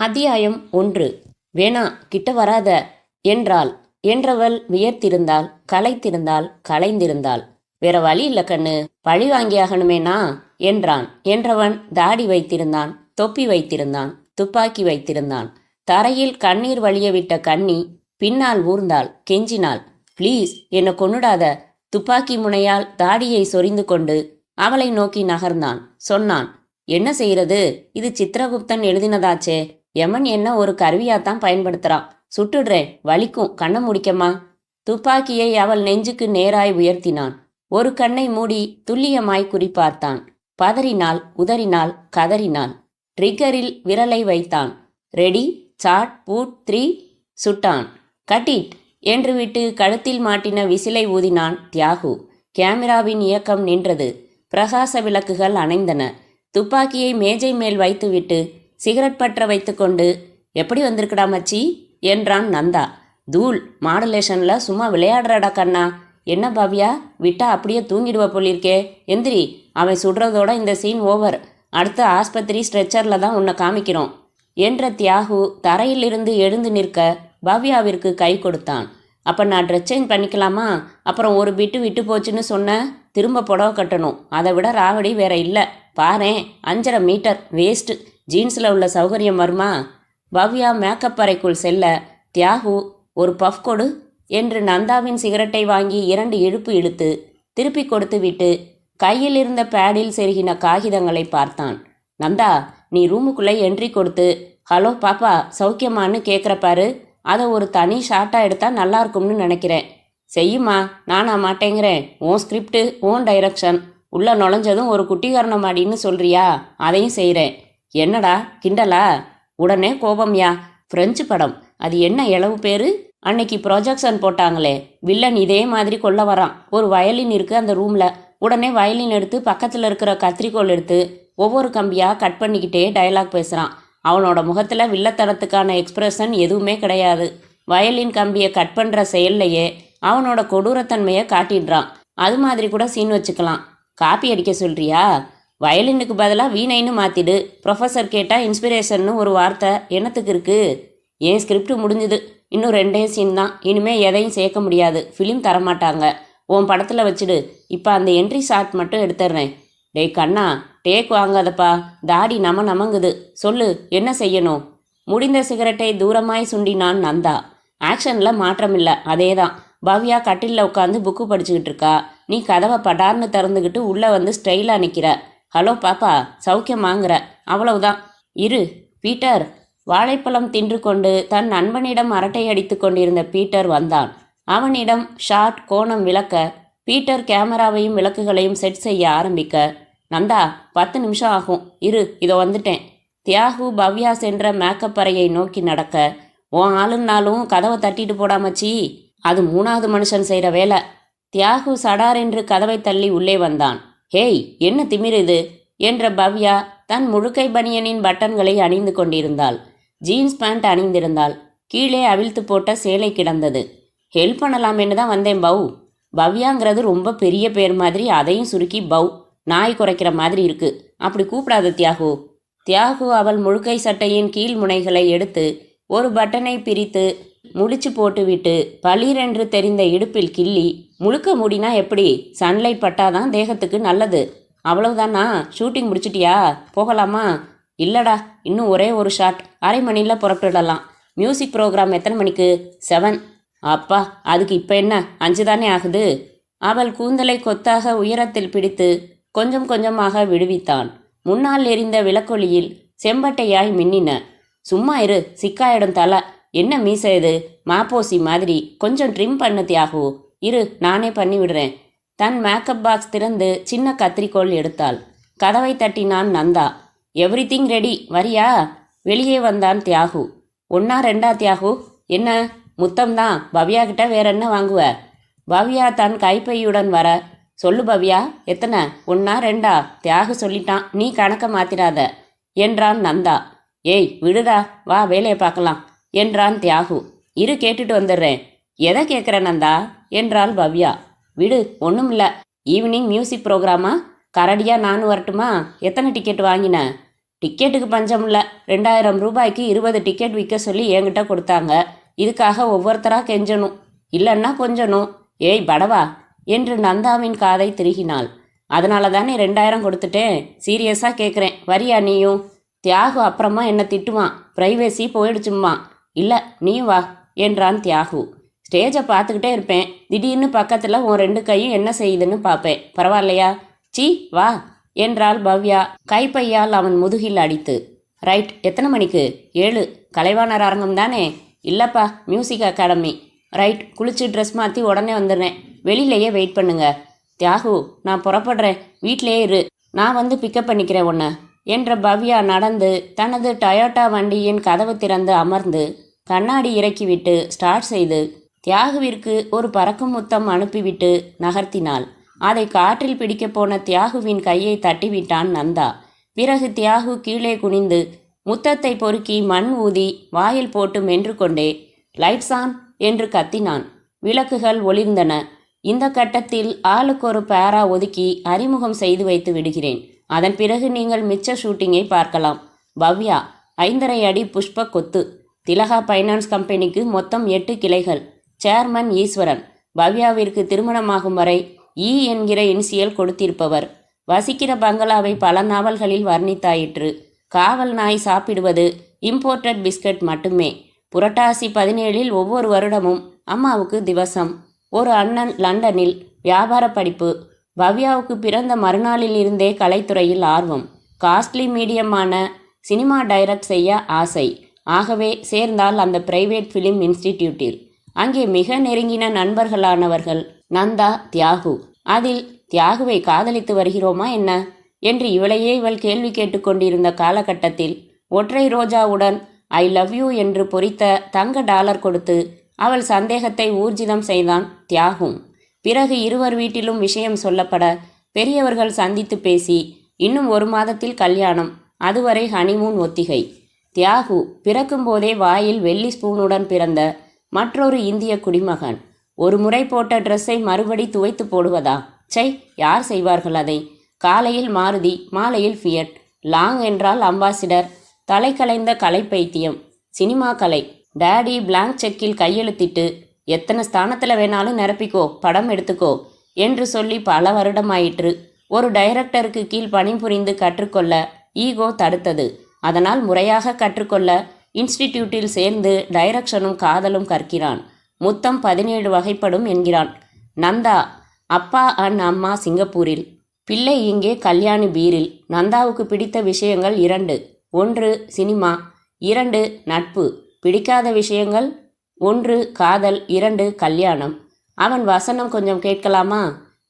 அத்தியாயம் 1. வேணா கிட்ட வராத என்றாள். என்றவள் வியர்த்திருந்தாள், களைத்திருந்தாள், களைந்திருந்தாள். வேற வழி இல்ல கண்ணு, பழி வாங்கியாகணுமேனா என்றான். என்றவன் தாடி வைத்திருந்தான், தொப்பி வைத்திருந்தான், துப்பாக்கி வைத்திருந்தான். தரையில் கண்ணீர் வழிய விட்ட கண்ணி பின்னால் ஊர்ந்தாள், கெஞ்சினாள். ப்ளீஸ் என்னை கொன்னுடாத. துப்பாக்கி முனையால் தாடியை சொரிந்து கொண்டு அவளை நோக்கி நகர்ந்தான். சொன்னான், என்ன செய்யறது, இது சித்திரகுப்தன் எழுதினதாச்சே. யமன் என்ன ஒரு கருவியாத்தான் பயன்படுத்துறான். சுட்டுடுறேன், வலிக்கும், கண்ணை முடிக்கம்மா. துப்பாக்கியை அவள் நெஞ்சுக்கு நேராய் உயர்த்தினான். ஒரு கண்ணை மூடி துல்லியமாய் குறிப்பார்த்தான். பதறினாள், உதறினாள், கதறினாள். ட்ரிகரில் விரலை வைத்தான். ரெடி, சாட், பூட், 3. சுட்டான். கட்டிட் என்று விட்டு கழுத்தில் மாட்டின விசிலை ஊதினான் தியாகு. கேமராவின் இயக்கம் நின்றது. பிரகாச விளக்குகள் அணைந்தன. துப்பாக்கியை மேஜை மேல் வைத்துவிட்டு சிகரெட் பற்ற வைத்துக்கொண்டு, எப்படி வந்திருக்கடா மச்சி என்றான் நந்தா. தூள், மாடுலேஷன்ல சும்மா விளையாடுறடா கண்ணா. என்ன பவ்யா, விட்டா அப்படியே தூங்கிடுவ போலிருக்கே. எந்திரி, அவன் சுடுறதோட இந்த சீன் ஓவர். அடுத்த ஆஸ்பத்திரி ஸ்ட்ரெச்சர்ல தான் உன்னை காமிக்கிறோம் என்ற தியாகு தரையிலிருந்து எழுந்து நிற்க பவ்யாவிற்கு கை கொடுத்தான். அப்போ நான் ட்ரெஸ் சேஞ்ச் பண்ணிக்கலாமா? அப்புறம் ஒரு பிட்டு விட்டு போச்சுன்னு சொன்ன, திரும்ப புடவை கட்டணும். அதை விட ராவடி வேற இல்லை. பாரேன், 5.5 மீட்டர் வேஸ்ட்டு. ஜீன்ஸில் உள்ள சௌகரியம் வருமா? பவ்யா மேக்கப் அறைக்குள் செல்ல, தியாகு ஒரு பஃப் கொடு என்று நந்தாவின் சிகரெட்டை வாங்கி 2 இழுப்பு இழுத்து திருப்பி கொடுத்து விட்டு கையில் இருந்த பேடில் செருகின காகிதங்களை பார்த்தான். நந்தா, நீ ரூமுக்குள்ளே என்ட்ரி கொடுத்து ஹலோ பாப்பா சௌக்கியமானு கேட்குற பாரு, அதை ஒரு தனி ஷார்ட்டாக எடுத்தால் நல்லா இருக்கும்னு நினைக்கிறேன். செய்யுமா, நானா மாட்டேங்கிறேன். உன் ஸ்கிரிப்டு, உன் டைரக்ஷன். உள்ளே நுழைஞ்சதும் ஒரு குட்டிகரணம் அடின்னு சொல்கிறியா, அதையும் செய்கிறேன். என்னடா கிண்டலா? உடனே கோபம்யா. ஃப்ரெஞ்சு படம், அது என்ன இளவு பேரு? அன்னைக்கு ப்ரொஜெக்ஷன் போட்டாங்களே, வில்லன் இதே மாதிரி கொல்ல வரான். ஒரு வயலின் இருக்குது அந்த ரூமில். உடனே வயலின் எடுத்து பக்கத்தில் இருக்கிற கத்திரிக்கோள் எடுத்து ஒவ்வொரு கம்பியாக கட் பண்ணிக்கிட்டே டயலாக் பேசுகிறான். அவனோட முகத்தில் வில்லத்தனத்துக்கான எக்ஸ்பிரஷன் எதுவுமே கிடையாது. வயலின் கம்பியை கட் பண்ணுற செயல்லையே அவனோட கொடூரத்தன்மையை காட்டிடுறான். அது மாதிரி கூட சீன் வச்சுக்கலாம். காப்பி அடிக்க சொல்கிறியா? வயலினுக்கு பதிலாக வீணைன்னு மாற்றிடு. ப்ரொஃபஸர் கேட்டால் இன்ஸ்பிரேஷன்னு ஒரு வார்த்தை என்னத்துக்கு இருக்குது? ஏன் ஸ்கிரிப்ட் முடிஞ்சுது, இன்னும் 2 சீன் தான். இனிமேல் எதையும் சேர்க்க முடியாது. ஃபிலிம் தரமாட்டாங்க. உன் படத்தில் வச்சுடு. இப்போ அந்த என்ட்ரி ஷாட் மட்டும் எடுத்துடுறேன். டேய் கண்ணா, டேக் வாங்காதப்பா, தாடி நமங்குது. சொல்லு, என்ன செய்யணும்? முடிந்த சிகரெட்டை தூரமாய் சுண்டினான் நந்தா. ஆக்ஷனில் மாற்றமில்லை, அதே தான். பவ்யா கட்டிலில் உட்காந்து புக்கு படிச்சுக்கிட்டு இருக்கா. நீ கதவை படார்னு திறந்துக்கிட்டு உள்ளே வந்து ஸ்டைலாக நிற்கிற. ஹலோ பாப்பா சௌக்கியமாங்கிற, அவ்வளவுதான். இரு பீட்டர். வாழைப்பழம் தின்று கொண்டு தன் நண்பனிடம் அரட்டை அடித்து கொண்டிருந்த பீட்டர் வந்தான். அவனிடம் ஷாட் கோணம் விளக்க பீட்டர் கேமராவையும் விளக்குகளையும் செட் செய்ய ஆரம்பிக்க, நந்தா 10 நிமிஷம் ஆகும், இரு இதோ வந்துட்டேன். தியாகு பவ்யா சென்ற மேக்கப் அறையை நோக்கி நடக்க, உன் ஆளுன்னாலும் கதவை தட்டிட்டு போடாமச்சி, அது 3வது மனுஷன் செய்கிற வேலை. தியாகு சடார் என்று கதவை தள்ளி உள்ளே வந்தான். ஹேய், என்ன திமிர் இது என்ற பவ்யா தன் முழுக்கை பனியனின் பட்டன்களை அணிந்து கொண்டிருந்தாள். ஜீன்ஸ் பேண்ட் அணிந்திருந்தாள். கீழே அவிழ்த்து போட்ட சேலை கிடந்தது. ஹெல்ப் பண்ணலாமேன்னு தான் வந்தேன் பவ். பவ்யாங்கிறது ரொம்ப பெரிய பேர் மாதிரி, அதையும் சுருக்கி பவ், நாய் குறைக்கிற மாதிரி இருக்கு. அப்படி கூப்பிடாத தியாகு. தியாகு அவள் முழுக்கை சட்டையின் கீழ் முனைகளை எடுத்து ஒரு பட்டனை பிரித்து முடிச்சு போட்டுவிட்டு பளீரென்று தெரிந்த இடுப்பில் கிள்ளி, முழுக்க மூடினா எப்படி? சன்லைட் பட்டாதான் தேகத்துக்கு நல்லது. அவ்வளவுதானா? ஷூட்டிங் முடிச்சிட்டியா? போகலாமா? இல்லடா, இன்னும் ஒரே ஒரு ஷாட். அரை மணியில் புறப்பட்டுடலாம். மியூசிக் ப்ரோக்ராம் எத்தனை மணிக்கு? 7. அப்பா, அதுக்கு இப்போ என்ன, 5 தானே ஆகுது. அவள் கூந்தலை கொத்தாக உயரத்தில் பிடித்து கொஞ்சம் கொஞ்சமாக விடுவித்தான். முன்னால் எரிந்த விளக்கொலியில் செம்பட்டையாய் மின்னின. சும்மா இரு, சிக்காயிடும் தலை. என்ன மீசை இது, மாப்போசி மாதிரி. கொஞ்சம் ட்ரிம் பண்ணு தியாகு. இரு, நானே பண்ணி விடுறேன். தன் மேக்கப் பாக்ஸ் திறந்து சின்ன கத்திரிக்கோள் எடுத்தாள். கதவை தட்டினான் நந்தா. எவ்ரிதிங் ரெடி, வரியா? வெளியே வந்தான் தியாகு. 1 2 தியாகு? என்ன முத்தம்தான். பவ்யா கிட்ட வேற என்ன வாங்குவ? பவ்யா தன் கைப்பையுடன் வர, சொல்லு பவ்யா, எத்தனை? 1 2? தியாகு சொல்லிட்டான், நீ கணக்க மாத்திராத என்றான் நந்தா. ஏய் விடுடா, வா வேலையை பார்க்கலாம் என்றான் தியாகு. இரு, கேட்டுட்டு வந்துடுறேன். எதை கேட்குற நந்தா என்றாள் பவ்யா. விடு, ஒன்றுமில்ல. Evening music ப்ரோக்ராமா? கரடியாக நானும் வரட்டுமா? எத்தனை டிக்கெட் வாங்கின? டிக்கெட்டுக்கு பஞ்சம் இல்லை. 2000 ரூபாய்க்கு 20 டிக்கெட் விற்க சொல்லி என்கிட்ட கொடுத்தாங்க. இதுக்காக ஒவ்வொருத்தராக கெஞ்சணும், இல்லைன்னா கொஞ்சணும். ஏய் படவா என்று நந்தாவின் காதை திருகினாள். அதனால தானே 2000 கொடுத்துட்டேன். சீரியஸாக கேட்குறேன், வரியா நீயும்? தியாகு அப்புறமா என்னை திட்டுவான், ப்ரைவேசி போயிடுச்சும்மா. இல்லை நீயும் வா என்றான் தியாகு. ஸ்டேஜை பார்த்துக்கிட்டே இருப்பேன், திடீர்னு பக்கத்தில் உன் 2 கையும் என்ன செய்யுதுன்னு பார்ப்பேன், பரவாயில்லையா? சீ வா என்றாள் பவ்யா கைப்பையால் அவன் முதுகில் அடித்து. ரைட், எத்தனை மணிக்கு? 7. கலைவாணர் அரங்கம் தானே? இல்லைப்பா, மியூசிக் அகாடமி. ரைட், குளிச்சு ட்ரெஸ் மாற்றி உடனே வந்துடுறேன், வெளியிலேயே வெயிட் பண்ணுங்க. தியாகு, நான் புறப்படுறேன், வீட்டிலேயே இரு, நான் வந்து பிக்கப் பண்ணிக்கிறேன் உன்னை என்ற பவ்யா நடந்து தனது டயோட்டா வண்டியின் கதவு திறந்து அமர்ந்து கண்ணாடி இறக்கிவிட்டு ஸ்டார்ட் செய்து தியாகுவிற்கு ஒரு பறக்கும் முத்தம் அனுப்பிவிட்டு நகர்த்தினாள். அதை காற்றில் பிடிக்கப் போன தியாகுவின் கையை தட்டிவிட்டான் நந்தா. பிறகு தியாகு கீழே குனிந்து முத்தத்தை பொறுக்கி மண் ஊதி வாயில் போட்டு மென்று கொண்டே லைட்ஸ் ஆன் என்று கத்தினான். விளக்குகள் ஒளிர்ந்தன. இந்த கட்டத்தில் ஆளுக்கு ஒரு பேரா ஒதுக்கி அறிமுகம் செய்து வைத்து விடுகிறேன். அதன் பிறகு நீங்கள் மிச்ச ஷூட்டிங்கை பார்க்கலாம். பவ்யா 5.5 அடி புஷ்ப கொத்து. திலகா ஃபைனான்ஸ் கம்பெனிக்கு மொத்தம் 8 கிளைகள். சேர்மன் ஈஸ்வரன். பவ்யாவிற்கு திருமணமாகும் வரை ஈ என்கிற இனிசியல் கொடுத்திருப்பவர். வசிக்கிற பங்களாவை பல நாவல்களில் வர்ணித்தாயிற்று. காவல் நாய் சாப்பிடுவது இம்போர்ட்டட் பிஸ்கட் மட்டுமே. புரட்டாசி 17 ஒவ்வொரு வருடமும் அம்மாவுக்கு திவசம். ஒரு அண்ணன் லண்டனில் வியாபார படிப்பு. பவ்யாவுக்கு பிறந்த மறுநாளில் இருந்தே கலைத்துறையில் ஆர்வம். காஸ்ட்லி மீடியமான சினிமா டைரக்ட் செய்ய ஆசை. ஆகவே சேர்ந்தால் அந்த பிரைவேட் ஃபிலிம் இன்ஸ்டிடியூட்டில். அங்கே மிக நெருங்கின நண்பர்களானவர்கள் நந்தா, தியாகு. அதில் தியாகுவை காதலித்து வருகிறோமா என்ன என்று இவளையே இவள் கேள்வி கேட்டுக்கொண்டிருந்த காலகட்டத்தில் ஒற்றை ரோஜாவுடன் ஐ லவ் யூ என்று பொறித்த தங்க டாலர் கொடுத்து அவள் சந்தேகத்தை ஊர்ஜிதம் செய்தான் தியாகும். பிறகு இருவர் வீட்டிலும் விஷயம் சொல்லப்பட பெரியவர்கள் சந்தித்து பேசி இன்னும் 1 மாதத்தில் கல்யாணம். அதுவரை ஹனிமூன் ஒத்திகை. தியாகு பிறக்கும்போதே வாயில் வெள்ளி ஸ்பூனுடன் பிறந்த மற்றொரு இந்திய குடிமகன். ஒரு முறை போட்ட ட்ரெஸ்ஸை மறுபடி துவைத்து போடுவதா? சை, யார் செய்வார்கள் அதை? காலையில் மாருதி, மாலையில் ஃபியட். லாங் என்றால் அம்பாசிடர். தலை கலைந்த கலை பைத்தியம். சினிமா கலை. டேடி பிளாங்க் செக்கில் கையெழுத்திட்டு எத்தனை ஸ்தானத்தில் வேணாலும் நிரப்பிக்கோ, படம் எடுத்துக்கோ என்று சொல்லி பல வருடமாயிற்று. ஒரு டைரக்டருக்கு கீழ் பணிபுரிந்து கற்றுக்கொள்ள ஈகோ தடுத்தது. அதனால் முறையாக கற்றுக்கொள்ள இன்ஸ்டிடியூட்டில் சேர்ந்து டைரக்ஷனும் காதலும் கற்கிறான். மொத்தம் 17 வகைப்படும் என்கிறான். நந்தா அப்பா அண்ட் அம்மா சிங்கப்பூரில், பிள்ளை இங்கே கல்யாணி பீரில். நந்தாவுக்கு பிடித்த விஷயங்கள் 2. 1 சினிமா, 2 நட்பு. பிடிக்காத விஷயங்கள் 1 காதல், 2 கல்யாணம். அவன் வசனம் கொஞ்சம் கேட்கலாமா?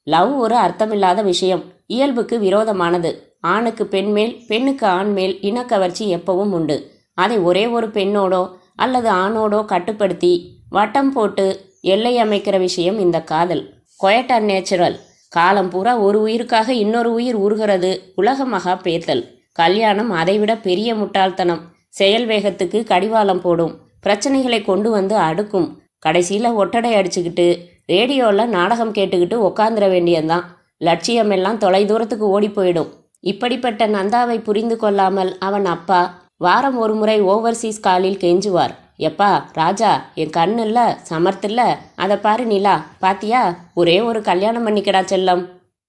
லவ் ஒரு அர்த்தமில்லாத விஷயம், இயல்புக்கு விரோதமானது. ஆணுக்கு பெண்மேல், பெண்ணுக்கு ஆண்மேல் இனக்கவர்ச்சி எப்பவும் உண்டு. அதை ஒரே ஒரு பெண்ணோடோ அல்லது ஆணோடோ கட்டுப்படுத்தி வட்டம் போட்டு எல்லை அமைக்கிற விஷயம் இந்த காதல். Quiet and natural. காலம் பூரா ஒரு உயிருக்காக இன்னொரு உயிர் உருகிறது. உலக மகா பேத்தல். கல்யாணம் அதைவிட பெரிய முட்டாள்தனம். செயல் வேகத்துக்கு கடிவாளம் போடும். பிரச்சனைகளை கொண்டு வந்து அடுக்கும். கடைசியில் ஒட்டடை அடிச்சுக்கிட்டு ரேடியோவில் நாடகம் கேட்டுக்கிட்டு உக்காந்துட வேண்டியதுதான். லட்சியமெல்லாம் தொலை தூரத்துக்கு ஓடி போயிடும். இப்படிப்பட்ட நந்தாவை புரிந்து கொள்ளாமல் அவன் அப்பா வாரம் ஒரு முறை ஓவர்சீஸ் காலில் கெஞ்சுவார். எப்பா ராஜா, என் கண்ணு இல்லை, சமர்த்து இல்லை, அதை பாரு நிலா, பாத்தியா, ஒரே ஒரு கல்யாணம் பண்ணிக்கடா செல்லம்.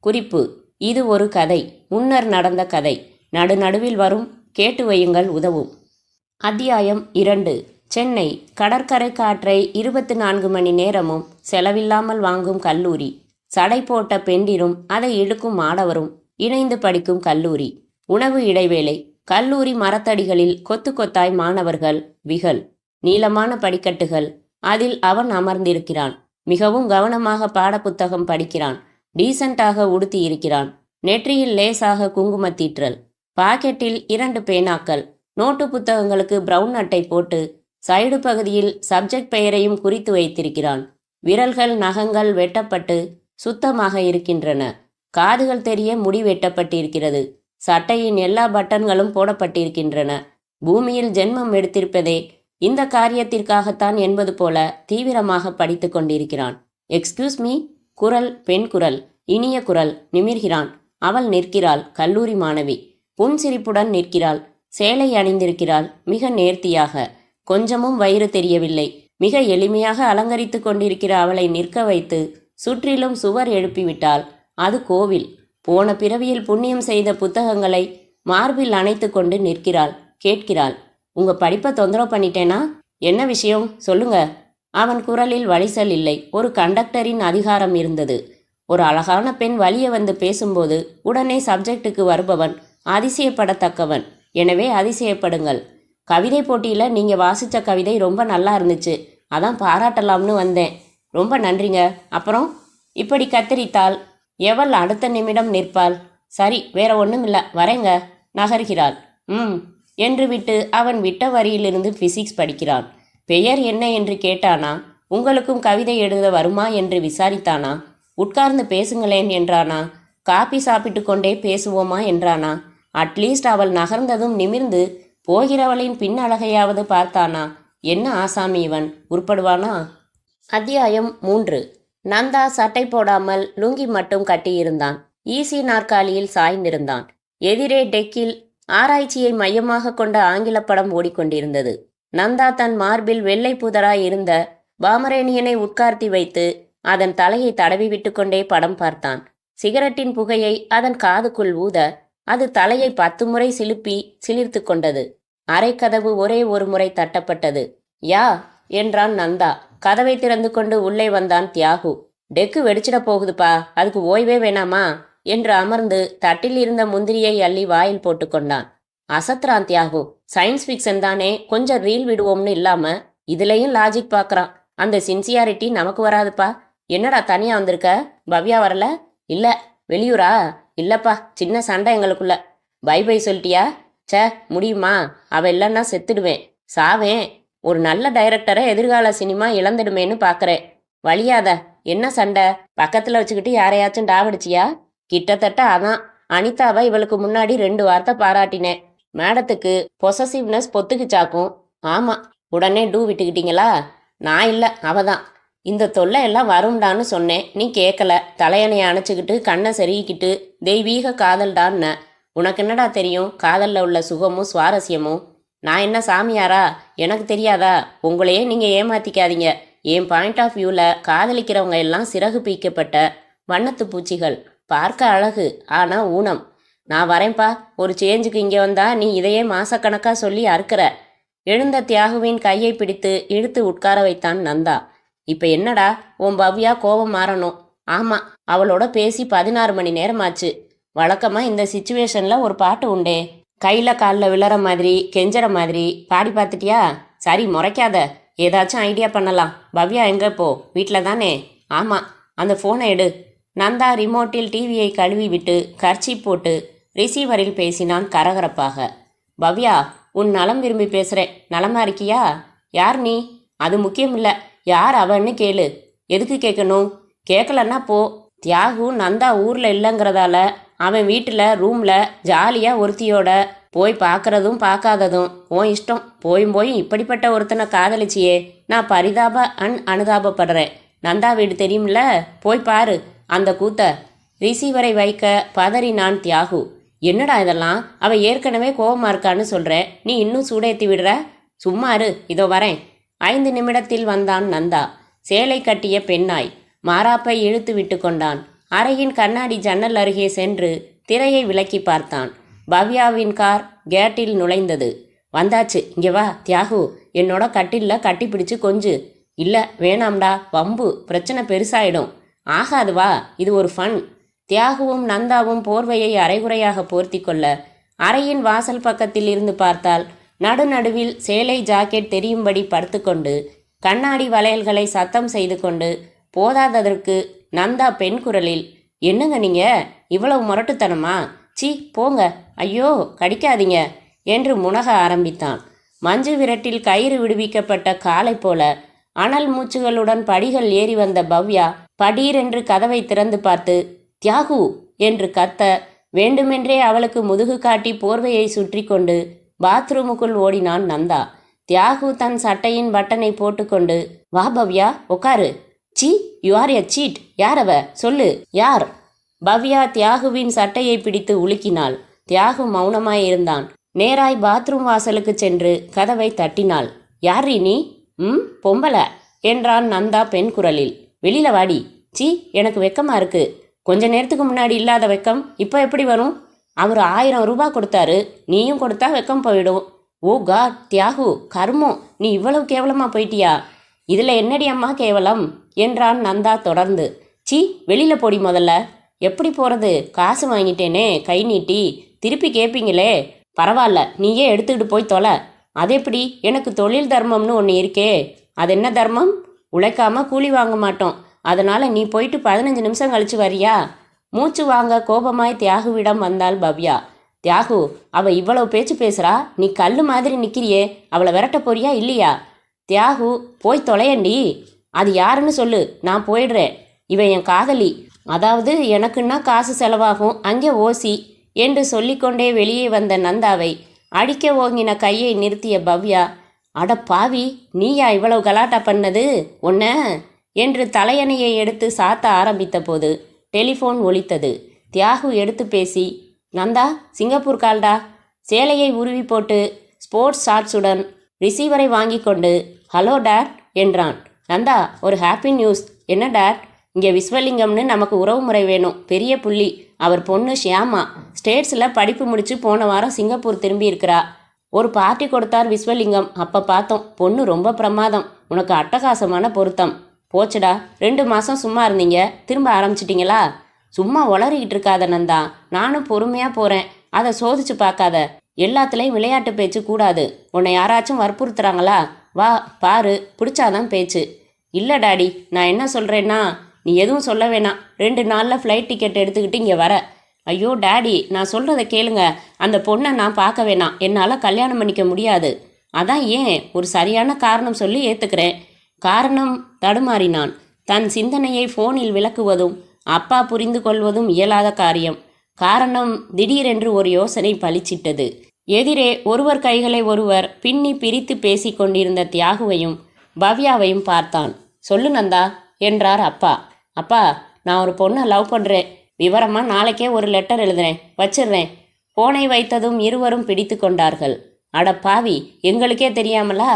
குறிப்பு: இது ஒரு கதை, முன்னர் நடந்த கதை. நடுநடுவில் வரும், கேட்டு வையுங்கள், உதவும். அத்தியாயம் 2. சென்னை கடற்கரை காற்றை 24 மணி நேரமும் செலவில்லாமல் வாங்கும் கல்லூரி. சடை போட்ட பெண்டிரும் அதை இழுக்கும் ஆடவரும் இணைந்து படிக்கும் கல்லூரி. உணவு இடைவேளை. கல்லூரி மரத்தடிகளில் கொத்து கொத்தாய் மாணவர்கள். விகல். நீளமான படிக்கட்டுகள். அதில் அவன் அமர்ந்திருக்கிறான். மிகவும் கவனமாக பாடப்புத்தகம் படிக்கிறான். டீசென்ட்டாக உடுத்தி இருக்கிறான். நெற்றியில் லேசாக குங்குமத்தீற்றல். பாக்கெட்டில் 2 பேனாக்கள். நோட்டு புத்தகங்களுக்கு பிரவுன் அட்டை போட்டு சைடு பகுதியில் சப்ஜெக்ட் பெயரையும் குறித்து வைத்திருக்கிறான். விரல்கள் நகங்கள் வெட்டப்பட்டு சுத்தமாக இருக்கின்றன. காதுகள் தெரிய முடி வெட்டப்பட்டிருக்கிறது. சட்டையின் எல்லா பட்டன்களும் போடப்பட்டிருக்கின்றன. பூமியில் ஜென்மம் எடுத்திருப்பதே இந்த காரியத்திற்காகத்தான் என்பது போல தீவிரமாக படித்து கொண்டிருக்கிறான். Excuse me. குரல், பெண் குரல், இனிய குரல். நிமிர்கிறான். அவள் நிற்கிறாள். கல்லூரி மாணவி. புன்சிரிப்புடன் நிற்கிறாள். சேலை அணிந்திருக்கிறாள், மிக நேர்த்தியாக. கொஞ்சமும் வயிறு தெரியவில்லை. மிக எளிமையாக அலங்கரித்து கொண்டிருக்கிற அவளை நிற்க வைத்து சுற்றிலும் சுவர் எழுப்பிவிட்டாள். அது கோவில். போன பிறவியில் புண்ணியம் செய்த புத்தகங்களை மார்பில் அணைத்து கொண்டு நிற்கிறாள். கேட்கிறாள், உங்க படிப்பை தொந்தரவு பண்ணிட்டேனா? என்ன விஷயம் சொல்லுங்க. அவன் குரலில் வழிசல் இல்லை. ஒரு கண்டக்டரின் அதிகாரம் இருந்தது. ஒரு அழகான பெண் வழிய வந்து பேசும்போது உடனே சப்ஜெக்டுக்கு வருபவன் அதிசயப்படத்தக்கவன். எனவே அதிசயப்படுங்கள். கவிதை போட்டியில் நீங்கள் வாசித்த கவிதை ரொம்ப நல்லா இருந்துச்சு, அதான் பாராட்டலாம்னு வந்தேன். ரொம்ப நன்றிங்க. அப்புறம்? இப்படி கத்தரித்தாள். எவள் அடுத்த நிமிடம் நிற்பாள். சரி, வேற ஒன்றும் இல்லை, வரேங்க. நகர்கிறாள். என்று விட்டு அவன் விட்ட வரியிலிருந்து பிசிக்ஸ் படிக்கிறான். பெயர் என்ன என்று கேட்டானா? உங்களுக்கும் கவிதை எழுத வருமா என்று விசாரித்தானா? உட்கார்ந்து பேசுங்களேன் என்றானா? காபி சாப்பிட்டு கொண்டே பேசுவோமா என்றானா? அட்லீஸ்ட் அவள் நகர்ந்ததும் நிமிர்ந்து போகிறவளின் பின் அழகையாவது பார்த்தானா? என்ன ஆசாமி இவன், உருப்படுவானா? அத்தியாயம் 3. நந்தா சட்டை போடாமல் லுங்கி மட்டும் கட்டியிருந்தான். ஈசி நாற்காலியில் சாய்ந்திருந்தான். எதிரே டெக்கில் ஆராய்ச்சியை மையமாக கொண்ட ஆங்கில படம் ஓடிக்கொண்டிருந்தது. நந்தா தன் மார்பில் வெள்ளை புதராய் இருந்த பாமரேனியனை உட்கார்த்தி வைத்து அதன் தலையை தடவி விட்டு கொண்டே படம் பார்த்தான். சிகரெட்டின் புகையை அதன் காதுக்குள் ஊத அது தலையை 10 முறை சிலுப்பி சிலிர்த்து கொண்டது. அரைக்கதவு ஒரே ஒரு முறை தட்டப்பட்டது. யா என்றான் நந்தா. கதவை திறந்து கொண்டு உள்ளே வந்தான் தியாகு. டெக்கு வெடிச்சிட போகுதுப்பா, அதுக்கு ஓய்வே வேணாமா என்று அமர்ந்து தட்டில் இருந்த முந்திரியை அள்ளி வாயில் போட்டுக்கொண்டான். அசத்ரான் தியாகு. சயின்ஸ் ஃபிக்ஷன் தானே, கொஞ்சம் ரீல் விடுவோம்னு இல்லாம இதுலயும் லாஜிக் பார்க்கறான். அந்த சின்சியாரிட்டி நமக்கு வராதுப்பா. என்னடா தனியா வந்திருக்க? பவ்யா வரல? இல்ல. வெளியூரா? இல்லப்பா, சின்ன சண்டை எங்களுக்குள்ள. பை பை சொல்லிட்டியா? சே, முடியுமா? அவ இல்லைன்னா செத்துடுவேன், சாவேன். ஒரு நல்ல டைரக்டரை எதிர்கால சினிமா இழந்துடுமேன்னு பார்க்குறேன். வழியாத. என்ன சண்டை? பக்கத்தில் வச்சுக்கிட்டு யாரையாச்சும் டாவடிச்சியா? கிட்டத்தட்ட அதான். அனிதாவை இவளுக்கு முன்னாடி 2 வார்த்தை பாராட்டினேன். மேடத்துக்கு பொசசிவ்னஸ் பொத்துக்குச்சாக்கும். ஆமாம். உடனே டூ விட்டுக்கிட்டீங்களா? நான் இல்லை, அவதான். இந்த தொல்லை எல்லாம் வரும்டான்னு சொன்னேன், நீ கேட்கல. தலையணையை அணைச்சிக்கிட்டு கண்ணை செருகிக்கிட்டு தெய்வீக காதல்டான்னு. உனக்கு என்னடா தெரியும் காதலில் உள்ள சுகமும் சுவாரஸ்யமும்? நான் என்ன சாமியாரா? எனக்கு தெரியாதா? உங்களையே நீங்கள் ஏமாத்திக்காதீங்க. என் பாயிண்ட் ஆஃப் வியூவில் காதலிக்கிறவங்க எல்லாம் சிறகு பீக்கப்பட்ட வண்ணத்து பூச்சிகள். பார்க்க அழகு, ஆனால் ஊனம். நான் வரேன்ப்பா. ஒரு சேஞ்சுக்கு இங்கே வந்தா நீ இதையே மாசக்கணக்காக சொல்லி அறுக்கிற. எழுந்த தியாகுவின் கையை பிடித்து இழுத்து உட்கார வைத்தான் நந்தா. இப்போ என்னடா உன் பவ்யா கோபம் மாறணும்? ஆமாம், அவளோட பேசி 16 மணி நேரம் ஆச்சு. வழக்கமாக இந்த சிச்சுவேஷனில் ஒரு பாட்டு உண்டே, கையில் காலில் விழற மாதிரி கெஞ்சற மாதிரி. பாடி பார்த்துட்டியா? சரி, முறைக்காத. ஏதாச்சும் ஐடியா பண்ணலாம். பவ்யா எங்கே போ? வீட்டில் தானே? ஆமாம். அந்த ஃபோனை எடு. நந்தா ரிமோட்டில் டிவியை கழுவி விட்டு கர்ச்சீப் போட்டு ரிசீவரில் பேசினான் கரகரப்பாக. பவ்யா, உன் நலம் விரும்பி பேசுகிறேன். நலமா இருக்கியா? யார் நீ? அது முக்கியம் இல்லை, யார் அவன்னு கேளு. எதுக்கு கேட்கணும்? கேட்கலன்னா போ. தியாகு நந்தா ஊரில் இல்லைங்கிறதால அவன் வீட்டில் ரூமில் ஜாலியாக ஒருத்தியோட போய் பார்க்குறதும் பார்க்காததும் உன் இஷ்டம். போயும் இப்படிப்பட்ட ஒருத்தனை காதலிச்சியே, நான் அனுதாபப்படுறேன். நந்தா வீடு தெரியும்ல, போய் பாரு அந்த கூத்த. ரிசீவரை வைக்க பதறினான் தியாகு. என்னடா இதெல்லாம்? அவ ஏற்கனவே கோபமா இருக்கான்னு சொல்ற, நீ இன்னும் சூடேற்றி விடுற. சும்மா இரு, இதோ வரேன். 5 நிமிடத்தில் வந்தான் நந்தா. சேலை கட்டிய பெண்ணாய் மாராப்பை இழுத்து விட்டு கொண்டான். அறையின் கண்ணாடி ஜன்னல் அருகே சென்று திரையை விலக்கி பார்த்தான். பவ்யாவின் கார் கேட்டில் நுழைந்தது. வந்தாச்சு, இங்கே வா தியாகு, என்னோட கட்டில்ல கட்டி பிடிச்சு கொஞ்சு. இல்லை வேணாம்டா, வம்பு, பிரச்சனை பெருசாயிடும். ஆகாது, வா, இது ஒரு ஃபன். தியாகுவும் நந்தாவும் போர்வையை அரைகுறையாக போர்த்தி கொள்ள அறையின் வாசல் பக்கத்தில் இருந்து பார்த்தால் நடுநடுவில் சேலை ஜாக்கெட் தெரியும்படி படுத்துக்கொண்டு கண்ணாடி வளையல்களை சத்தம் செய்து கொண்டு போதாததற்கு நந்தா பெண் குரலில், என்னங்க நீங்க இவ்வளவு முரட்டுத்தனமா? சி போங்க, ஐயோ கடிக்காதீங்க என்று முனக ஆரம்பித்தான். மஞ்சு விரட்டில் கயிறு விடுவிக்கப்பட்ட காலை போல அனல் மூச்சுகளுடன் படிகள் ஏறி வந்த பவ்யா படீரென்று கதவை திறந்து பார்த்து தியாகு என்று கத்த வேண்டுமென்றே அவளுக்கு முதுகு காட்டி போர்வையை சுற்றி கொண்டு பாத்ரூமுக்குள் ஓடினான் நந்தா. தியாகு தன் சட்டையின் பட்டனை போட்டுக்கொண்டு, வா பவ்யா உக்காரு. See, you are a cheat. யார் அவ? சொல்லு, யார்? பவ்யா தியாகுவின் சட்டையை பிடித்து உலுக்கினாள். தியாகு மௌனமாயிருந்தான். நேராய் பாத்ரூம் வாசலுக்கு சென்று கதவை தட்டினாள். யார்ரீ நீ? பொம்பள என்றான் நந்தா பெண் குரலில். வெளியில வாடி. சி, எனக்கு வெக்கமா இருக்கு. கொஞ்ச நேரத்துக்கு முன்னாடி இல்லாத வெக்கம் இப்போ எப்படி வரும்? அவர் 1000 ரூபாய் கொடுத்தாரு, நீயும் கொடுத்தா வெக்கம் போயிடும். ஓ காட், தியாகு, கர்மம், நீ இவ்வளவு கேவலமா போயிட்டியா? இதில் என்னடி அம்மா கேவலம் என்றான் நந்தா தொடர்ந்து. சி, வெளியில போடி முதல்ல. எப்படி போகிறது? காசு வாங்கிட்டேனே கை நீட்டி, திருப்பி கேட்பீங்களே. பரவாயில்ல, நீயே எடுத்துக்கிட்டு போய் தொலை. அதெப்படி? எனக்கு தொழில் தர்மம்னு ஒன்று இருக்கே. அது என்ன தர்மம்? உழைக்காம கூலி வாங்க மாட்டோம். அதனால் நீ போயிட்டு 15 நிமிஷம் கழிச்சு வரியா? மூச்சு வாங்க கோபமாய் தியாகுவிடம் வந்தாள் பவ்யா. தியாகு, அவள் இவ்வளவு பேச்சு பேசுகிறா, நீ கல் மாதிரி நிற்கிறியே, அவளை விரட்ட போறியா இல்லையா? தியாகு, போய் தொலையண்டி. அது யாருன்னு சொல்லு, நான் போயிடுறேன். இவன் என் காதலி, அதாவது எனக்குன்னா காசு செலவாகும், அங்கே ஓசி என்று சொல்லிக்கொண்டே வெளியே வந்த நந்தாவை அடிக்க ஓங்கின கையை நிறுத்திய பவ்யா, அட பாவி, நீயா இவ்வளவு கலாட்டா பண்ணது ஒன்ன என்று தலையணையை எடுத்து சாத்த ஆரம்பித்த போது டெலிஃபோன் ஒலித்தது. தியாகு எடுத்து பேசி, நந்தா, சிங்கப்பூர் கால்டா. சேலையை உருவி போட்டு ஸ்போர்ட்ஸ் ஷார்ட்ஸுடன் ரிசீவரை வாங்கி கொண்டு ஹலோ டேட் என்றான். நந்தா, ஒரு ஹாப்பி நியூஸ். என்ன டேட்? இங்கே விஸ்வலிங்கம்னு நமக்கு உறவு முறை வேணும், பெரிய புள்ளி. அவர் பொண்ணு ஷியாமா ஸ்டேட்ஸில் படிப்பு முடித்து போன வாரம் சிங்கப்பூர் திரும்பி இருக்கிறா. ஒரு பார்ட்டி கொடுத்தார் விஸ்வலிங்கம், அப்போ பார்த்தோம். பொண்ணு ரொம்ப பிரமாதம், உனக்கு அட்டகாசமான பொருத்தம். போச்சுடா, 2 மாதம் சும்மா இருந்தீங்க, திரும்ப ஆரம்பிச்சிட்டிங்களா? சும்மா உளறிக்கிட்டு இருக்காத நந்தா, நானும் பொறுமையாக போகிறேன். அதை சோதிச்சு பார்க்காத. எல்லாத்துலேயும் விளையாட்டு பேச்சு கூடாது. உன்னை யாராச்சும் வற்புறுத்துறாங்களா? வா பாரு, பிடிச்சாதான் பேச்சு. இல்லை டாடி, நான் என்ன சொல்கிறேன்னா, நீ எதுவும் சொல்ல வேணாம். 2 நாளில் ஃப்ளைட் டிக்கெட் எடுத்துக்கிட்டு இங்கே வர. ஐயோ டாடி, நான் சொல்கிறத கேளுங்க. அந்த பொண்ணை நான் பார்க்க வேணாம், என்னால் கல்யாணம் பண்ணிக்க முடியாது. அதான் ஏன், ஒரு சரியான காரணம் சொல்லி ஏற்றுக்கிறேன். காரணம் தடுமாறினான். தன் சிந்தனையை ஃபோனில் விளக்குவதும் அப்பா புரிந்து கொள்வதும் இயலாத காரியம். காரணம் திடீரென்று ஒரு யோசனை பளிச்சிட்டது. எதிரே ஒருவர் கைகளை ஒருவர் பின்னி பிரித்து பேசி கொண்டிருந்த தியாகுவையும் பவ்யாவையும் பார்த்தான். சொல்லு நந்தா என்றார் அப்பா. அப்பா, நான் ஒரு பொண்ணை லவ் பண்ணுறேன். விவரமாக நாளைக்கே ஒரு லெட்டர் எழுதுறேன், வச்சிடுறேன். போனை வைத்ததும் இருவரும் பிடித்து கொண்டார்கள். அட பாவி, எங்களுக்கே தெரியாமலா?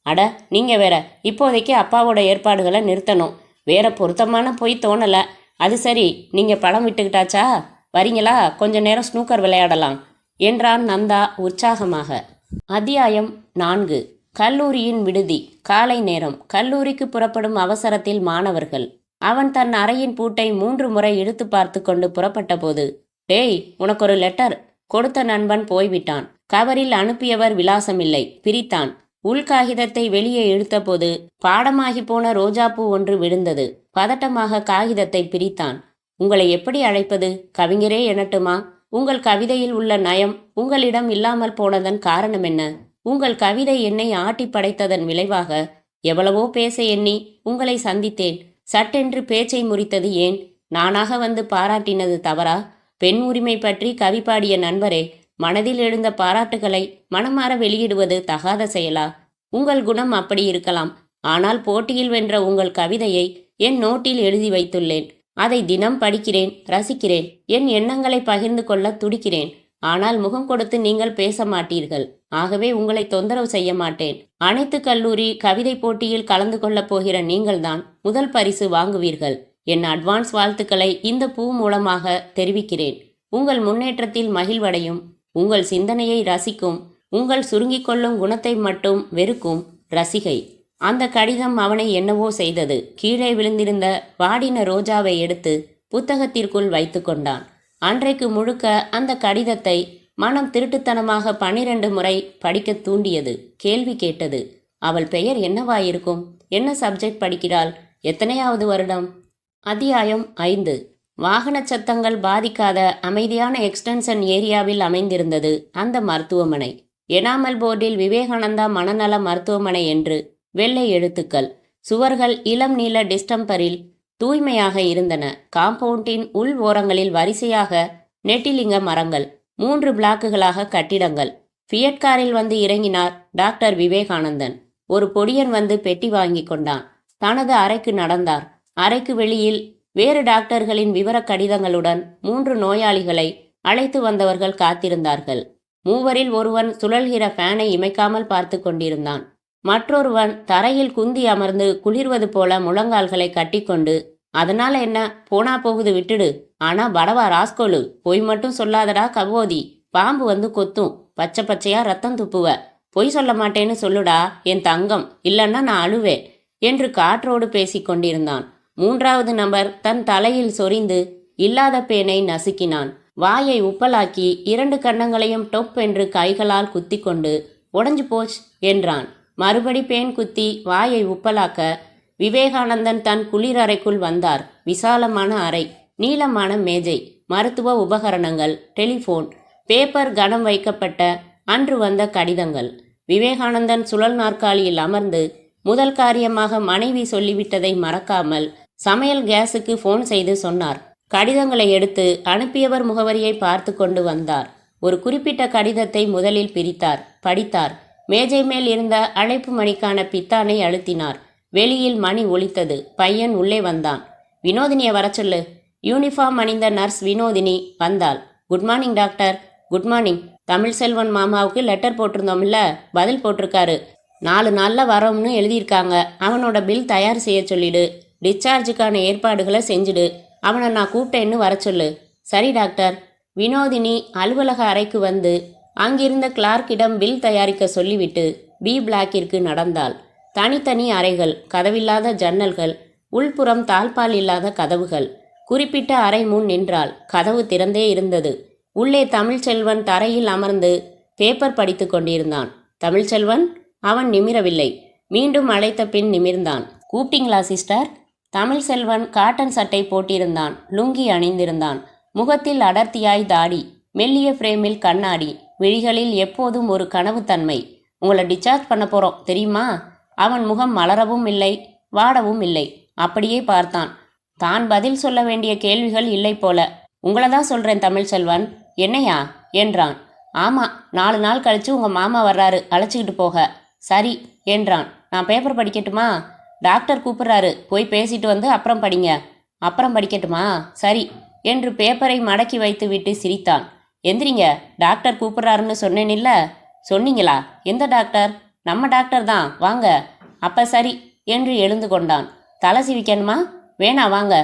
அட நீங்கள் வேற. இப்போதைக்கு அப்பாவோட ஏற்பாடுகளை நிறுத்தணும். வேற பொருத்தமான போய் தோணலை. அது சரி, நீங்கள் படம் விட்டுக்கிட்டாச்சா? வரீங்களா? கொஞ்ச நேரம் ஸ்னூக்கர் விளையாடலாம் என்றான் நந்தா உற்சாகமாக. அத்தியாயம் 4. கல்லூரியின் விடுதி. காலை நேரம். கல்லூரிக்கு புறப்படும் அவசரத்தில் மாணவர்கள். அவன் தன் அறையின் பூட்டை 3 முறை இழுத்து பார்த்து கொண்டு புறப்பட்ட போது, டேய், உனக்கு ஒரு லெட்டர். கொடுத்த நண்பன் போய்விட்டான். கவரில் அனுப்பியவர் விலாசமில்லை. பிரித்தான். உள்காகிதத்தை வெளியே இழுத்தபோது பாடமாகி போன ரோஜாப்பூ ஒன்று விழுந்தது. பதட்டமாக காகிதத்தை பிரித்தான். உங்களை எப்படி அழைப்பது? கவிஞரே எனட்டுமா? உங்கள் கவிதையில் உள்ள நயம் உங்களிடம் இல்லாமல் போனதன் காரணம் என்ன? உங்கள் கவிதை என்னை ஆட்டி படைத்ததன் விளைவாக எவ்வளவோ பேச எண்ணி உங்களை சந்தித்தேன். சட்டென்று பேச்சை முறித்தது ஏன்? நானாக வந்து பாராட்டினது தவறா? பெண் உரிமை பற்றி கவி பாடிய நண்பரே, மனதில் எழுந்த பாராட்டுகளை மனமாற வெளியிடுவது தகாத செயலா? உங்கள் குணம் அப்படி இருக்கலாம். ஆனால் போட்டியில் வென்ற உங்கள் கவிதையை என் நோட்டில் எழுதி வைத்துள்ளேன். அதை தினம் படிக்கிறேன், ரசிக்கிறேன். என் எண்ணங்களை பகிர்ந்து கொள்ள துடிக்கிறேன். ஆனால் முகம் கொடுத்து நீங்கள் பேச மாட்டீர்கள். ஆகவே உங்களை தொந்தரவு செய்ய மாட்டேன். அனைத்து கல்லூரி கவிதை போட்டியில் கலந்து கொள்ளப் போகிற நீங்கள்தான் முதல் பரிசு வாங்குவீர்கள். என் அட்வான்ஸ் வாழ்த்துக்களை இந்த பூ மூலமாக தெரிவிக்கிறேன். உங்கள் முன்னேற்றத்தில் மகிழ்வடையும், உங்கள் சிந்தனையை ரசிக்கும், உங்கள் சுருங்கிக் கொள்ளும் குணத்தை மட்டும் வெறுக்கும் ரசிகை. அந்த கடிதம் அவனை என்னவோ செய்தது. கீழே விழுந்திருந்த வாடின ரோஜாவை எடுத்து புத்தகத்திற்குள் வைத்து கொண்டான். அன்றைக்கு முழுக்க அந்த கடிதத்தை மனம் திருட்டுத்தனமாக 12 முறை படிக்க தூண்டியது. கேள்வி கேட்டது. அவள் பெயர் என்னவாயிருக்கும்? என்ன சப்ஜெக்ட் படிக்கிறாள்? எத்தனையாவது வருடம்? அத்தியாயம் 5. வாகன சத்தங்கள் பாதிக்காத அமைதியான எக்ஸ்டென்ஷன் ஏரியாவில் அமைந்திருந்தது அந்த மருத்துவமனை. எனாமல் போர்டில் விவேகானந்தா மனநல மருத்துவமனை என்று வெள்ளை எழுத்துக்கள். சுவர்கள் இளம் நீல டிஸ்டம்பரில் தூய்மையாக இருந்தன. காம்பவுண்டின் உள் ஓரங்களில் வரிசையாக நெட்டிலிங்க மரங்கள். 3 பிளாக்குகளாக கட்டிடங்கள். ஃபியட் காரில் வந்து இறங்கினார் டாக்டர் விவேகானந்தன். ஒரு பொடியன் வந்து பெட்டி வாங்கி கொண்டான். தனது அறைக்கு நடந்தார். அறைக்கு வெளியில் வேறு டாக்டர்களின் விவர கடிதங்களுடன் 3 நோயாளிகளை அழைத்து வந்தவர்கள் காத்திருந்தார்கள். மூவரில் ஒருவன் சுழல்கிற ஃபேனை இமைக்காமல் பார்த்து கொண்டிருந்தான். மற்றொருவன் தரையில் குந்தி அமர்ந்து குளிர்வது போல முழங்கால்களை கட்டிக்கொண்டு, அதனால என்ன, போனா போகுது விட்டுடு. ஆனா படவா ராஸ்கோலு, பொய் மட்டும் சொல்லாதடா கபோதி, பாம்பு வந்து கொத்தும், பச்சை பச்சையா ரத்தம் துப்புவ. பொய் சொல்ல மாட்டேன்னு சொல்லுடா என் தங்கம், இல்லைன்னா நான் அழுவேன் என்று காற்றோடு பேசிக் கொண்டிருந்தான். மூன்றாவது நபர் தன் தலையில் சொரிந்து இல்லாத பேனை நசுக்கினான். வாயை உப்பலாக்கி 2 கன்னங்களையும் டொப் என்று கைகளால் குத்தி கொண்டு உடஞ்சு போச் என்றான். மறுபடி பேன் குத்தி வாயை உப்பலாக்க விவேகானந்தன் தன் குளிர் அறைக்குள் வந்தார். விசாலமான அறை, நீளமான மேஜை, மருத்துவ உபகரணங்கள், டெலிஃபோன், பேப்பர் கனம் வைக்கப்பட்ட அன்று வந்த கடிதங்கள். விவேகானந்தன் சுழல் நாற்காலியில் அமர்ந்து முதல் காரியமாக மனைவி சொல்லிவிட்டதை மறக்காமல் சமையல் கேஸுக்கு ஃபோன் செய்து சொன்னார். கடிதங்களை எடுத்து அனுப்பியவர் முகவரியை பார்த்து கொண்டு வந்தார். ஒரு குறிப்பிட்ட கடிதத்தை முதலில் பிரித்தார், படித்தார். மேஜை மேல் இருந்த அழைப்பு மணிக்கான பித்தானை அழுத்தினார். வெளியில் மணி ஒலித்தது. பையன் உள்ளே வந்தான். வினோதினியை வர சொல்லு. யூனிஃபார்ம் அணிந்த நர்ஸ் வினோதினி வந்தாள். Good morning doctor. Good morning. Tamilselvan மாமாவுக்கு லெட்டர் போட்டிருந்தோம்ல, பதில் போட்டிருக்காரு. 4 நாளில் வரோம்னு எழுதியிருக்காங்க. அவனோட பில் தயார் செய்ய சொல்லிடு. டிஸ்சார்ஜுக்கான ஏற்பாடுகளை செஞ்சுடு. அவனை நான் கூப்பிட்டேன்னு வர சொல்லு. சரி டாக்டர். வினோதினி அலுவலக அறைக்கு வந்து அங்கிருந்த கிளார்க்கிடம் பில் தயாரிக்க சொல்லிவிட்டு பி பிளாக்கிற்கு நடந்தாள். தனித்தனி அறைகள், கதவில்லாத ஜன்னல்கள், உள்புறம் தாழ்பால் இல்லாத கதவுகள். குறிப்பிட்ட அறை முன் நின்றாள். கதவு திறந்தே இருந்தது. உள்ளே தமிழ்செல்வன் தரையில் அமர்ந்து பேப்பர் படித்து கொண்டிருந்தான். தமிழ்செல்வன்? அவன் நிமிரவில்லை. மீண்டும் அழைத்த பின் நிமிர்ந்தான். கூப்பிட்டீங்களா சிஸ்டர்? தமிழ்செல்வன் காட்டன் சட்டை போட்டிருந்தான். லுங்கி அணிந்திருந்தான். முகத்தில் அடர்த்தியாய் தாடி, மெல்லிய ஃப்ரேமில் கண்ணாடி, விழிகளில் எப்போதும் ஒரு கனவுத்தன்மை. உங்களை டிஸ்சார்ஜ் பண்ண போகிறோம் தெரியுமா? அவன் முகம் மலரவும் இல்லை, வாடவும் இல்லை. அப்படியே பார்த்தான். தான் பதில் சொல்ல வேண்டிய கேள்விகள் இல்லை போல. உங்களை தான் சொல்கிறேன் தமிழ்செல்வன். என்னையா என்றான். ஆமாம், 4 நாள் கழித்து உங்கள் மாமா வர்றாரு, அழைச்சிக்கிட்டு போக. சரி என்றான். நான் பேப்பர் படிக்கட்டுமா? டாக்டர் கூப்பிட்றாரு, போய் பேசிட்டு வந்து அப்புறம் படிங்க. அப்புறம் படிக்கட்டுமா? சரி என்று பேப்பரை மடக்கி வைத்து விட்டு சிரித்தான். எந்திரிங்க, டாக்டர் கூப்பிட்றாருன்னு சொன்னேனில்ல. சொன்னீங்களா? எந்த டாக்டர்? நம்ம டாக்டர் தான், வாங்க. அப்போ சரி என்று எழுந்து கொண்டான். தலை சீவிக்கணுமா? வேணா வாங்க.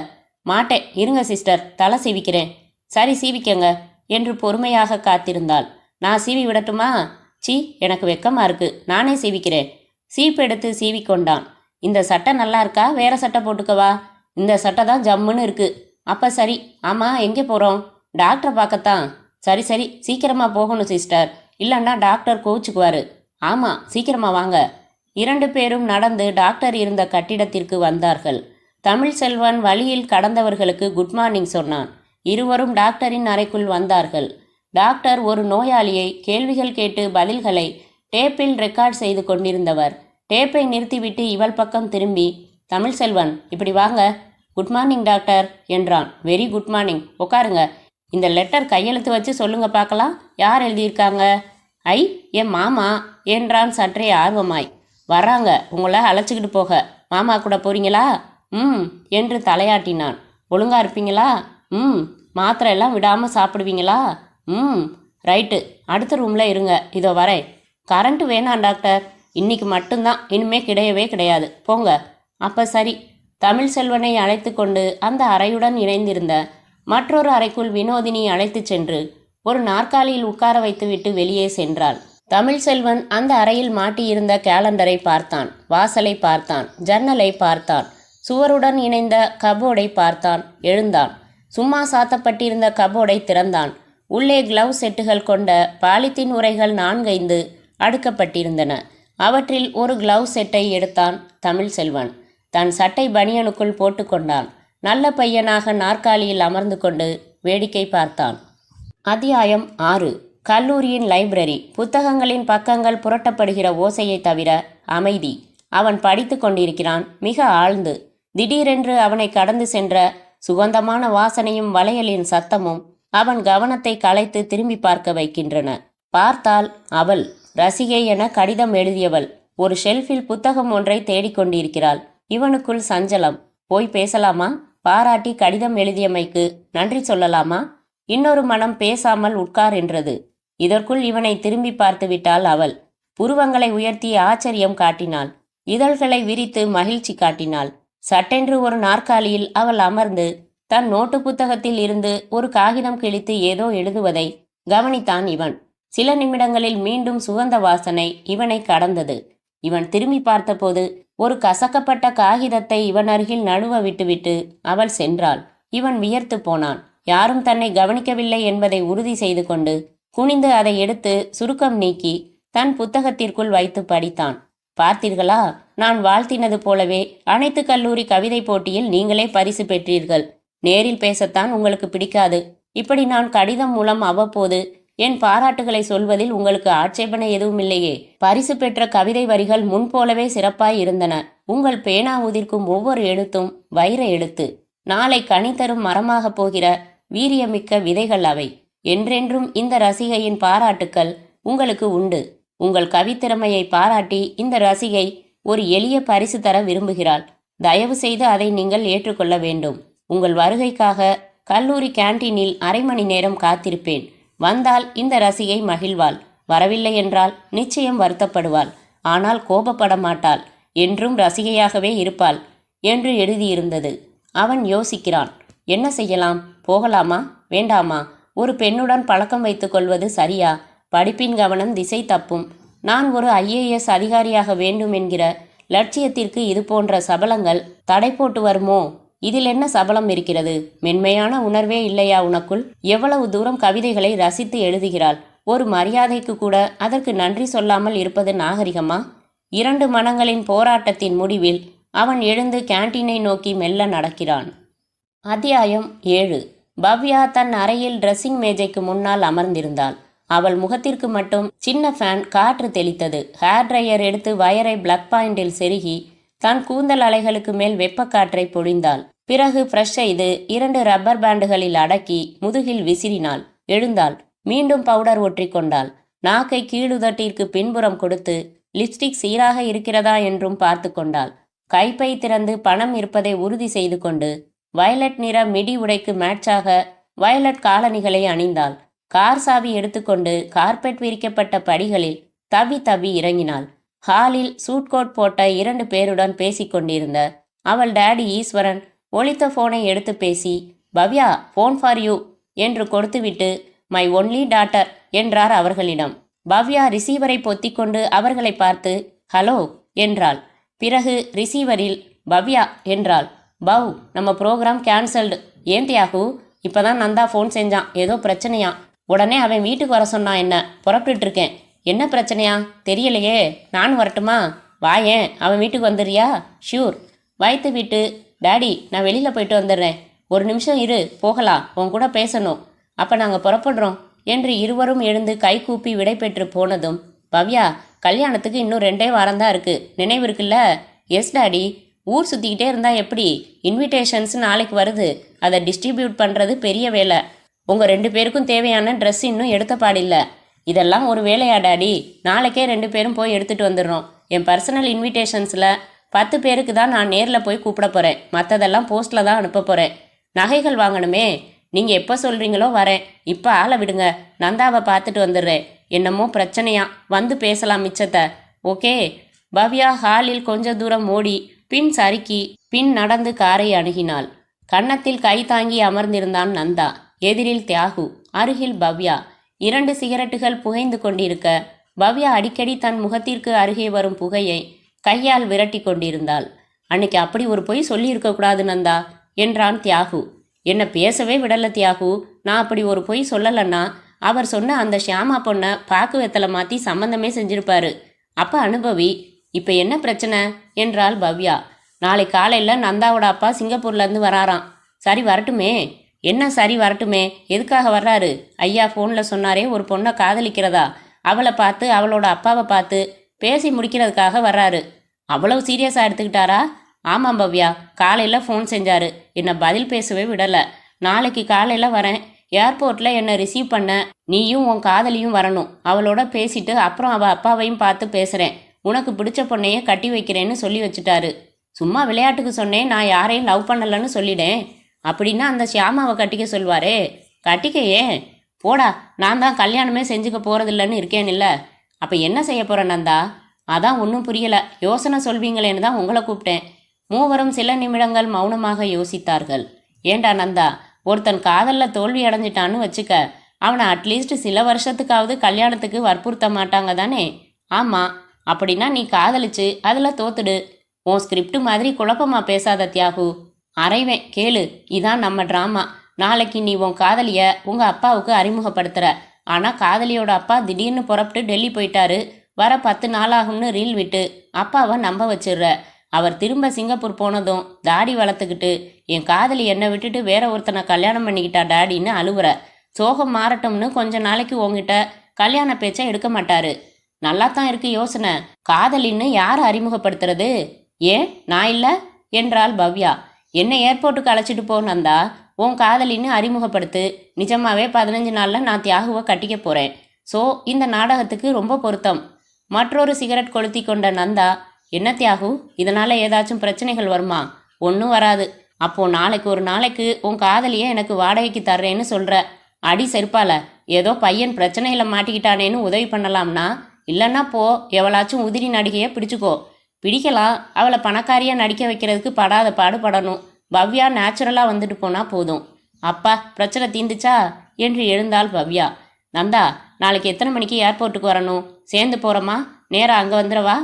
மாட்டேன், இருங்க சிஸ்டர், தலை சீவிக்கிறேன். சரி சீவிக்கங்க என்று பொறுமையாக காத்திருந்தாள். நான் சீவி விடட்டுமா? சி, எனக்கு வெக்கமாக இருக்கு, நானே சீவிக்கிறேன். சீப் எடுத்து சீவிக்கொண்டான். இந்த சட்டை நல்லா இருக்கா, வேற சட்டை போட்டுக்கவா? இந்த சட்டை தான் ஜம்முன்னு இருக்கு. அப்போ சரி. ஆமாம், எங்கே போகிறோம்? டாக்டரை பார்க்கத்தான். சரி சரி, சீக்கிரமாக போகணும் சிஸ்டர், இல்லைன்னா டாக்டர் கோவிச்சுக்குவாரு. ஆமாம், சீக்கிரமாக வாங்க. 2 பேரும் நடந்து டாக்டர் இருந்த கட்டிடத்திற்கு வந்தார்கள். தமிழ்செல்வன் வழியில் கடந்தவர்களுக்கு குட் மார்னிங் சொன்னான். இருவரும் டாக்டரின் அறைக்குள் வந்தார்கள். டாக்டர் ஒரு நோயாளியை கேள்விகள் கேட்டு பதில்களை டேப்பில் ரெக்கார்ட் செய்து கொண்டிருந்தவர். டேப்பை நிறுத்திவிட்டு இவள் பக்கம் திரும்பி, தமிழ்செல்வன் இப்படி வாங்க. குட் மார்னிங் டாக்டர் என்றான். வெரி குட் மார்னிங், உட்காருங்க. இந்த லெட்டர் கையெழுத்து வச்சு சொல்லுங்க பார்க்கலாம், யார் எழுதியிருக்காங்க? ஐ, என் மாமா என்றான் சற்றே ஆர்வமாய். வர்றாங்க, உங்களை அழைச்சிக்கிட்டு போக. மாமா கூட போறீங்களா? என்று தலையாட்டினான். ஒழுங்கா இருப்பீங்களா? மாத்திரை எல்லாம் விடாமல் சாப்பிடுவீங்களா? ரைட்டு, அடுத்த ரூமில் இருங்க, இதோ வரேன். கரண்ட்டு வேணாம் டாக்டர், இன்னைக்கு மட்டும்தான், இனிமே கிடையவே கிடையாது, போங்க. அப்போ சரி. தமிழ்செல்வனை அழைத்து கொண்டு அந்த அறையுடன் இணைந்திருந்த மற்றொரு அறைக்குள் வினோதினி அழைத்து சென்று ஒரு நாற்காலியில் உட்கார வைத்துவிட்டு வெளியே சென்றாள். தமிழ்செல்வன் அந்த அறையில் மாட்டியிருந்த கேலண்டரை பார்த்தான். வாசலை பார்த்தான். ஜன்னலை பார்த்தான். சுவருடன் இணைந்த கபோர்டை பார்த்தான். எழுந்தான். சும்மா சாத்தப்பட்டிருந்த கபோர்டை திறந்தான். உள்ளே கிளவ் செட்டுகள் கொண்ட பாலித்தீன் உரைகள் 4-5 அடுக்கப்பட்டிருந்தன. அவற்றில் ஒரு கிளவ் செட்டை எடுத்தான் தமிழ்செல்வன். தன் சட்டை பனியனுக்குள் போட்டுக்கொண்டான். நல்ல பையனாக நாற்காலியில் அமர்ந்து கொண்டு வேடிக்கை பார்த்தான். அத்தியாயம் 6. கல்லூரியின் லைப்ரரி. புத்தகங்களின் பக்கங்கள் புரட்டப்படுகிற ஓசையை தவிர அமைதி. அவன் படித்து கொண்டிருக்கிறான், மிக ஆழ்ந்து. திடீரென்று அவனை கடந்து சென்ற சுகந்தமான வாசனையும் வளையலின் சத்தமும் அவன் கவனத்தை கலைத்து திரும்பி பார்க்க வைக்கின்றன. பார்த்தால் அவள் ரசிகை என கடிதம் எழுதியவள் ஒரு ஷெல்ஃபில் புத்தகம் ஒன்றை தேடிக்கொண்டிருக்கிறாள். இவனுக்குள் சஞ்சலம். போய் பேசலாமா? பாராட்டி கடிதம் எழுதியமைக்கு நன்றி சொல்லலாமா? இன்னொரு மனம் பேசாமல் உட்கார் என்றது. இதற்குள் இவனை திரும்பி பார்த்து விட்டாள் அவள். புருவங்களை உயர்த்தி ஆச்சரியம் காட்டினாள். இதழ்களை விரித்து மகிழ்ச்சி காட்டினாள். சட்டென்று ஒரு நாற்காலியில் அவள் அமர்ந்து தன் நோட்டு புத்தகத்தில் இருந்து ஒரு காகிதம் கிழித்து ஏதோ எழுதுவதை கவனித்தான் இவன். சில நிமிடங்களில் மீண்டும் சுகந்த வாசனை இவனை கடந்தது. இவன் திரும்பி பார்த்தபோது ஒரு கசக்கப்பட்ட காகிதத்தை இவன் அருகில் நழுவ விட்டுவிட்டு அவள் சென்றாள். இவன் வியர்த்து போனான். யாரும் தன்னை கவனிக்கவில்லை என்பதை உறுதி செய்து கொண்டு குனிந்து அதை எடுத்து சுருக்கம் நீக்கி தன் புத்தகத்திற்குள் வைத்து படித்தான். பார்த்தீர்களா, நான் வாழ்த்தினது போலவே அனைத்து கல்லூரி கவிதை போட்டியில் நீங்களே பரிசு பெற்றீர்கள். நேரில் பேசத்தான் உங்களுக்கு பிடிக்காது. இப்படி நான் கடிதம் மூலம் அவ்வப்போது என் பாராட்டுகளை சொல்வதில் உங்களுக்கு ஆட்சேபனை எதுவும் இல்லையே. பரிசு பெற்ற கவிதை வரிகள் முன்போலவே சிறப்பாய் இருந்தன. உங்கள் பேனா உதிர்க்கும் ஒவ்வொரு எழுத்தும் வைர எழுத்து. நாளை கனி தரும் மரமாக போகிற வீரியமிக்க விதைகள் அவை. என்றென்றும் இந்த ரசிகையின் பாராட்டுக்கள் உங்களுக்கு உண்டு. உங்கள் கவித்திறமையை பாராட்டி இந்த ரசிகை ஒரு எளிய பரிசு தர விரும்புகிறாள். தயவு செய்து அதை நீங்கள் ஏற்றுக்கொள்ள வேண்டும். உங்கள் வருகைக்காக கல்லூரி கேன்டீனில் அரை மணி நேரம் காத்திருப்பேன். வந்தால் இந்த ரசிகை மகிழ்வாள். வரவில்லை என்றால் நிச்சயம் வருத்தப்படுவாள். ஆனால் கோபப்பட மாட்டாள். என்றும் ரசிகையாகவே இருப்பாள் என்று எழுதியிருந்தது. அவன் யோசிக்கிறான். என்ன செய்யலாம்? போகலாமா வேண்டாமா? ஒரு பெண்ணுடன் பழக்கம் வைத்துக் கொள்வது சரியா? படிப்பின் கவனம் திசை தப்பும். நான் ஒரு IAS அதிகாரியாக வேண்டும் என்கிற லட்சியத்திற்கு இது போன்ற சபலங்கள் தடை போட்டு வருமோ? இதில் என்ன சபலம் இருக்கிறது? மென்மையான உணர்வே இல்லையா உனக்குள்? எவ்வளவு தூரம் கவிதைகளை ரசித்து எழுதுகிறாள். ஒரு மரியாதைக்கு கூட அதற்கு நன்றி சொல்லாமல் இருப்பது நாகரிகமா? இரண்டு மனங்களின் போராட்டத்தின் முடிவில் அவன் எழுந்து கேன்டீனை நோக்கி மெல்ல நடக்கிறான். அத்தியாயம் 7. பவ்யா தன் அறையில் ட்ரெஸ்ஸிங் மேஜைக்கு முன்னால் அமர்ந்திருந்தாள். அவள் முகத்திற்கு மட்டும் சின்ன ஃபேன் காற்று தெளித்தது. ஹேர் ட்ரையர் எடுத்து வயரை பிளக் பாயிண்டில் செருகி தன் கூந்தல் அலைகளுக்கு மேல் வெப்பக்காற்றை பொழிந்தாள். பிறகு ஃப்ரெஷ் செய்து 2 ரப்பர் பேண்டுகளில் அடக்கி முதுகில் விசிறினாள். எழுந்தாள். மீண்டும் பவுடர் ஒற்றி கொண்டாள். நாக்கை கீழுதட்டிற்கு பின்புறம் கொடுத்து லிப்ஸ்டிக் சீராக இருக்கிறதா என்றும் பார்த்து கொண்டாள். கைப்பை திறந்து பணம் இருப்பதை உறுதி செய்து கொண்டு வயலட் நிற மிடி உடைக்கு மேட்சாக வயலட் காலணிகளை அணிந்தாள். கார் சாவி எடுத்துக்கொண்டு கார்பெட் விரிக்கப்பட்ட படிகளில் தவி தவி இறங்கினாள். ஹாலில் சூட்கோட் போட்ட 2 பேருடன் பேசிக்கொண்டிருந்த அவள் டேடி ஈஸ்வரன் ஒலித்த போனை எடுத்து பேசி, பவ்யா, ஃபோன் ஃபார் யூ என்று கொடுத்துவிட்டு மை ஒன்லி டாட்டர் என்றார் அவர்களிடம். பவ்யா ரிசீவரை பொத்திக்கொண்டு அவர்களை பார்த்து ஹலோ என்றாள். பிறகு ரிசீவரில் பவ்யா என்றாள். பவ், நம்ம ப்ரோக்ராம் கேன்சல்டு. ஏன் தியாகு? இப்போதான் நந்தா ஃபோன் செஞ்சான். ஏதோ பிரச்சனையா? உடனே அவன் வீட்டுக்கு வர சொன்னான். என்ன புறப்பட்டு இருக்கேன். என்ன பிரச்சனையா? தெரியலையே. நான் வரட்டுமா? வாயேன், அவன் வீட்டுக்கு வந்துடுறியா? ஷூர். வைத்து விட்டு டாடி, நான் வெளியில் போயிட்டு வந்துடுறேன். ஒரு நிமிஷம் இரு, போகலாம், உன் கூட பேசணும். அப்போ நாங்கள் புறப்படுறோம் என்று இருவரும் எழுந்து கை கூப்பி விடை பெற்று போனதும், பவ்யா, கல்யாணத்துக்கு இன்னும் 2 வாரம்தான் இருக்கு, நினைவு இருக்குல்ல? Yes daddy. ஊர் சுற்றிக்கிட்டே இருந்தால் எப்படி? இன்விடேஷன்ஸ் நாளைக்கு வருது. அதை டிஸ்ட்ரிபியூட் பண்ணுறது பெரிய வேலை. உங்கள் 2 பேருக்கும் தேவையான ட்ரெஸ் இன்னும் எடுத்த பாடில்லை. இதெல்லாம் ஒரு வேலையா டாடி? நாளைக்கே 2 பேரும் போய் எடுத்துகிட்டு வந்துடுறோம். என் பர்சனல் இன்விடேஷன்ஸில் 10 பேருக்கு தான் நான் நேரில் போய் கூப்பிட போகிறேன். மற்றதெல்லாம் போஸ்ட்டில் தான் அனுப்ப போகிறேன். நகைகள் வாங்கணுமே. நீங்கள் எப்போ சொல்கிறீங்களோ வரேன். இப்போ ஆளை விடுங்க, நந்தாவை பார்த்துட்டு வந்துடுறேன். என்னமோ பிரச்சனையா, வந்து பேசலாம் மிச்சத்தை. ஓகே. பவ்யா ஹாலில் கொஞ்ச தூரம் ஓடி பின் சறுக்கி பின் நடந்து காரை அணுகினாள். கன்னத்தில் கை தாங்கி அமர்ந்திருந்தான் நந்தா. எதிரில் தியாகு, அருகில் பவ்யா. 2 சிகரெட்டுகள் புகைந்து கொண்டிருக்க பவ்யா அடிக்கடி தன் முகத்திற்கு அருகே வரும் புகையை கையால் விரட்டி கொண்டிருந்தாள். அன்னைக்கு அப்படி ஒரு பொய் சொல்லியிருக்கக்கூடாது நந்தா என்றான் தியாகு. என்ன பேசவே விடல தியாகு. நான் அப்படி ஒரு பொய் சொல்லலைன்னா அவர் சொன்ன அந்த ஷியாமா பொண்ணை பாக்கு வெத்தலை மாற்றி சம்பந்தமே செஞ்சிருப்பாரு. அப்போ அனுபவி. இப்போ என்ன பிரச்சனை என்றாள் பவ்யா. நாளை காலையில் நந்தாவோட அப்பா சிங்கப்பூர்லேருந்து வராராம். சரி வரட்டுமே. என்ன சரி வரட்டுமே? எதுக்காக வர்றாரு? ஐயா ஃபோனில் சொன்னாரே, ஒரு பொண்ணை காதலிக்கிறதா. அவளை பார்த்து அவளோட அப்பாவை பார்த்து பேசி முடிக்கிறதுக்காக வர்றாரு. அவ்வளவு சீரியஸாக எடுத்துக்கிட்டாரா? ஆமாம் பவ்யா, காலையில் ஃபோன் செஞ்சாரு. என்னை பதில் பேசவே விடலை. நாளைக்கு காலையில் வரேன். ஏர்போர்ட்டில் என்னை ரிசீவ் பண்ண நீயும் உன் காதலியும் வரணும். அவளோட பேசிட்டு அப்புறம் அவள் அப்பாவையும் பார்த்து பேசுகிறேன். உனக்கு பிடிச்ச பொண்ணையே கட்டி வைக்கிறேன்னு சொல்லி வச்சுட்டாரு. சும்மா விளையாட்டுக்கு சொன்னேன், நான் யாரையும் லவ் பண்ணலன்னு சொல்லிடேன். அப்படின்னா அந்த ஷியாமாவை கட்டிக்க சொல்வாரே. கட்டிக்க ஏன்? போடா, நான் தான் கல்யாணமே செஞ்சுக்க போறதில்லன்னு இருக்கேன் இல்ல. அப்ப என்ன செய்ய போற நந்தா? அதான் ஒன்றும் புரியல, யோசனை சொல்வீங்களேன்னு தான் உங்களை கூப்பிட்டேன். மூவரும் சில நிமிடங்கள் மௌனமாக யோசித்தார்கள். ஏண்டா நந்தா, ஒருத்தன் காதல்ல தோல்வி அடைஞ்சிட்டான்னு வச்சுக்க, அவனை அட்லீஸ்ட் சில வருஷத்துக்காவது கல்யாணத்துக்கு வற்புறுத்த மாட்டாங்க தானே? ஆமா. அப்படின்னா நீ காதலிச்சு அதுல தோத்துடு. உன் ஸ்கிரிப்ட் மாதிரி குழப்பமா பேசாத தியாகு. அரைவேன் கேளு, இதான் நம்ம டிராமா. நாளைக்கு நீ உன் காதலிய உங்க அப்பாவுக்கு அறிமுகப்படுத்துற. ஆனா காதலியோட அப்பா திடீர்னு புறப்பட்டு டெல்லி போயிட்டாரு, வர 10 நாளாகும்னு ரீல் விட்டு அப்பாவை நம்ப வச்சிடுற. அவர் திரும்ப சிங்கப்பூர் போனதும் தாடி வளர்த்துக்கிட்டு என் காதலி என்னை விட்டுட்டு வேற ஒருத்தனை கல்யாணம் பண்ணிக்கிட்டா டாடின்னு அழுவுற. சோகம் மாறட்டும்னு கொஞ்ச நாளைக்கு உங்ககிட்ட கல்யாண பேச்சை எடுக்க மாட்டாரு. நல்லா தான் இருக்கு யோசனை. காதலின்னு யாரை அறிமுகப்படுத்துறது? ஏன் நான் இல்ல என்றாள் பவ்யா. என்னை ஏர்போர்ட்டுக்கு அழைச்சிட்டு போ நந்தா, உன் காதலின்னு அறிமுகப்படுத்து. நிஜமாவே 15 நாள்ல நான் தியாகுவை கட்டிக்க போறேன். ஸோ இந்த நாடகத்துக்கு ரொம்ப பொருத்தம். மற்றொரு சிகரெட் கொளுத்தி கொண்ட நந்தா, என்ன தியாகு, இதனால ஏதாச்சும் பிரச்சனைகள் வருமா? ஒன்றும் வராது. அப்போ நாளைக்கு ஒரு நாளைக்கு உன் காதலியை எனக்கு வாடகைக்கு தர்றேன்னு சொல்ற. அடி செருப்பால, ஏதோ பையன் பிரச்சனையில மாட்டிக்கிட்டானேன்னு உதவி பண்ணலாம்னா, இல்லைன்னா போ எவளாச்சும் உதிரி நடிகையை பிடிச்சுக்கோ. பிடிக்கலாம், அவளை பணக்காரியா நடிக்க வைக்கிறதுக்கு படாத பாடுபடணும். பவ்யா நேச்சுரலா வந்துட்டு போனா போதும். அப்பா பிரச்சனை தீந்துச்சா என்று எழுந்தாள் பவ்யா. நந்தா, நாளைக்கு எத்தனை மணிக்கு ஏர்போர்ட்டுக்கு வரணும்? சேர்ந்து போறோமா? நேரா அங்கே வந்துடவா?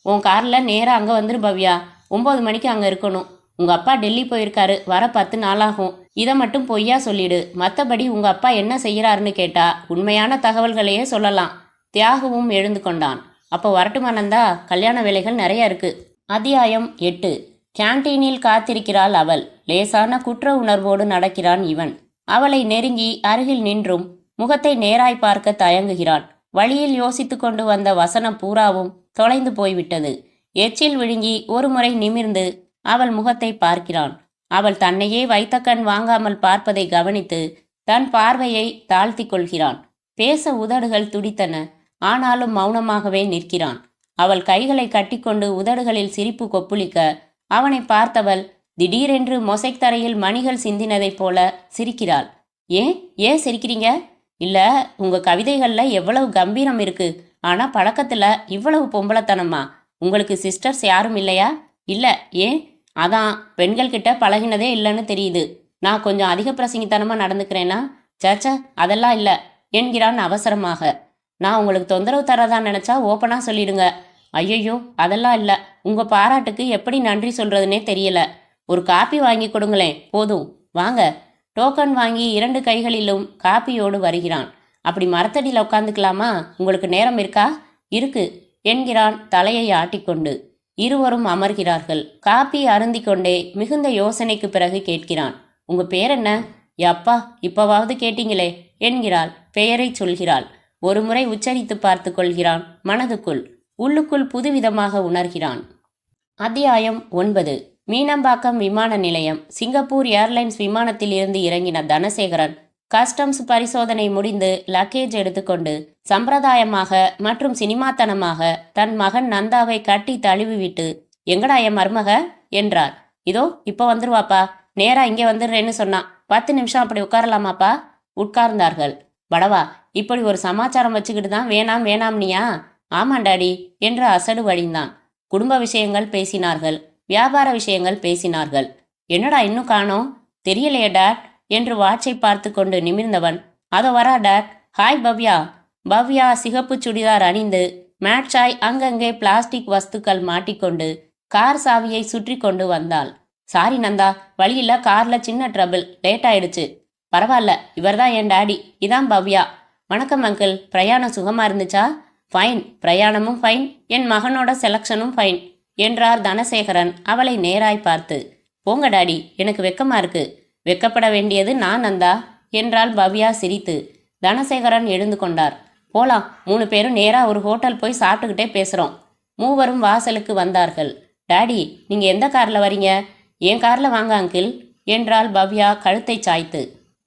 உன் காரில் நேராக அங்கே வந்துரு பவ்யா. 9 மணிக்கு அங்கே இருக்கணும். உங்கள் அப்பா டெல்லி போயிருக்காரு, வர 10 நாளாகும். இதை மட்டும் பொய்யா சொல்லிடு. மற்றபடி உங்கள் அப்பா என்ன செய்கிறாருன்னு கேட்டா உண்மையான தகவல்களையே சொல்லலாம். தியாகுவும் எழுந்து கொண்டான். அப்போ வரட்டுமா நந்தா, கல்யாண வேலைகள் நிறைய இருக்கு. அத்தியாயம் 8. கேன்டீனில் காத்திருக்கிறாள் அவள். லேசான குற்ற உணர்வோடு நடக்கிறான் இவன். அவளை நெருங்கி அருகில் நின்றும் முகத்தை நேராய் பார்க்க தயங்குகிறான். வழியில் யோசித்து கொண்டு வந்த வசனம் பூராவும் தொலைந்து போய்விட்டது. எச்சில் விழுங்கி ஒரு முறை நிமிர்ந்து அவள் முகத்தை பார்க்கிறான். அவள் தன்னையே வைத்த கண் வாங்காமல் பார்ப்பதை கவனித்து தன் பார்வையை தாழ்த்தி கொள்கிறான். பேச உதடுகள் துடித்தன. ஆனாலும் மௌனமாகவே நிற்கிறான். அவள் கைகளை கட்டிக்கொண்டு உதடுகளில் சிரிப்பு கொப்புளிக்க அவனை பார்த்தவள் திடீரென்று மொசைக் தரையில் மணிகள் சிந்தினதைப் போல சிரிக்கிறாள். ஏன் சிரிக்கிறீங்க? இல்ல, உங்க கவிதைகள்ல எவ்வளவு கம்பீரம் இருக்கு. ஆனா பழக்கத்துல இவ்வளவு பொம்பளத்தனமா? உங்களுக்கு சிஸ்டர்ஸ் யாரும் இல்லையா? இல்ல. ஏன்? அதான் பெண்கள் கிட்ட பழகினதே இல்லைன்னு தெரியுது. நான் கொஞ்சம் அதிக பிரசங்கித்தனமா நடந்துக்கிறேனா? சேச்சா, அதெல்லாம் இல்ல என்கிறான் அவசரமாக. நான் உங்களுக்கு தொந்தரவு தரதான் நினைச்சா ஓப்பனா சொல்லிடுங்க. ஐயோ, அதெல்லாம் இல்ல. உங்க பாராட்டுக்கு எப்படி நன்றி சொல்றதுன்னே தெரியல. ஒரு காப்பி வாங்கி கொடுங்களேன், போதும். வாங்க. டோக்கன் வாங்கி 2 கைகளிலும் காப்பியோடு வருகிறான். அப்படி மரத்தடியில் உட்காந்துக்கலாமா? உங்களுக்கு நேரம் இருக்கா? இருக்கு என்கிறான் தலையை ஆட்டிக்கொண்டு. இருவரும் அமர்கிறார்கள். காப்பி அருந்தி கொண்டே மிகுந்த யோசனைக்கு பிறகு கேட்கிறான். உங்க பேர் என்ன? யப்பா, இப்பவாவது கேட்டீங்களே என்கிறாள். பெயரை சொல்கிறாள். ஒரு முறை உச்சரித்து பார்த்து கொள்கிறான் மனதுக்குள். உள்ளுக்குள் புதுவிதமாக உணர்கிறான். அத்தியாயம் 9. மீனம்பாக்கம் விமான நிலையம். சிங்கப்பூர் ஏர்லைன்ஸ் விமானத்தில் இருந்து இறங்கின தனசேகரன் கஸ்டம்ஸ் பரிசோதனை முடிந்து லக்கேஜ் எடுத்துக்கொண்டு சம்பிரதாயமாக மற்றும் சினிமாத்தனமாக தன் மகன் நந்தாவை கட்டி தழுவிவிட்டு, எங்கடா என் மருமக என்றார். இதோ இப்போ வந்துருவாப்பா, நேரா இங்கே வந்துடுறேன்னு சொன்னான். 10 நிமிஷம் அப்படி உட்காரலாமாப்பா? உட்கார்ந்தார்கள். படவா, இப்படி ஒரு சமாச்சாரம் வச்சுக்கிட்டு தான் வேணாம் வேணாம்னியா? ஆமாம் டாடி என்று அசடு வழிந்தான். குடும்ப விஷயங்கள் பேசினார்கள், வியாபார விஷயங்கள் பேசினார்கள். என்னடா இன்னும் காணோம்? தெரியலையே டாட் என்று வாட்சை பார்த்து கொண்டு நிமிர்ந்தவன், அதோ வரா டாட். ஹாய் பவ்யா. பவ்யா சிகப்பு சுடிதார் அணிந்து மேட்சாய் அங்கங்கே பிளாஸ்டிக் வஸ்துக்கள் மாட்டிக்கொண்டு கார் சாவியை சுற்றி கொண்டு வந்தாள். சாரி நந்தா, வழியில் கார்ல சின்ன ட்ரபிள், லேட் ஆயிடுச்சு. பரவாயில்ல, இவர்தான் என் டாடி, இதான் பவ்யா. வணக்கம் அங்கிள், பிரயாணம் சுகமா இருந்துச்சா? ஃபைன், பிரயாணமும் ஃபைன், என் மகனோட செலக்ஷனும் ஃபைன் என்றார் தனசேகரன் அவளை நேராய் பார்த்து. போங்க டாடி, எனக்கு வெக்கமா இருக்கு. வெக்கப்பட வேண்டியது நான் நந்தா என்றாள் பவ்யா சிரித்து. தனசேகரன் எழுந்து கொண்டார். போலாம், 3 பேரும் நேரா ஒரு ஹோட்டல் போய் சாப்பிட்டுக்கிட்டே பேசுறோம். மூவரும் வாசலுக்கு வந்தார்கள். டாடி, நீங்க எந்த கார்ல வரீங்க? என் கார்ல வாங்க அங்கிள் என்றாள் பவ்யா கழுத்தை சாய்த்து.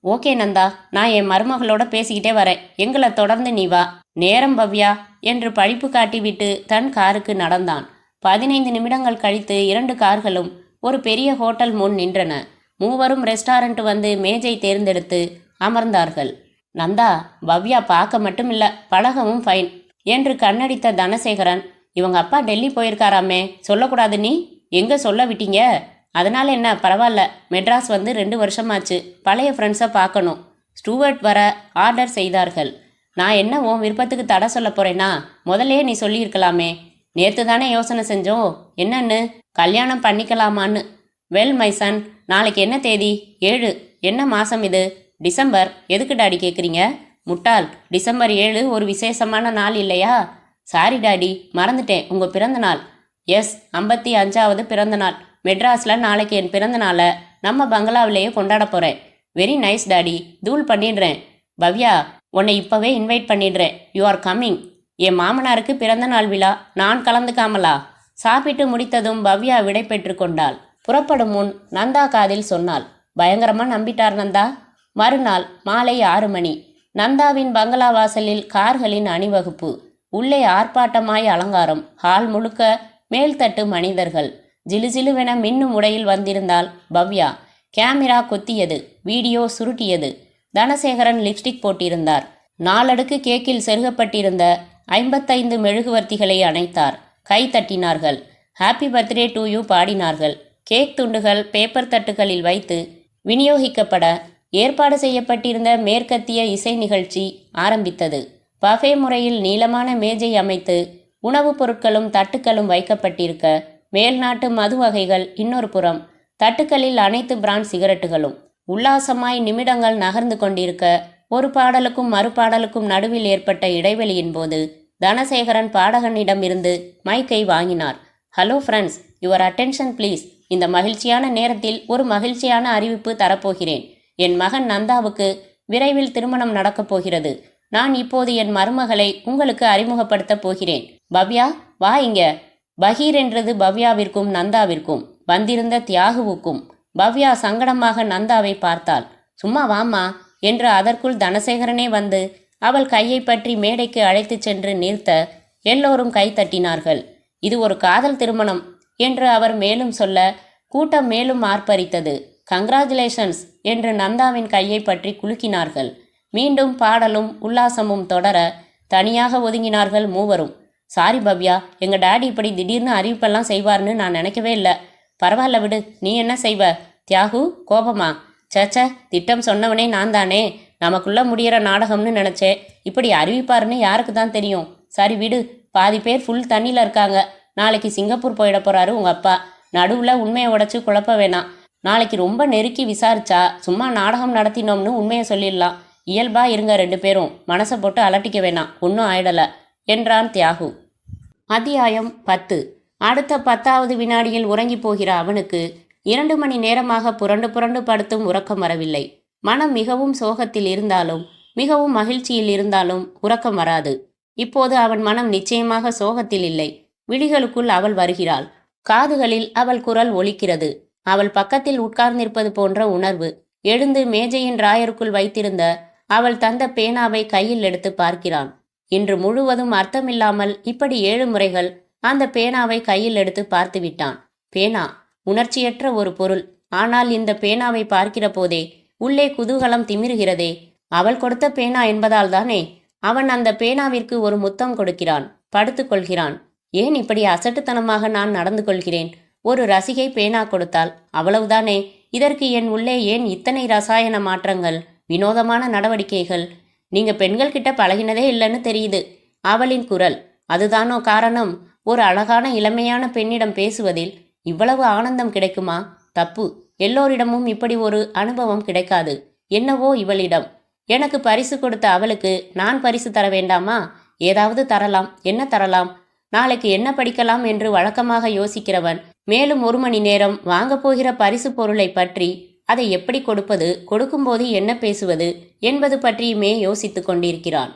ஓகே நந்தா, நான் என் மருமகளோட பேசிக்கிட்டே வரேன், எங்களை தொடர்ந்து நீ வா. நேரம் பவ்யா என்று பழிப்பு காட்டிவிட்டு தன் காருக்கு நடந்தான். 15 நிமிடங்கள் கழித்து 2 கார்களும் ஒரு பெரிய ஹோட்டல் முன் நின்றன. மூவரும் ரெஸ்டாரண்ட் வந்து மேஜை தேர்ந்தெடுத்து அமர்ந்தார்கள். நந்தா, பவ்யா பார்க்க மட்டும் இல்ல, பழகவும் ஃபைன் என்று கண்ணடித்த தனசேகரன், இவங்க அப்பா டெல்லி போயிருக்காராமே, சொல்லக்கூடாது நீ? எங்க சொல்ல விட்டீங்க? அதனால என்ன, பரவாயில்ல. மெட்ராஸ் வந்து 2 வருஷமாச்சு. பழைய ஃப்ரெண்ட்ஸை பார்க்கணும். ஸ்டூவர்ட் வர ஆர்டர் செய்தார்கள். நான் என்ன உன் விருப்பத்துக்கு தடை சொல்ல போறேனா? முதல்லே நீ சொல்லியிருக்கலாமே. நேற்று தானே யோசனை செஞ்சோம். என்னன்னு? கல்யாணம் பண்ணிக்கலாமான்னு. வெல் மை சன், நாளைக்கு என்ன தேதி? 7. என்ன மாதம் இது? டிசம்பர். எதுக்கு டாடி கேட்குறீங்க? முட்டாள், டிசம்பர் 7 ஒரு விசேஷமான நாள் இல்லையா? சாரி டாடி, மறந்துட்டேன், உங்கள் பிறந்த நாள். எஸ், 55வது பிறந்த நாள். மெட்ராஸில் நாளைக்கு என் பிறந்த நாளை நம்ம பங்களாவிலேயே கொண்டாட போகிறேன். வெரி நைஸ் டாடி, தூள் பண்ணிடுறேன். பவ்யா, உன்னை இப்போவே இன்வைட் பண்ணிடுறேன். You are coming. என் மாமனாருக்கு பிறந்த நாள் விழா, நான் கலந்துக்காமலா? சாப்பிட்டு முடித்ததும் பவ்யா விடை பெற்று கொண்டாள். புறப்படும் முன் நந்தா காதில் சொன்னாள், பயங்கரமாக நம்பிட்டார் நந்தா. மறுநாள் மாலை 6 மணி. நந்தாவின் பங்களா வாசலில் கார்களின் அணிவகுப்பு. உள்ளே ஆர்ப்பாட்டமாய் அலங்காரம். ஹால் முழுக்க மேல்தட்டு மனிதர்கள். ஜிலுஜிலுவென மின்னும் உடையில் வந்திருந்தாள் பவ்யா. கேமரா கொத்தியது, வீடியோ சுருட்டியது. தனசேகரன் லிப்ஸ்டிக் போட்டிருந்தார். 4 அடுக்கு கேக்கில் செருகப்பட்டிருந்த 55 மெழுகுவர்த்திகளை அணைத்தார். கை தட்டினார்கள். ஹாப்பி பர்த்டே டு யூ பாடினார்கள். கேக் துண்டுகள் பேப்பர் தட்டுகளில் வைத்து விநியோகிக்கப்பட ஏற்பாடு செய்யப்பட்டிருந்த மேற்கத்திய இசை நிகழ்ச்சி ஆரம்பித்தது. பஃபே முறையில் நீளமான மேஜை அமைத்து உணவுப் பொருட்களும் தட்டுக்களும் வைக்கப்பட்டிருக்க, மேல்நாட்டு மது வகைகள் இன்னொரு புறம், தட்டுக்களில் அனைத்து பிராண்ட் சிகரெட்டுகளும். உல்லாசமாய் நிமிடங்கள் நகர்ந்து கொண்டிருக்க, ஒரு பாடலுக்கும் மறுபாடலுக்கும் நடுவில் ஏற்பட்ட இடைவெளியின் போது தனசேகரன் பாடகனிடமிருந்து மைக்கை வாங்கினார். Hello friends, your attention please. இந்த மகிழ்ச்சியான நேரத்தில் ஒரு மகிழ்ச்சியான அறிவிப்பு தரப்போகிறேன். என் மகன் நந்தாவுக்கு விரைவில் திருமணம் நடக்கப் போகிறது. நான் இப்போது என் மருமகளை உங்களுக்கு அறிமுகப்படுத்தப் போகிறேன். பவ்யா, வா இங்க. பகீர் என்றது பவ்யாவிற்கும் நந்தாவிற்கும், வந்திருந்த தியாகுவுக்கும். பவ்யா சங்கடமாக நந்தாவை பார்த்தாள். சும்மா வாம்மா என்று அதற்குள் தனசேகரனே வந்து அவள் கையை பற்றி மேடைக்கு அழைத்துச் சென்று நிறுத்த எல்லோரும் கை தட்டினார்கள். இது ஒரு காதல் திருமணம் என்று அவர் மேலும் சொல்ல, கூட்டம் மேலும் ஆர்ப்பரித்தது. கங்க்ராச்சுலேஷன்ஸ் என்று நந்தாவின் கையை பற்றி குலுக்கினார்கள். மீண்டும் பாடலும் உல்லாசமும் தொடர தனியாக ஒதுங்கினார்கள் மூவரும். சாரி பவ்யா, எங்கள் டாடி இப்படி திடீர்னு அறிவிப்பெல்லாம் செய்வார்னு நான் நினைக்கவே இல்லை. பரவாயில்ல விடு, நீ என்ன செய்வ? தியாகு, கோபமா? சேச்ச, திட்டம் சொன்னவனே நான் தானே. நமக்குள்ள முடிகிற நாடகம்னு நினச்சேன். இப்படி அறிவிப்பாருன்னு யாருக்கு தான் தெரியும். சரி விடு, பாதி பேர் ஃபுல் தண்ணியில் இருக்காங்க. நாளைக்கு சிங்கப்பூர் போயிட போகிறாரு உங்கள் அப்பா. நடுவில் உண்மையை உடைச்சு குழப்ப வேணாம். நாளைக்கு ரொம்ப நெருக்கி விசாரிச்சா சும்மா நாடகம் நடத்தினோம்னு உண்மையை சொல்லிடலாம். இயல்பா இருங்க 2 பேரும், மனசை போட்டு அலட்டிக்க வேணாம், ஒன்றும் ஆயிடல என்றான் தியாகு. அத்தியாயம் 10. அடுத்த 10வது வினாடியில் உறங்கி போகிற அவனுக்கு 2 மணி நேரமாக புரண்டு புரண்டு படுத்தும் உறக்கம் வரவில்லை. மனம் மிகவும் சோகத்தில் இருந்தாலும் மிகவும் மகிழ்ச்சியில் இருந்தாலும் உறக்கம் வராது. இப்போது அவன் மனம் நிச்சயமாக சோகத்தில் இல்லை. விழிகளுக்குள் அவள் வருகிறாள். காதுகளில் அவள் குரல் ஒலிக்கிறது. அவள் பக்கத்தில் உட்கார்ந்திருப்பது போன்ற உணர்வு. எழுந்து மேஜையின் ராயருக்குள் வைத்திருந்த அவள் தந்த பேனாவை கையில் எடுத்து பார்க்கிறான். இன்று முழுவதும் அர்த்தமில்லாமல் இப்படி 7 முறைகள் அந்த பேனாவை கையில் எடுத்து பார்த்து விட்டான். பேனா உணர்ச்சியற்ற ஒரு பொருள். ஆனால் இந்த பேனாவை பார்க்கிற போதே உள்ளே குதூகலம் திமிருகிறதே. அவள் கொடுத்த பேனா என்பதால் தானே. அவன் அந்த பேனாவிற்கு ஒரு முத்தம் கொடுக்கிறான். படுத்துக்கொள்கிறான். ஏன் இப்படி அசட்டுத்தனமாக நான் நடந்து கொள்கிறேன்? ஒரு ரசிகை பேனா கொடுத்தாள், அவ்வளவுதானே. இதற்கு என் உள்ளே ஏன் இத்தனை ரசாயன மாற்றங்கள், வினோதமான நடவடிக்கைகள்? நீங்க பெண்கள் கிட்ட பழகினதே இல்லைன்னு தெரியுது. அவளின் குரல். அதுதானோ காரணம்? ஒரு அழகான இளமையான பெண்ணிடம் பேசுவதில் இவ்வளவு ஆனந்தம் கிடைக்குமா? தப்பு. எல்லோரிடமும் இப்படி ஒரு அனுபவம் கிடைக்காது. என்னவோ இவளிடம். எனக்கு பரிசு கொடுத்த அவளுக்கு நான் பரிசு தர வேண்டாமா? ஏதாவது தரலாம். என்ன தரலாம்? நாளைக்கு என்ன படிக்கலாம் என்று வழக்கமாக யோசிக்கிறவன் மேலும் 1 மணி நேரம் வாங்க போகிற பரிசு பொருளை பற்றி, அதை எப்படி கொடுப்பது, கொடுக்கும்போது என்ன பேசுவது என்பது பற்றியுமே யோசித்து கொண்டிருக்கிறான்.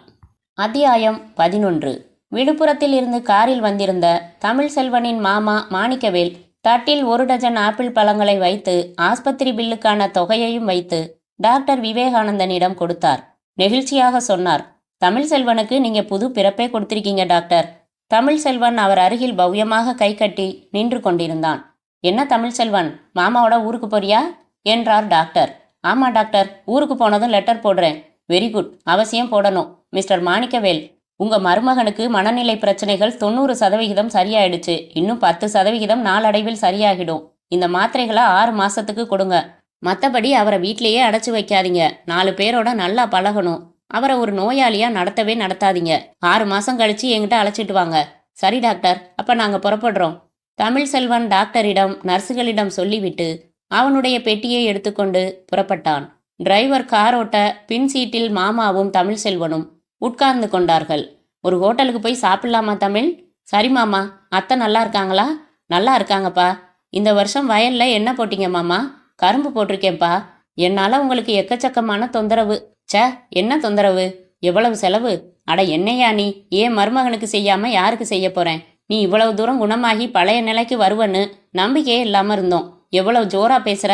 அத்தியாயம் 11. விழுப்புரத்தில் இருந்து காரில் வந்திருந்த தமிழ்செல்வனின் மாமா மாணிக்கவேல் தட்டில் 1 டஜன் ஆப்பிள் பழங்களை வைத்து ஆஸ்பத்திரி பில்லுக்கான தொகையையும் வைத்து டாக்டர் விவேகானந்தனிடம் கொடுத்தார். நெகிழ்ச்சியாக சொன்னார், தமிழ்செல்வனுக்கு நீங்க புது பிறப்பே கொடுத்திருக்கீங்க டாக்டர். தமிழ்செல்வன் அவர் அருகில் பவ்யமாக கை கட்டி நின்று கொண்டிருந்தான். என்ன தமிழ்செல்வன், மாமாவோட ஊருக்கு போறியா என்றார் டாக்டர். ஆமா டாக்டர், ஊருக்கு போனதும் லெட்டர் போடுறேன். வெரி குட், அவசியம் போடணும். மிஸ்டர் மாணிக்கவேல், உங்க மருமகனுக்கு மனநிலை பிரச்சனைகள் 90% சரியாயிடுச்சு. இன்னும் 10% நாளடைவில் சரியாகிடும். இந்த மாத்திரைகளை 6 மாசத்துக்கு கொடுங்க. மற்றபடி அவரை வீட்டிலேயே அடைச்சு வைக்காதீங்க. 4 பேரோட நல்லா பழகணும். அவரை ஒரு நோயாளியா நடத்தவே நடத்தாதீங்க. 6 மாசம் கழிச்சு என்கிட்ட அழைச்சிட்டு வாங்க. சரி டாக்டர், அப்ப நாங்க புறப்படுறோம். தமிழ்செல்வன் டாக்டரிடம் நர்சுகளிடம் சொல்லிவிட்டு அவனுடைய பெட்டியை எடுத்துக்கொண்டு புறப்பட்டான். டிரைவர் கார் ஓட்ட பின் சீட்டில் மாமாவும் தமிழ்செல்வனும் உட்கார்ந்து கொண்டார்கள். ஒரு ஹோட்டலுக்கு போய் சாப்பிடலாமா தமிழ்? சரி மாமா. அத்தை நல்லா இருக்காங்களா? நல்லா இருக்காங்கப்பா. இந்த வருஷம் வயல்ல என்ன போட்டீங்க மாமா? கரும்பு போட்டிருக்கேன்ப்பா. என்னால உங்களுக்கு எக்கச்சக்கமான தொந்தரவு. சே, என்ன தொந்தரவு? எவ்வளவு செலவு? அட என்னையா நீ? ஏன் மருமகனுக்கு செய்யாம யாருக்கு செய்ய போறேன்? நீ இவ்வளவு தூரம் குணமாகி பழைய நிலைக்கு வருவன்னு நம்பிக்கையே இல்லாம இருந்தோம். எவ்வளவு ஜோரா பேசுற?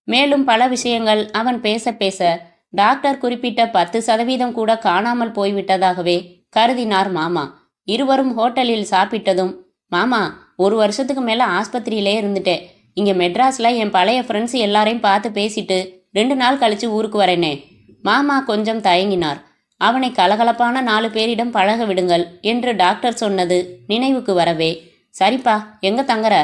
மேலும் பல விஷயங்கள் அவன் பேச பேச டாக்டர் குறிப்பிட்ட 10% கூட காணாமல் போய்விட்டதாகவே கருதினார் மாமா. இருவரும் ஹோட்டலில் சாப்பிட்டதும், மாமா, 1 வருஷத்துக்கு மேல ஆஸ்பத்திரியிலே இருந்துட்டேன். இங்க மெட்ராஸ்ல என் பழைய ஃப்ரெண்ட்ஸ் எல்லாரையும் பார்த்து பேசிட்டு 2 நாள் கழிச்சு ஊருக்கு வரேனே. மாமா கொஞ்சம் தயங்கினார். அவனை கலகலப்பான 4 பேரிடம் பழக விடுங்கள் என்று டாக்டர் சொன்னது நினைவுக்கு வரவே, சரிப்பா, எங்க தங்குற?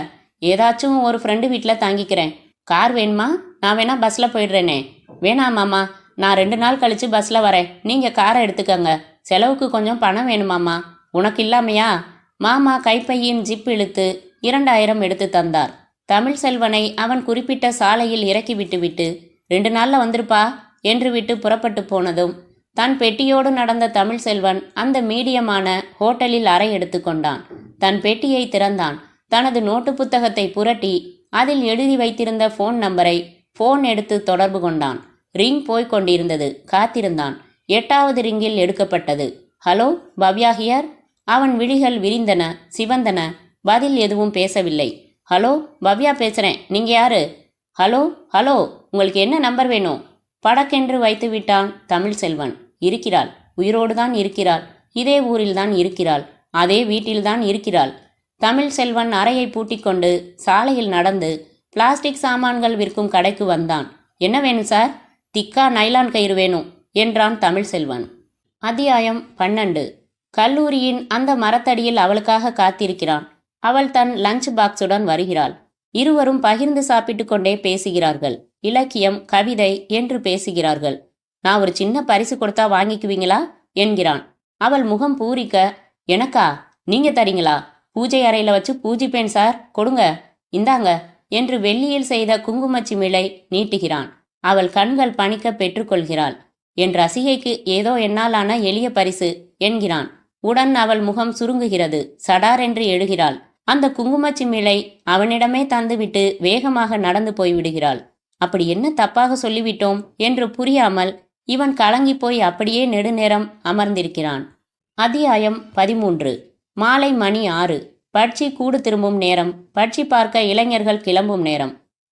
ஏதாச்சும் ஒரு ஃப்ரெண்டு வீட்டில் தங்கிக்கிறேன். கார் வேணுமா? நான் வேணா பஸ்ஸில் போயிடுறேனே. வேணாம் மாமா, நான் 2 நாள் கழிச்சு பஸ்ஸில் வரேன். நீங்கள் காரை எடுத்துக்கங்க. செலவுக்கு கொஞ்சம் பணம் வேணுமாம்மா. உனக்கு இல்லாமையா? மாமா கைப்பையின் ஜிப் இழுத்து 2000 எடுத்து தந்தார். தமிழ்செல்வனை அவன் குறிப்பிட்ட சாலையில் இறக்கி விட்டுவிட்டு 2 நாளில் வந்துருப்பா என்று விட்டு புறப்பட்டு போனதும் தன் பெட்டியோடு நடந்த தமிழ்செல்வன் அந்த மீடியமான ஹோட்டலில் அறை எடுத்துக்கொண்டான். தன் பெட்டியை திறந்தான். தனது நோட்டு புத்தகத்தை புரட்டி அதில் எழுதி வைத்திருந்த ஃபோன் நம்பரை ஃபோன் எடுத்து தொடர்பு கொண்டான். ரிங் போய்க் கொண்டிருந்தது. காத்திருந்தான். 8வது ரிங்கில் எடுக்கப்பட்டது. Hello, Bhavya here. அவன் விழிகள் விரிந்தன, சிவந்தன. பதில் எதுவும் பேசவில்லை. ஹலோ, பவ்யா பேசுகிறேன். நீங்கள் யாரு? ஹலோ ஹலோ, உங்களுக்கு என்ன நம்பர் வேணும்? படக்கென்று வைத்து விட்டான் தமிழ்செல்வன். இருக்கிறாள், உயிரோடு தான் இருக்கிறாள். இதே ஊரில்தான் இருக்கிறாள். அதே வீட்டில்தான் இருக்கிறாள். தமிழ்செல்வன் அறையை பூட்டிக்கொண்டு சாலையில் நடந்து பிளாஸ்டிக் சாமான்கள் விற்கும் கடைக்கு வந்தான். என்ன வேணும் சார்? திக்கா நைலான் கயிறு வேணும் என்றான் தமிழ்செல்வன். அத்தியாயம் 12. கல்லூரியின் அந்த மரத்தடியில் அவளுக்காக காத்திருக்கிறான். அவள் தன் லஞ்ச் பாக்ஸுடன் வருகிறாள். இருவரும் பகிர்ந்து சாப்பிட்டு கொண்டே பேசுகிறார்கள். இலக்கியம், கவிதை என்று பேசுகிறார்கள். நான் ஒரு சின்ன பரிசு கொடுத்தா வாங்கிக்குவீங்களா என்கிறான். அவள் முகம் பூரிக்க, எனக்கா? நீங்க தரீங்களா? பூஜை அறையில வச்சு பூஜிப்பேன் சார், கொடுங்க. இந்தாங்க என்று வெள்ளியில் செய்த குங்குமச்சிமிழை நீட்டுகிறான். அவள் கண்கள் பணிக்க பெற்றுக்கொள்கிறாள். என் ரசிகைக்கு ஏதோ என்னாலான எளிய பரிசு என்கிறான். உடன் அவள் முகம் சுருங்குகிறது. சடார் என்று எழுகிறாள். அந்த குங்குமச்சிமிழை அவனிடமே தந்துவிட்டு வேகமாக நடந்து போய்விடுகிறாள். அப்படி என்ன தப்பாக சொல்லிவிட்டோம் என்று புரியாமல் இவன் கலங்கி போய் அப்படியே நெடுநேரம் அமர்ந்திருக்கிறான். அத்தியாயம் 13. மாலை மணி 6. பட்சி கூடு திரும்பும் நேரம். பட்சி பார்க்க இளைஞர்கள் கிளம்பும் நேரம்.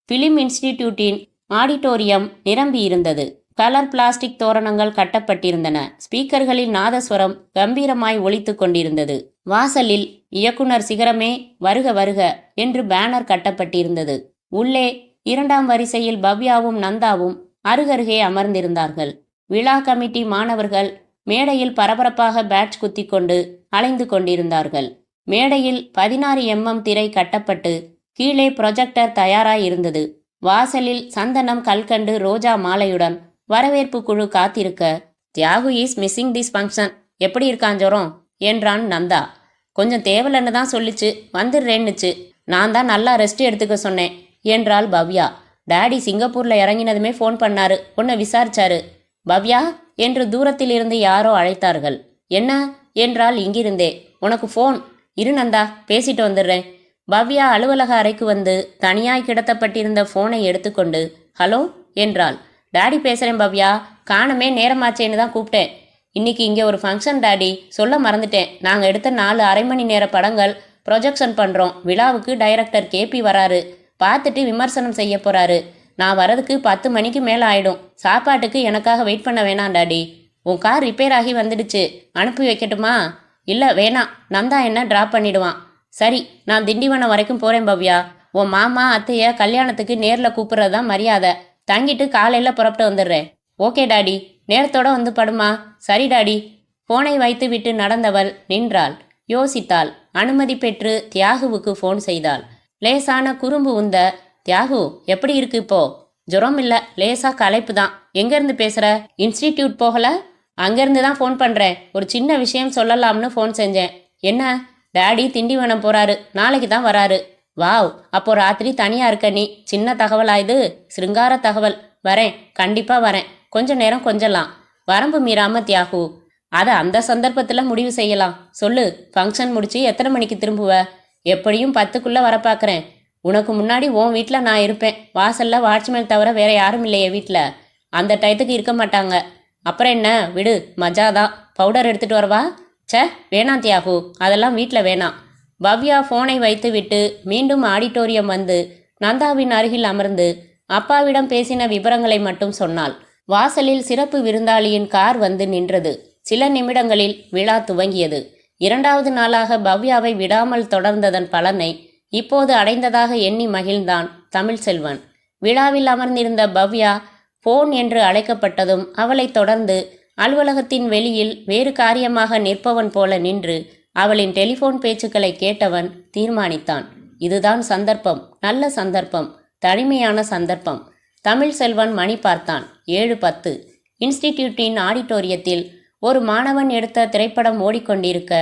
பிலிம் இன்ஸ்டிடியூட்டின் ஆடிட்டோரியம் நிரம்பி இருந்தது. கலர் பிளாஸ்டிக் தோரணங்கள் கட்டப்பட்டிருந்தன. ஸ்பீக்கர்களில் நாதஸ்வரம் கம்பீரமாய் ஒலித்து கொண்டிருந்தது. வாசலில் இயக்குனர் சிகரமே வருக வருக என்று பேனர் கட்டப்பட்டிருந்தது. உள்ளே 2ஆம் வரிசையில் பவ்யாவும் நந்தாவும் அருகருகே அமர்ந்திருந்தார்கள். விழா கமிட்டி மாணவர்கள் மேடையில் பரபரப்பாக பேட்ச் குத்தி கொண்டு அலைந்து கொண்டிருந்தார்கள். மேடையில் 16 mm திரை கட்டப்பட்டு கீழே ப்ரொஜெக்டர் தயாராய் இருந்தது. வாசலில் சந்தனம், கல்கண்டு, ரோஜா மாலையுடன் வரவேற்பு குழு காத்திருக்க, Thiyagu is missing this function. எப்படி இருக்கான் ஜோரம் என்றான் நந்தா. கொஞ்சம் தேவலன்னு தான் சொல்லிச்சு, வந்துடுறேன்னுச்சு. நான் தான் நல்லா ரெஸ்ட் எடுத்துக்க சொன்னேன் என்றாள் பவ்யா. டாடி சிங்கப்பூர்ல இறங்கினதுமே ஃபோன் பண்ணாரு, உன்னை விசாரிச்சாரு. பவ்யா என்று தூரத்தில் இருந்து யாரோ அழைத்தார்கள். என்ன என்றால் இங்கிருந்தே. உனக்கு ஃபோன். இரு நந்தா, பேசிட்டு வந்துடுறேன். பவ்யா அலுவலக அறைக்கு வந்து தனியாய் கிடத்தப்பட்டிருந்த ஃபோனை எடுத்துக்கொண்டு ஹலோ என்றாள். டாடி பேசுகிறேன் பவ்யா, காணமே, நேரமாச்சேன்னு தான் கூப்பிட்டேன். இன்னைக்கு இங்கே ஒரு ஃபங்க்ஷன் டாடி, சொல்ல மறந்துட்டேன். நாங்கள் எடுத்த 4 அரை மணி நேர படங்கள் ப்ரொஜெக்ஷன் பண்ணுறோம். விழாவுக்கு டைரக்டர் கேபி வராரு. பார்த்துட்டு விமர்சனம் செய்ய போகிறாரு. நான் வரதுக்கு 10 மணிக்கு மேலே ஆயிடும். சாப்பாட்டுக்கு எனக்காக வெயிட் பண்ண வேணாம் டாடி. உன் கார் ரிப்பேர் ஆகி வந்துடுச்சு, அனுப்பி வைக்கட்டுமா? இல்லை வேணாம், நந்தா என்ன ட்ராப் பண்ணிடுவான். சரி, நான் திண்டிவனம் வரைக்கும் போகிறேன் பவ்யா. உன் மாமா அத்தைய கல்யாணத்துக்கு நேரில் கூப்பிட்றது தான் மரியாதை. தங்கிட்டு காலையில் புறப்பட்டு வந்துடுறேன். Okay daddy. நேரத்தோட வந்து படுமா. சரி டாடி. போனை வைத்துவிட்டு நடந்தவள் நின்றாள். யோசித்தாள். அனுமதி பெற்று தியாகுவுக்கு ஃபோன் செய்தாள். லேசான குறும்பு உந்த, தியாகு எப்படி இருக்கு இப்போ? ஜுரம் இல்லை, லேசா களைப்பு தான். எங்கேருந்து பேசுகிற? இன்ஸ்டிடியூட் போகல? அங்கேருந்து தான் ஃபோன் பண்ணுறேன். ஒரு சின்ன விஷயம் சொல்லலாம்னு ஃபோன் செஞ்சேன். என்ன? டேடி திண்டிவனம் போகிறாரு, நாளைக்கு தான் வராரு. வாவ், அப்போ ராத்திரி தனியாக இருக்க நீ. சின்ன தகவலா இது? சிருங்கார தகவல். வரேன், கண்டிப்பாக வரேன். கொஞ்ச நேரம் கொஞ்சலாம். வரம்பு மீறாம தியாகு. அதை அந்த சந்தர்ப்பத்தில் முடிவு செய்யலாம். சொல்லு, ஃபங்க்ஷன் முடிச்சு எத்தனை மணிக்கு திரும்புவ? எப்படியும் 10க்குள்ளே வர பார்க்குறேன். உனக்கு முன்னாடி உன் வீட்டில் நான் இருப்பேன். வாசல்ல வாட்ச்மேன் தவிர வேற யாரும் இல்லையே வீட்டில். அந்த டயத்துக்கு இருக்க மாட்டாங்க. அப்புறம் என்ன, விடு, மஜாதான். பவுடர் எடுத்துகிட்டு வரவா? சே, வேணாம் தியாகு, அதெல்லாம் வீட்டில் வேணாம். பவ்யா ஃபோனை வைத்துவிட்டு மீண்டும் ஆடிட்டோரியம் வந்து நந்தாவின் அருகில் அமர்ந்து அப்பாவிடம் பேசின விவரங்களை மட்டும் சொன்னாள். வாசலில் சிறப்பு விருந்தாளியின் கார் வந்து நின்றது. சில நிமிடங்களில் விழா துவங்கியது. 2வது நாளாக பவ்யாவை விடாமல் தொடர்ந்ததன் பலனை இப்போது அடைந்ததாக எண்ணி மகிழ்ந்தான் தமிழ்செல்வன். விழாவில் அமர்ந்திருந்த பவ்யா போன் என்று அழைக்கப்பட்டதும் அவளை தொடர்ந்து அலுவலகத்தின் வெளியில் வேறு காரியமாக நிற்பவன் போல நின்று அவளின் டெலிஃபோன் பேச்சுக்களை கேட்டவன் தீர்மானித்தான். இதுதான் சந்தர்ப்பம், நல்ல சந்தர்ப்பம், தனிமையான சந்தர்ப்பம். தமிழ்செல்வன் மணி பார்த்தான். 7:10. இன்ஸ்டிடியூட்டின் ஆடிட்டோரியத்தில் ஒரு மாணவன் எடுத்த திரைப்படம் ஓடிக்கொண்டிருக்க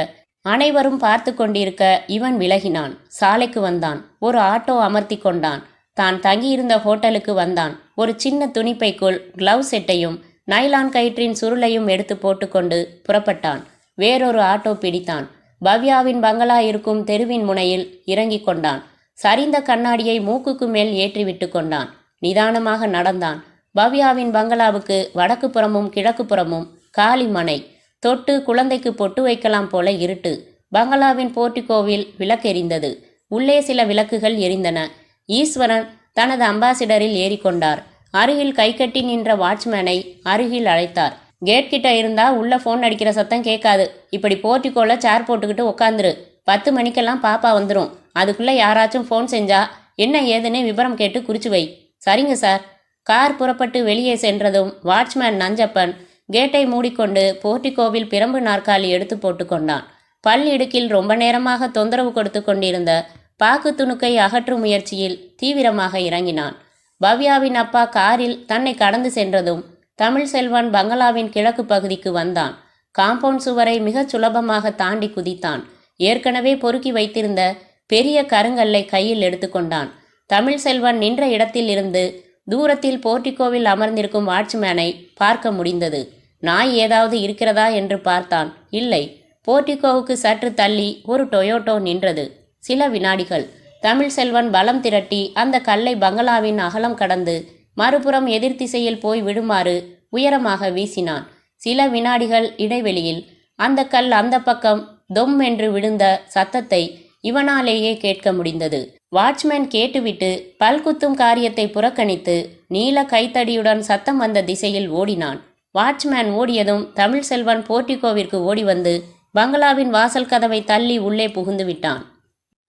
அனைவரும் பார்த்து கொண்டிருக்க இவன் விலகினான். சாலைக்கு வந்தான். ஒரு ஆட்டோ அமர்த்தி கொண்டான். தான் தங்கியிருந்த ஹோட்டலுக்கு வந்தான். ஒரு சின்ன துணிப்பைக்குள் கிளவ் செட்டையும் நைலான் கயிற்றின் சுருளையும் எடுத்து போட்டுக்கொண்டு புறப்பட்டான். வேறொரு ஆட்டோ பிடித்தான். பவ்யாவின் பங்களா இருக்கும் தெருவின் முனையில் இறங்கி கொண்டான். சரிந்த கண்ணாடியை மூக்குக்கு மேல் ஏற்றிவிட்டு கொண்டான். நிதானமாக நடந்தான். பவ்யாவின் பங்களாவுக்கு வடக்கு புறமும் கிழக்கு புறமும் காலி மனை. தொட்டு குழந்தைக்கு பொட்டு வைக்கலாம் போல இருட்டு. பங்களாவின் போர்ட்டிகோவில் விளக்கெரிந்தது. உள்ளே சில விளக்குகள் எரிந்தன. ஈஸ்வரன் தனது அம்பாசிடரில் ஏறிக்கொண்டார். அருகில் கைகட்டி நின்ற வாட்ச்மேனை அருகில் அழைத்தார். கேட் கிட்ட இருந்தா உள்ள ஃபோன் அடிக்கிற சத்தம் கேட்காது. இப்படி போர்ட்டிகோல சேர் போட்டுக்கிட்டு உட்காந்துரு. 10 மணிக்கெல்லாம் பாப்பா வந்துடும். அதுக்குள்ள யாராச்சும் ஃபோன் செஞ்சா என்ன ஏதுன்னு விபரம் கேட்டு குறிச்சு வை. சரிங்க சார். கார் புறப்பட்டு வெளியே சென்றதும் வாட்ச்மேன் நஞ்சப்பன் கேட்டை மூடிக்கொண்டு போர்ட்டிகோவில் பிரம்பு நாற்காலி எடுத்து போட்டு கொண்டான். பல் இடுக்கில் ரொம்ப நேரமாக தொந்தரவு கொடுத்து கொண்டிருந்த பாக்கு துணுக்கை அகற்றும் முயற்சியில் தீவிரமாக இறங்கினான். பவ்யாவின் அப்பா காரில் தன்னை கடந்து சென்றதும் தமிழ்செல்வன் பங்களாவின் கிழக்கு பகுதிக்கு வந்தான். காம்பவுண்ட் சுவரை மிகச் சுலபமாக தாண்டி குதித்தான். ஏற்கனவே பொறுக்கி வைத்திருந்த பெரிய கருங்கல்லை கையில் எடுத்துக்கொண்டான். தமிழ்செல்வன் நின்ற இடத்தில் இருந்து தூரத்தில் போர்ட்டிகோவில் அமர்ந்திருக்கும் வாட்ச்மேனை பார்க்க முடிந்தது. நாய் ஏதாவது இருக்கிறதா என்று பார்த்தான். இல்லை. போர்ட்டிகோவுக்கு சற்று தள்ளி ஒரு டொயோட்டோ நின்றது. சில வினாடிகள் தமிழ்செல்வன் பலம் திரட்டி அந்த கல்லை பங்களாவின் அகலம் கடந்து மறுபுறம் எதிர் திசையில் போய் விடுமாறு உயரமாக வீசினான். சில வினாடிகள் இடைவெளியில் அந்த கல் அந்த பக்கம் தொம் என்று விழுந்த சத்தத்தை இவனாலேயே கேட்க முடிந்தது. வாட்ச்மேன் கேட்டுவிட்டு பல்குத்தும் காரியத்தை புறக்கணித்து நீல கைத்தடியுடன் சத்தம் வந்த திசையில் ஓடினான். வாட்ச்மேன் ஓடியதும் தமிழ்செல்வன் போர்ட்டிகோவிற்கு ஓடி வந்து பங்களாவின் வாசல் கதவை தள்ளி உள்ளே புகுந்து விட்டான்.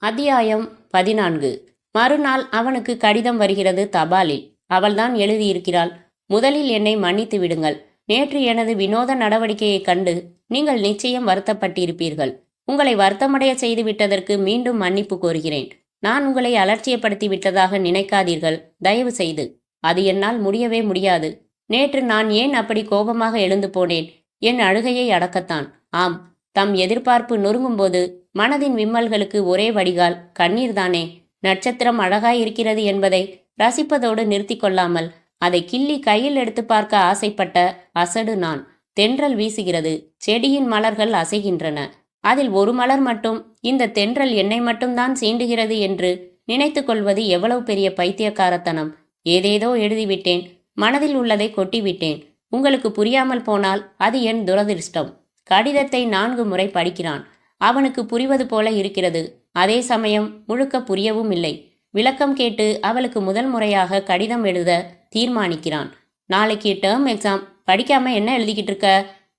அத்தியாயம் 14. மறுநாள் அவனுக்கு கடிதம் வருகிறது தபாலில். அவள்தான் எழுதியிருக்கிறாள். முதலில் என்னை மன்னித்து விடுங்கள். நேற்று எனது வினோத நடவடிக்கையைக் கண்டு நீங்கள் நிச்சயம் வருத்தப்பட்டிருப்பீர்கள். உங்களை வருத்தமடைய செய்து விட்டதற்கு மீண்டும் மன்னிப்பு கோருகிறேன். நான் உங்களை அலட்சியப்படுத்தி விட்டதாக நினைக்காதீர்கள், தயவு செய்து. அது என்னால் முடியவே முடியாது. நேற்று நான் ஏன் அப்படி கோபமாக எழுந்து போனேன்? என் அழுகையை அடக்கத்தான். ஆம், தம் எதிர்பார்ப்பு நொறுங்கும்போது மனதின் விம்மல்களுக்கு ஒரே வடிகால் கண்ணீர்தானே. நட்சத்திரம் அழகாயிருக்கிறது என்பதை ரசிப்பதோடு நிறுத்தி கொள்ளாமல் அதை கிள்ளி கையில் எடுத்து பார்க்க ஆசைப்பட்ட அசடு நான். தென்றல் வீசுகிறது. செடியின் மலர்கள் அசைகின்றன. அதில் ஒரு மலர் மட்டும் இந்த தென்றல் என்னை மட்டும்தான் சீண்டுகிறது என்று நினைத்து கொள்வது எவ்வளவு பெரிய பைத்தியக்காரத்தனம். ஏதேதோ எழுதிவிட்டேன். மனதில் உள்ளதை கொட்டிவிட்டேன். உங்களுக்கு புரியாமல் போனால் அது என் துரதிர்ஷ்டம். கடிதத்தை 4 முறை படிக்கிறான். அவனுக்கு புரிவது போல இருக்கிறது. அதே சமயம் முழுக்க புரியவும் இல்லை. விளக்கம் கேட்டு அவளுக்கு முதல் முறையாக கடிதம் எழுத தீர்மானிக்கிறான். நாளைக்கு டேர்ம் எக்ஸாம், படிக்காம என்ன எழுதிக்கிட்டு இருக்க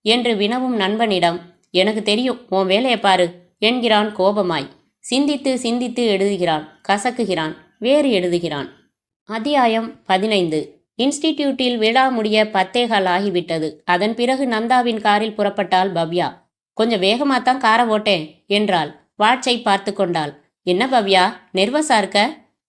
என்று வினவும் நண்பனிடம், எனக்கு தெரியும், உன் வேலையை பாரு என்கிறான் கோபமாய். சிந்தித்து சிந்தித்து எழுதுகிறான். கசக்குகிறான். வேறு எழுதுகிறான். அத்தியாயம் 15. இன்ஸ்டிடியூட்டில் விழா முடிய 10:15 ஆகிவிட்டது. அதன் பிறகு நந்தாவின் காரில் புறப்பட்டாள் பவ்யா. கொஞ்சம் வேகமாத்தான் காரை ஓட்டேன் என்றாள். வாட்சை பார்த்து கொண்டாள். என்ன பவ்யா, நெர்வஸா இருக்க?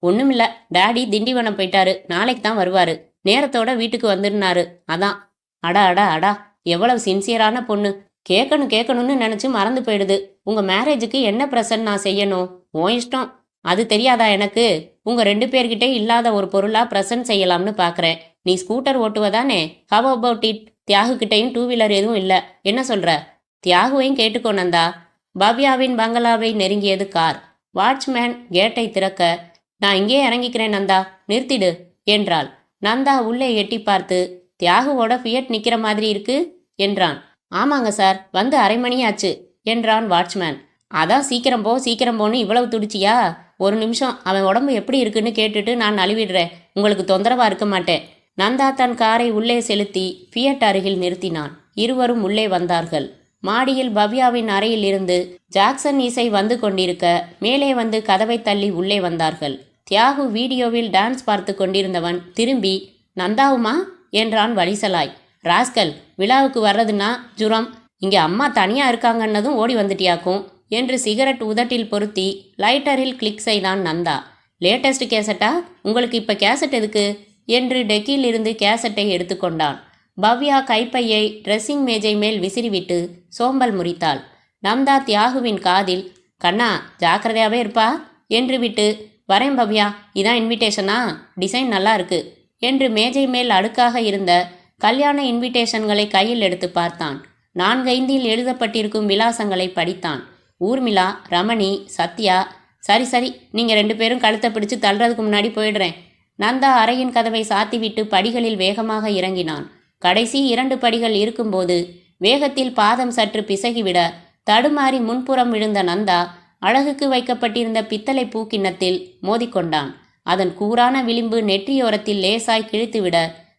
ஒண்ணுமில்ல, டாடி திண்டிவனம் போயிட்டாரு, நாளைக்கு தான் வருவாரு. நேரத்தோட வீட்டுக்கு வந்துருனாரு, அதான். அடா அடா அடா, எவ்வளவு சின்சியரான பொண்ணு. கேட்கணும் கேட்கணும்னு நினைச்சு மறந்து போயிடுது. உங்க மேரேஜுக்கு என்ன ப்ரெசன்ட் நான் செய்யணும்? உன் இஷ்டம். அது தெரியாதா எனக்கு? உங்க 2 பேர்கிட்டே இல்லாத ஒரு பொருளா ப்ரெசன்ட் செய்யலாம்னு பாக்குறேன். நீ ஸ்கூட்டர் ஓட்டுவதானே? How about it? தியாகு கிட்டையும் 2 வீலர் எதுவும் இல்ல, என்ன சொல்ற? தியாகுவையும் கேட்டுக்கோ நந்தா. பவ்யாவின் பங்களாவை நெருங்கியது கார். வாட்ச்மேன் கேட்டை திறக்க, நான் இங்கே இறங்கிக்கிறேன் நந்தா, நிறுத்திடு என்றாள். நந்தா உள்ளே எட்டி பார்த்து, தியாகுவோட ஃபியட் நிக்கிற மாதிரி இருக்கு என்றான். ஆமாங்க சார், வந்து 1/2 மணி ஆச்சு என்றான் வாட்ச்மேன். அதான் சீக்கிரம் போ சீக்கிரம் போன்னு இவ்வளவு துடிச்சியா? ஒரு நிமிஷம், அவன் உடம்பு எப்படி இருக்குன்னு கேட்டுட்டு நான் நழுவிடுறேன். உங்களுக்கு தொந்தரவா இருக்க மாட்டேன். நந்தா தன் காரை உள்ளே செலுத்தி ஃபியட் அருகில் நிறுத்தினான். இருவரும் உள்ளே வந்தார்கள். மாடியில் பவ்யாவின் அறையில் இருந்து ஜாக்சன் இசை வந்து கொண்டிருக்க மேலே வந்து கதவை தள்ளி உள்ளே வந்தார்கள். தியாகு வீடியோவில் டான்ஸ் பார்த்து கொண்டிருந்தவன் திரும்பி, நந்தாவுமா என்றான் வலிசலாய். ராஸ்கல், விழாவுக்கு வர்றதுன்னா ஜுரம், இங்கே அம்மா தனியாக இருக்காங்கன்னதும் ஓடி வந்துட்டியாக்கும் என்று சிகரெட் உதட்டில் பொருத்தி லைட்டரில் கிளிக் செய்தான் நந்தா. லேட்டஸ்ட் கேசட்டா? உங்களுக்கு இப்போ கேசட் எதுக்கு என்று டெக்கில் இருந்து கேசட்டை எடுத்துக்கொண்டான். பவ்யா கைப்பையை ட்ரெஸ்ஸிங் மேஜை மேல் விசிறிவிட்டு சோம்பல் முறித்தாள். நந்தா தியாகுவின் காதில், கண்ணா ஜாக்கிரதையாவே இருப்பா என்று விட்டு, வரேன் பவ்யா, இதான் இன்விடேஷனா? டிசைன் நல்லா இருக்கு என்று மேஜை மேல் அடுக்காக இருந்த கல்யாண இன்விடேஷன்களை கையில் எடுத்து பார்த்தான். 4-5 எழுதப்பட்டிருக்கும் விலாசங்களை படித்தான். ஊர்மிளா, ரமணி, சத்யா. சரி சரி, நீங்க 2 பேரும் கழுத்தை பிடிச்சு தள்ளுறதுக்கு முன்னாடி போயிடுறேன். நந்தா அறையின் கதவை சாத்திவிட்டு படிகளில் வேகமாக இறங்கினான். கடைசி 2 படிகள் இருக்கும்போது வேகத்தில் பாதம் சற்று பிசகிவிட தடுமாறி முன்புறம் விழுந்த நந்தா அழகுக்கு வைக்கப்பட்டிருந்த பித்தளை பூக்கிண்ணத்தில் மோதிக்கொண்டான். அதன் கூரான விளிம்பு நெற்றியோரத்தில் லேசாய் கிழித்துவிட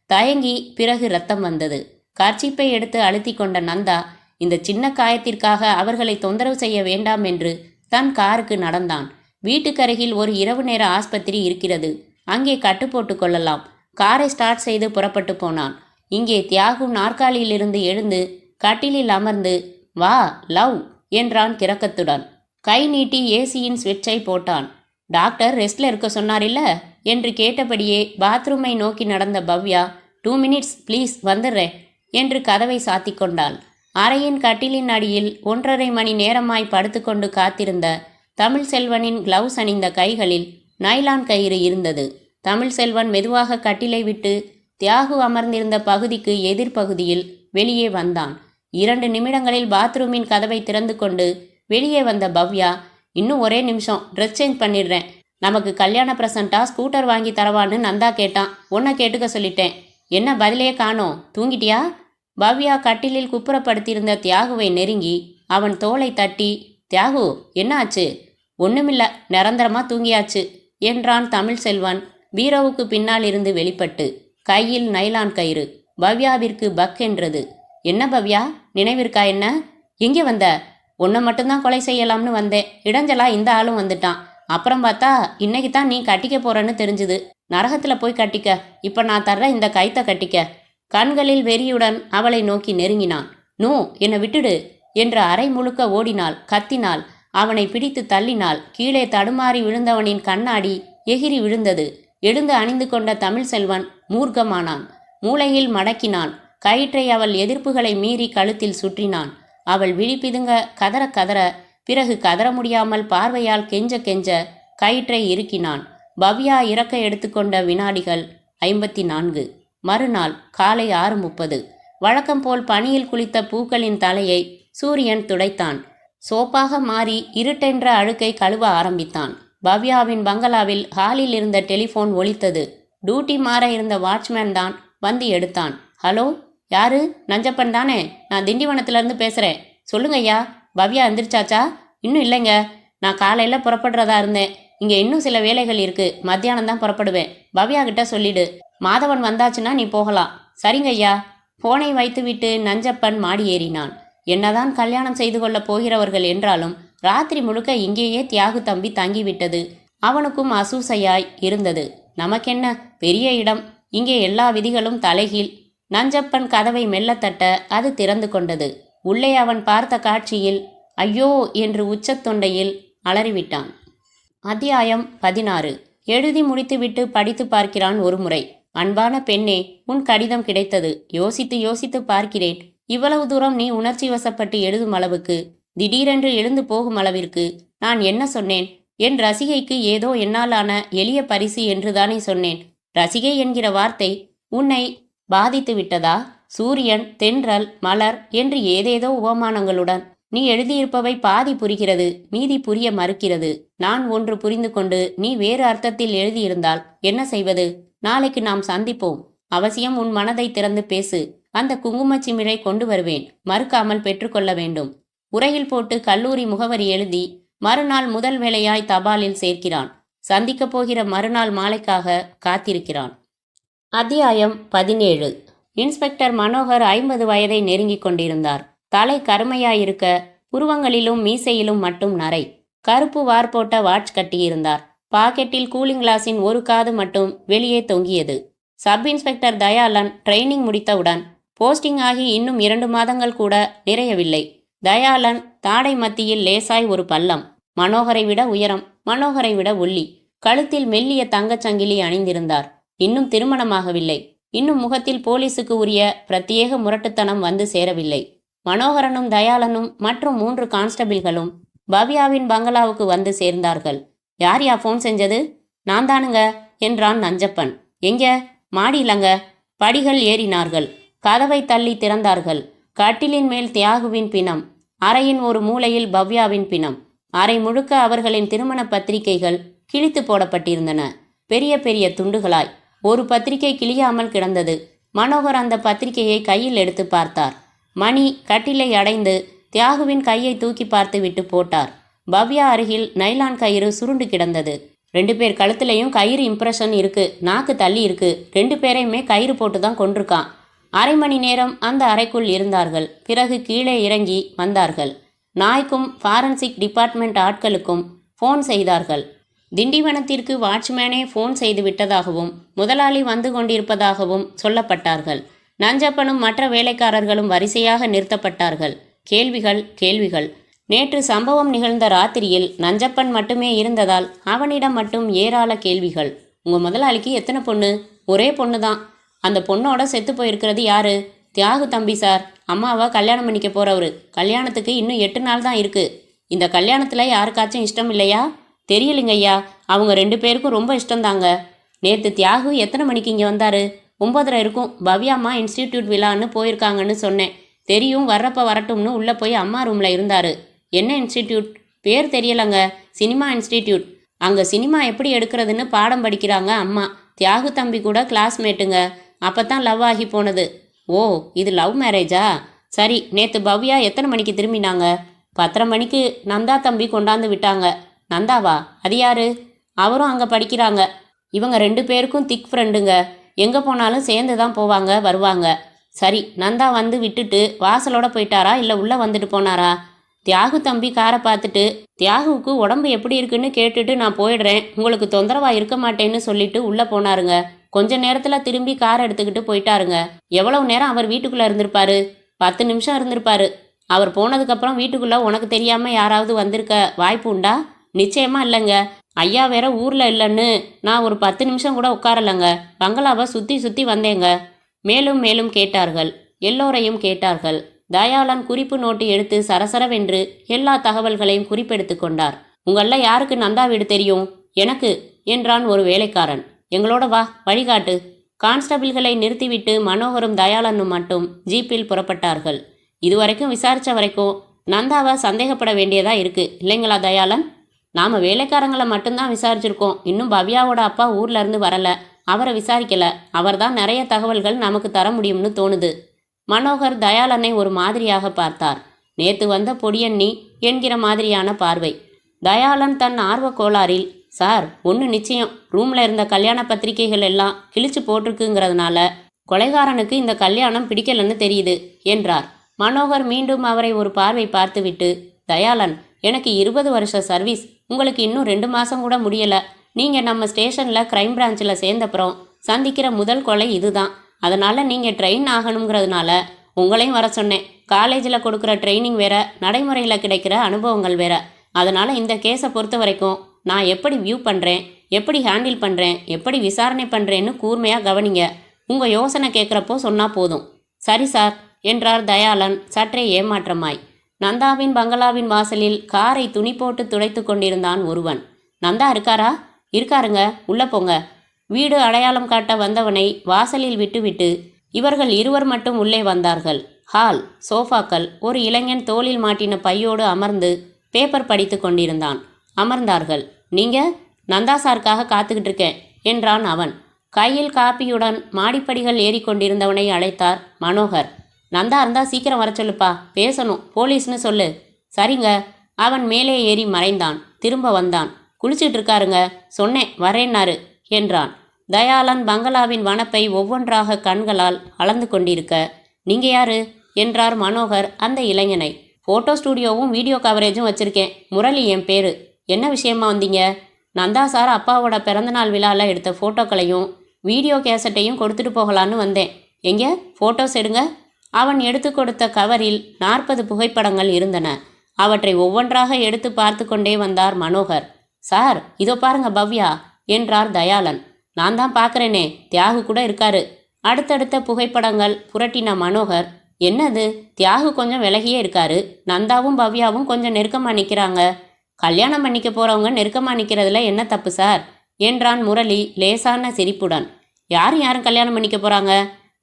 தயங்கி பிறகு ரத்தம் வந்தது. கர்ச்சிப்பை எடுத்து அழுத்தி கொண்ட நந்தா இந்த சின்ன காயத்திற்காக அவர்களை தொந்தரவு செய்ய வேண்டாம் என்று தன் காருக்கு நடந்தான். வீட்டுக்கருகில் ஒரு இரவு நேர ஆஸ்பத்திரி இருக்கிறது, அங்கே கட்டு போட்டு கொள்ளலாம். காரை ஸ்டார்ட் செய்து புறப்பட்டு போனான். இங்கே தியாகு நாற்காலியிலிருந்து எழுந்து கட்டிலில் அமர்ந்து, வா லவ் என்றான் கிறக்கத்துடன். கை நீட்டி ஏசியின் ஸ்விட்சை போட்டான். டாக்டர் ரெஸ்ட்ல இருக்க சொன்னாரில்ல என்று கேட்டபடியே பாத்ரூமை நோக்கி நடந்த பவ்யா, 2 மினிட்ஸ் ப்ளீஸ், வந்துடுறேன் என்று கதவை சாத்தி கொண்டாள். அறையின் கட்டிலின் அடியில் 1.5 மணி நேரமாய் படுத்துக்கொண்டு காத்திருந்த தமிழ்செல்வனின் கிளவுஸ் அணிந்த கைகளில் நைலான் கயிறு இருந்தது. தமிழ்செல்வன் மெதுவாக கட்டிலை விட்டு தியாகு அமர்ந்திருந்த பகுதிக்கு எதிர்பகுதியில் வெளியே வந்தான். 2 நிமிடங்களில் பாத்ரூமின் கதவை திறந்து கொண்டு வெளியே வந்த பவ்யா, இன்னும் ஒரே நிமிஷம், ட்ரெஸ் சேஞ்ச் பண்ணிடுறேன். நமக்கு கல்யாண ப்ரெசண்டா ஸ்கூட்டர் வாங்கி தரவான்னு நந்தா கேட்டான், உன்னை கேட்டுக்க சொல்லிட்டேன். என்ன பதிலே காணோம், தூங்கிட்டியா? பவ்யா கட்டிலில் குப்புறப்படுத்தியிருந்த தியாகுவை நெருங்கி அவன் தோளை தட்டி, தியாகு என்ன ஆச்சு? ஒண்ணுமில்ல, நிரந்தரமா தூங்கியாச்சு என்றான் தமிழ்செல்வன் பீரோவுக்கு பின்னால் இருந்து வெளிப்பட்டு. கையில் நைலான் கயிறு. பவ்யாவிற்கு பக் என்றது. என்ன பவ்யா, நினைவிற்கா என்ன? எங்கே வந்த? உன்னை மட்டும்தான் கொலை செய்யலாம்னு வந்தேன். இடைஞ்சலா இந்த ஆளும் வந்துட்டான். அப்புறம் பார்த்தா இன்னைக்கு தான் நீ கட்டிக்க போறன்னு தெரிஞ்சுது. நரகத்தில் போய் கட்டிக்க, இப்போ நான் தர்ற இந்த கைத்தை கட்டிக்க. கண்களில் வெறியுடன் அவளை நோக்கி நெருங்கினான். நோ, என்னை விட்டுடு என்று அரை முழுக்க ஓடினாள், கத்தினாள். அவனை பிடித்து தள்ளினாள். கீழே தடுமாறி விழுந்தவனின் கண்ணாடி எகிரி விழுந்தது. எழுந்து அணிந்து கொண்ட தமிழ்செல்வன் மூர்க்கமானான். மூளையில் மடக்கினான். கயிற்றை அவள் எதிர்ப்புகளை மீறி கழுத்தில் சுற்றினான். அவள் விழிப்பிதுங்க கதற கதற, பிறகு கதற முடியாமல் பார்வையால் கெஞ்ச கெஞ்ச கயிற்றை இறுக்கினான். பவ்யா இறக்க எடுத்துக்கொண்ட வினாடிகள் 54. மறுநாள் காலை 6:30. வழக்கம் போல் பனியில் குளித்த பூக்களின் தலையை சூரியன் துடைத்தான். சோப்பாக மாறி இருட்டென்ற அழுக்கை கழுவ ஆரம்பித்தான். பவ்யாவின் பங்களாவில் ஹாலில் இருந்த டெலிஃபோன் ஒலித்தது. டியூட்டி மாற இருந்த வாட்ச்மேன் தான் வந்து எடுத்தான். ஹலோ, யாரு? நஞ்சப்பன் தானே? நான் திண்டிவனத்திலேருந்து பேசுகிறேன். சொல்லுங்க ஐயா. பவ்யா எந்திரிச்சாச்சா? இன்னும் இல்லைங்க, நான் காலையில் புறப்படுறதா இருந்தேன். இங்கே இன்னும் சில வேலைகள் இருக்குது, மத்தியானம் தான் புறப்படுவேன். பவ்யா கிட்ட சொல்லிடு. மாதவன் வந்தாச்சுன்னா நீ போகலாம். சரிங்க ஐயா. போனை வைத்துவிட்டு நஞ்சப்பன் மாடி ஏறினான். என்னதான் கல்யாணம் செய்து கொள்ளப் போகிறவர்கள் என்றாலும் ராத்திரி முழுக்க இங்கேயே தியாகு தம்பி தங்கிவிட்டது அவனுக்கும் அசூசையாய் இருந்தது. நமக்கென்ன பெரிய இடம், இங்கே எல்லா விதிகளும் தலைகீழ். நஞ்சப்பன் கதவை மெல்ல தட்ட அது திறந்து கொண்டது. உள்ளே அவன் பார்த்த காட்சியில் ஐயோ என்று உச்சத்தொண்டையில் அலறிவிட்டான். அத்தியாயம் 16. எழுதி முடித்துவிட்டு படித்து பார்க்கிறான் ஒருமுறை. அன்பான பெண்ணே, உன் கடிதம் கிடைத்தது. யோசித்து யோசித்து பார்க்கிறேன். இவ்வளவு தூரம் நீ உணர்ச்சி வசப்பட்டு எழுதும் அளவுக்கு, திடீரென்று எழுந்து போகும் அளவிற்கு நான் என்ன சொன்னேன்? என் ரசிகைக்கு ஏதோ என்னாலான எளிய பரிசு என்றுதானே சொன்னேன். ரசிகை என்கிற வார்த்தை உன்னை பாதித்து விட்டதா? சூரியன், தென்றல், மலர் என்று ஏதேதோ உபமானங்களுடன் நீ எழுதியிருப்பவை பாதி புரிகிறது, மீதி புரிய மறுக்கிறது. நான் ஒன்று புரிந்து கொண்டு நீ வேறு அர்த்தத்தில் எழுதியிருந்தால் என்ன செய்வது? நாளைக்கு நாம் சந்திப்போம். அவசியம் உன் மனதை திறந்து பேசு. அந்த குங்குமச்சிமிழை கொண்டு வருவேன். மறுக்காமல் பெற்றுக்கொள்ள வேண்டும். உரையில் போட்டு கல்லூரி முகவரி எழுதி மறுநாள் முதல் வேளையாய் தபாலில் சேர்க்கிறான். சந்திக்கப் போகிற மறுநாள் மாலைக்காக காத்திருக்கிறான். அத்தியாயம் 17. இன்ஸ்பெக்டர் மனோகர் 50 வயதை நெருங்கிக் கொண்டிருந்தார். தலை கருமையாயிருக்க, புருவங்களிலும் மீசையிலும் மட்டும் நரை. கருப்பு வார் போட்ட வாட்ச் கட்டியிருந்தார். பாக்கெட்டில் கூலிங் கிளாஸின் ஒரு காது மட்டும் வெளியே தொங்கியது. சப் இன்ஸ்பெக்டர் தயாளன் ட்ரைனிங் முடித்தவுடன் போஸ்டிங் ஆகி இன்னும் 2 மாதங்கள் கூட நிறையவில்லை. தயாளன் தாடை மத்தியில் லேசாய் ஒரு பள்ளம். மனோகரை விட உயரம், மனோகரை விட ஒல்லி. கழுத்தில் மெல்லிய தங்கச்சங்கிலி அணிந்திருந்தார். இன்னும் திருமணமாகவில்லை. இன்னும் முகத்தில் போலீசுக்கு உரிய பிரத்யேக முரட்டுத்தனம் வந்து சேரவில்லை. மனோகரனும் தயாளனும் மற்றும் 3 கான்ஸ்டபிள்களும் பவ்யாவின் பங்களாவுக்கு வந்து சேர்ந்தார்கள். யார் ஃபோன் செஞ்சது? நான் தானுங்க என்றான் நஞ்சப்பன். எங்க? மாடியிலங்க. படிகள் ஏறினார்கள். கதவை தள்ளி திறந்தார்கள். கட்டிலின் மேல் தியாகுவின் பிணம். அறையின் ஒரு மூலையில் பவ்யாவின் பிணம். அறை முழுக்க அவர்களின் திருமண பத்திரிகைகள் கிழித்து போடப்பட்டிருந்தன. பெரிய பெரிய துண்டுகளாய். ஒரு பத்திரிகை கிழியாமல் கிடந்தது. மனோகர் அந்த பத்திரிகையை கையில் எடுத்து பார்த்தார். மணி கட்டிலை அடைந்து தியாகுவின் கையை தூக்கி பார்த்து விட்டு போட்டார். பவ்யா அருகில் நைலான் கயிறு சுருண்டு கிடந்தது. 2 பேர் கழுத்துலையும் கயிறு இம்ப்ரெஷன் இருக்கு. நாக்கு தள்ளி இருக்கு. 2 பேரையுமே கயிறு போட்டு தான் கொண்டிருக்கான். அரை மணி நேரம் அந்த அறைக்குள் இருந்தார்கள். பிறகு கீழே இறங்கி வந்தார்கள். நாய்க்கும் ஃபாரன்சிக் டிபார்ட்மெண்ட் ஆட்களுக்கும் ஃபோன் செய்தார்கள். திண்டிவனத்திற்கு வாட்ச்மேனே ஃபோன் செய்து விட்டதாகவும் முதலாளி வந்து கொண்டிருப்பதாகவும் சொல்லப்பட்டார்கள். நஞ்சப்பனும் மற்ற வேலைக்காரர்களும் வரிசையாக நிறுத்தப்பட்டார்கள். கேள்விகள் கேள்விகள். நேற்று சம்பவம் நிகழ்ந்த ராத்திரியில் நஞ்சப்பன் மட்டுமே இருந்ததால் அவனிடம் மட்டும் ஏராள கேள்விகள். உங்கள் முதலாளிக்கு எத்தனை பொண்ணு? ஒரே பொண்ணு தான். அந்த பொண்ணோட செத்து போயிருக்கிறது யாரு? தியாகு தம்பி சார். அம்மாவை கல்யாணம் பண்ணிக்க போறவரு. கல்யாணத்துக்கு இன்னும் 8 நாள் தான் இருக்கு. இந்த கல்யாணத்தில் யாருக்காச்சும் இஷ்டம் இல்லையா? தெரியலைங்க ஐயா. அவங்க 2 பேருக்கும் ரொம்ப இஷ்டம்தாங்க. நேற்று தியாகு எத்தனை மணிக்கு இங்கே வந்தாரு? 9:30 இருக்கும். பவ்யாம்மா இன்ஸ்டிடியூட் விழான்னு போயிருக்காங்கன்னு சொன்னேன். தெரியும், வர்றப்ப வரட்டும்னு உள்ளே போய் அம்மா ரூமில் இருந்தார். என்ன இன்ஸ்டிடியூட்? பேர் தெரியலைங்க. Cinema institute. அங்கே சினிமா எப்படி எடுக்கிறதுன்னு பாடம் படிக்கிறாங்க அம்மா. தியாகு தம்பி கூட கிளாஸ்மேட்டுங்க. அப்போ தான் லவ் ஆகி போனது. ஓ, இது லவ் மேரேஜா? சரி, நேற்று பவ்யா எத்தனை மணிக்கு திரும்பினாங்க? 10:30 மணிக்கு நந்தா தம்பி கொண்டாந்து விட்டாங்க. நந்தாவா? அது யாரு? அவரும் அங்கே படிக்கிறாங்க. இவங்க 2 பேருக்கும் திக் ஃப்ரெண்டுங்க. எங்கே போனாலும் சேர்ந்து தான் போவாங்க வருவாங்க. சரி, நந்தா வந்து விட்டுட்டு வாசலோட போயிட்டாரா இல்லை உள்ளே வந்துட்டு போனாரா? தியாகு தம்பி காரை பார்த்துட்டு தியாகுவுக்கு உடம்பு எப்படி இருக்குன்னு கேட்டுட்டு நான் போயிடுறேன், உங்களுக்கு தொந்தரவாக இருக்க மாட்டேன்னு சொல்லிட்டு உள்ளே போனாருங்க. கொஞ்ச நேரத்தில் திரும்பி கார் எடுத்துக்கிட்டு போயிட்டாருங்க. எவ்வளவு நேரம் அவர் வீட்டுக்குள்ளே இருந்திருப்பாரு? 10 நிமிஷம் இருந்திருப்பாரு. அவர் போனதுக்கப்புறம் வீட்டுக்குள்ளே உனக்கு தெரியாமல் யாராவது வந்திருக்க வாய்ப்பு உண்டா? நிச்சயமா இல்லைங்க. ஐயா வேற ஊரில் இல்லைன்னு நான் ஒரு 10 நிமிஷம் கூட உட்காரலைங்க. பங்களாவை சுற்றி சுற்றி வந்தேங்க. மேலும் மேலும் கேட்டார்கள். எல்லோரையும் கேட்டார்கள். தயாளன் குறிப்பு நோட்டு எடுத்து சரசரவென்று எல்லா தகவல்களையும் குறிப்பெடுத்து கொண்டார். உங்களில் யாருக்கு நந்தா வீடு தெரியும்? எனக்கு என்றான் ஒரு வேலைக்காரன். எங்களோட வா, வழிகாட்டு. கான்ஸ்டபிள்களை நிறுத்திவிட்டு மனோகரும் தயாளனும் மட்டும் ஜீப்பில் புறப்பட்டார்கள். இதுவரைக்கும் விசாரித்த வரைக்கும் நந்தாவை சந்தேகப்பட வேண்டியதா இருக்கு இல்லைங்களா தயாளன்? நாம் வேலைக்காரங்களை மட்டும்தான் விசாரிச்சிருக்கோம். இன்னும் பவ்யாவோட அப்பா ஊர்ல இருந்து வரல. அவரை விசாரிக்கல. அவர் தான் நிறைய தகவல்கள் நமக்கு தர முடியும்னு தோணுது. மனோகர் தயாளனை ஒரு மாதிரியாக பார்த்தார். நேத்து வந்த பொடியண்ணி என்கிற மாதிரியான பார்வை. தயாளன் தன் ஆர்வ கோளாறில், சார் ஒன்று நிச்சயம், ரூம்ல இருந்த கல்யாண பத்திரிகைகள் எல்லாம் கிழிச்சு போட்டிருக்குங்கிறதுனால கொலைகாரனுக்கு இந்த கல்யாணம் பிடிக்கலன்னு தெரியுது என்றார். மனோகர் மீண்டும் அவரை ஒரு பார்வை பார்த்துவிட்டு, தயாளன், எனக்கு 20 வருஷ சர்வீஸ். உங்களுக்கு இன்னும் 2 மாதம் கூட முடியலை. நீங்கள் நம்ம ஸ்டேஷனில் கிரைம் பிரான்ச்சில் சேர்ந்தப்புறம் சந்திக்கிற முதல் கொலை இதுதான். அதனால நீங்க ட்ரெயின் ஆகணுங்கிறதுனால உங்களையும் வர சொன்னேன். காலேஜில் கொடுக்குற ட்ரைனிங் வேற, நடைமுறையில் கிடைக்கிற அனுபவங்கள் வேற. அதனால இந்த கேஸை பொறுத்த வரைக்கும் நான் எப்படி வியூ பண்ணுறேன், எப்படி ஹேண்டில் பண்ணுறேன், எப்படி விசாரணை பண்ணுறேன்னு கூர்மையாக கவனிங்க. உங்கள் யோசனை கேட்குறப்போ சொன்னால் போதும். சரி சார் என்றார் தயாளன் சற்றே ஏமாற்றமாய். நந்தாவின் பங்களாவின் வாசலில் காரை துணி போட்டு துடைத்து கொண்டிருந்தான் ஒருவன். நந்தா இருக்காரா? இருக்காருங்க, உள்ள போங்க. வீடு அடையாளம் காட்ட வந்தவனை வாசலில் விட்டுவிட்டு இவர்கள் இருவர் மட்டும் உள்ளே வந்தார்கள். ஹால், சோஃபாக்கள். ஒரு இளைஞன் தோளில் மாட்டின பையோடு அமர்ந்து பேப்பர் படித்து கொண்டிருந்தான். அமர்ந்தார்கள். நீங்க? நந்தா சாருக்காக காத்துக்கிட்டு இருக்கேன் என்றான் அவன். கையில் காப்பியுடன் மாடிப்படிகள் ஏறிக்கொண்டிருந்தவனை அழைத்தார் மனோகர். நந்தா இருந்தா சீக்கிரம் வர சொல்லுப்பா, பேசணும், போலீஸ்னு சொல்லு. சரிங்க. அவன் மேலே ஏறி மறைந்தான். திரும்ப வந்தான். குளிச்சிட்டு இருக்காருங்க, சொன்னேன் வரேன்னாரு என்றான். தயாளன் பங்களாவின் வனப்பை ஒவ்வொன்றாக கண்களால் அளந்து கொண்டிருக்க, நீங்க யாரு என்றார் மனோகர் அந்த இளைஞனை. ஃபோட்டோ ஸ்டூடியோவும் வீடியோ கவரேஜும் வச்சிருக்கேன். முரளி என் பேரு. என்ன விஷயமா வந்தீங்க? நந்தா சார் அப்பாவோட பிறந்தநாள் விழாவில் எடுத்த ஃபோட்டோக்களையும் வீடியோ கேசட்டையும் கொடுத்துட்டு போகலான்னு வந்தேன். எங்க ஃபோட்டோஸ் எடுங்க. அவன் எடுத்து கொடுத்த கவரில் 40 புகைப்படங்கள் இருந்தன. அவற்றை ஒவ்வொன்றாக எடுத்து பார்த்து கொண்டே வந்தார் மனோகர். சார் இதோ பாருங்க பவ்யா என்றார் தயாளன். நான் தான் பார்க்குறேனே, தியாகு கூட இருக்காரு. அடுத்தடுத்த புகைப்படங்கள் புரட்டின மனோகர். என்னது, தியாகு கொஞ்சம் விலகியே இருக்காரு, நந்தாவும் பவ்யாவும் கொஞ்சம் நெருக்கமாக நிற்கிறாங்க. கல்யாணம் பண்ணிக்க போகிறவங்க நெருக்கமாக நிற்கிறதுல என்ன தப்பு சார் என்றான் முரளி லேசான சிரிப்புடன். யாரும் கல்யாணம் பண்ணிக்க போகிறாங்க?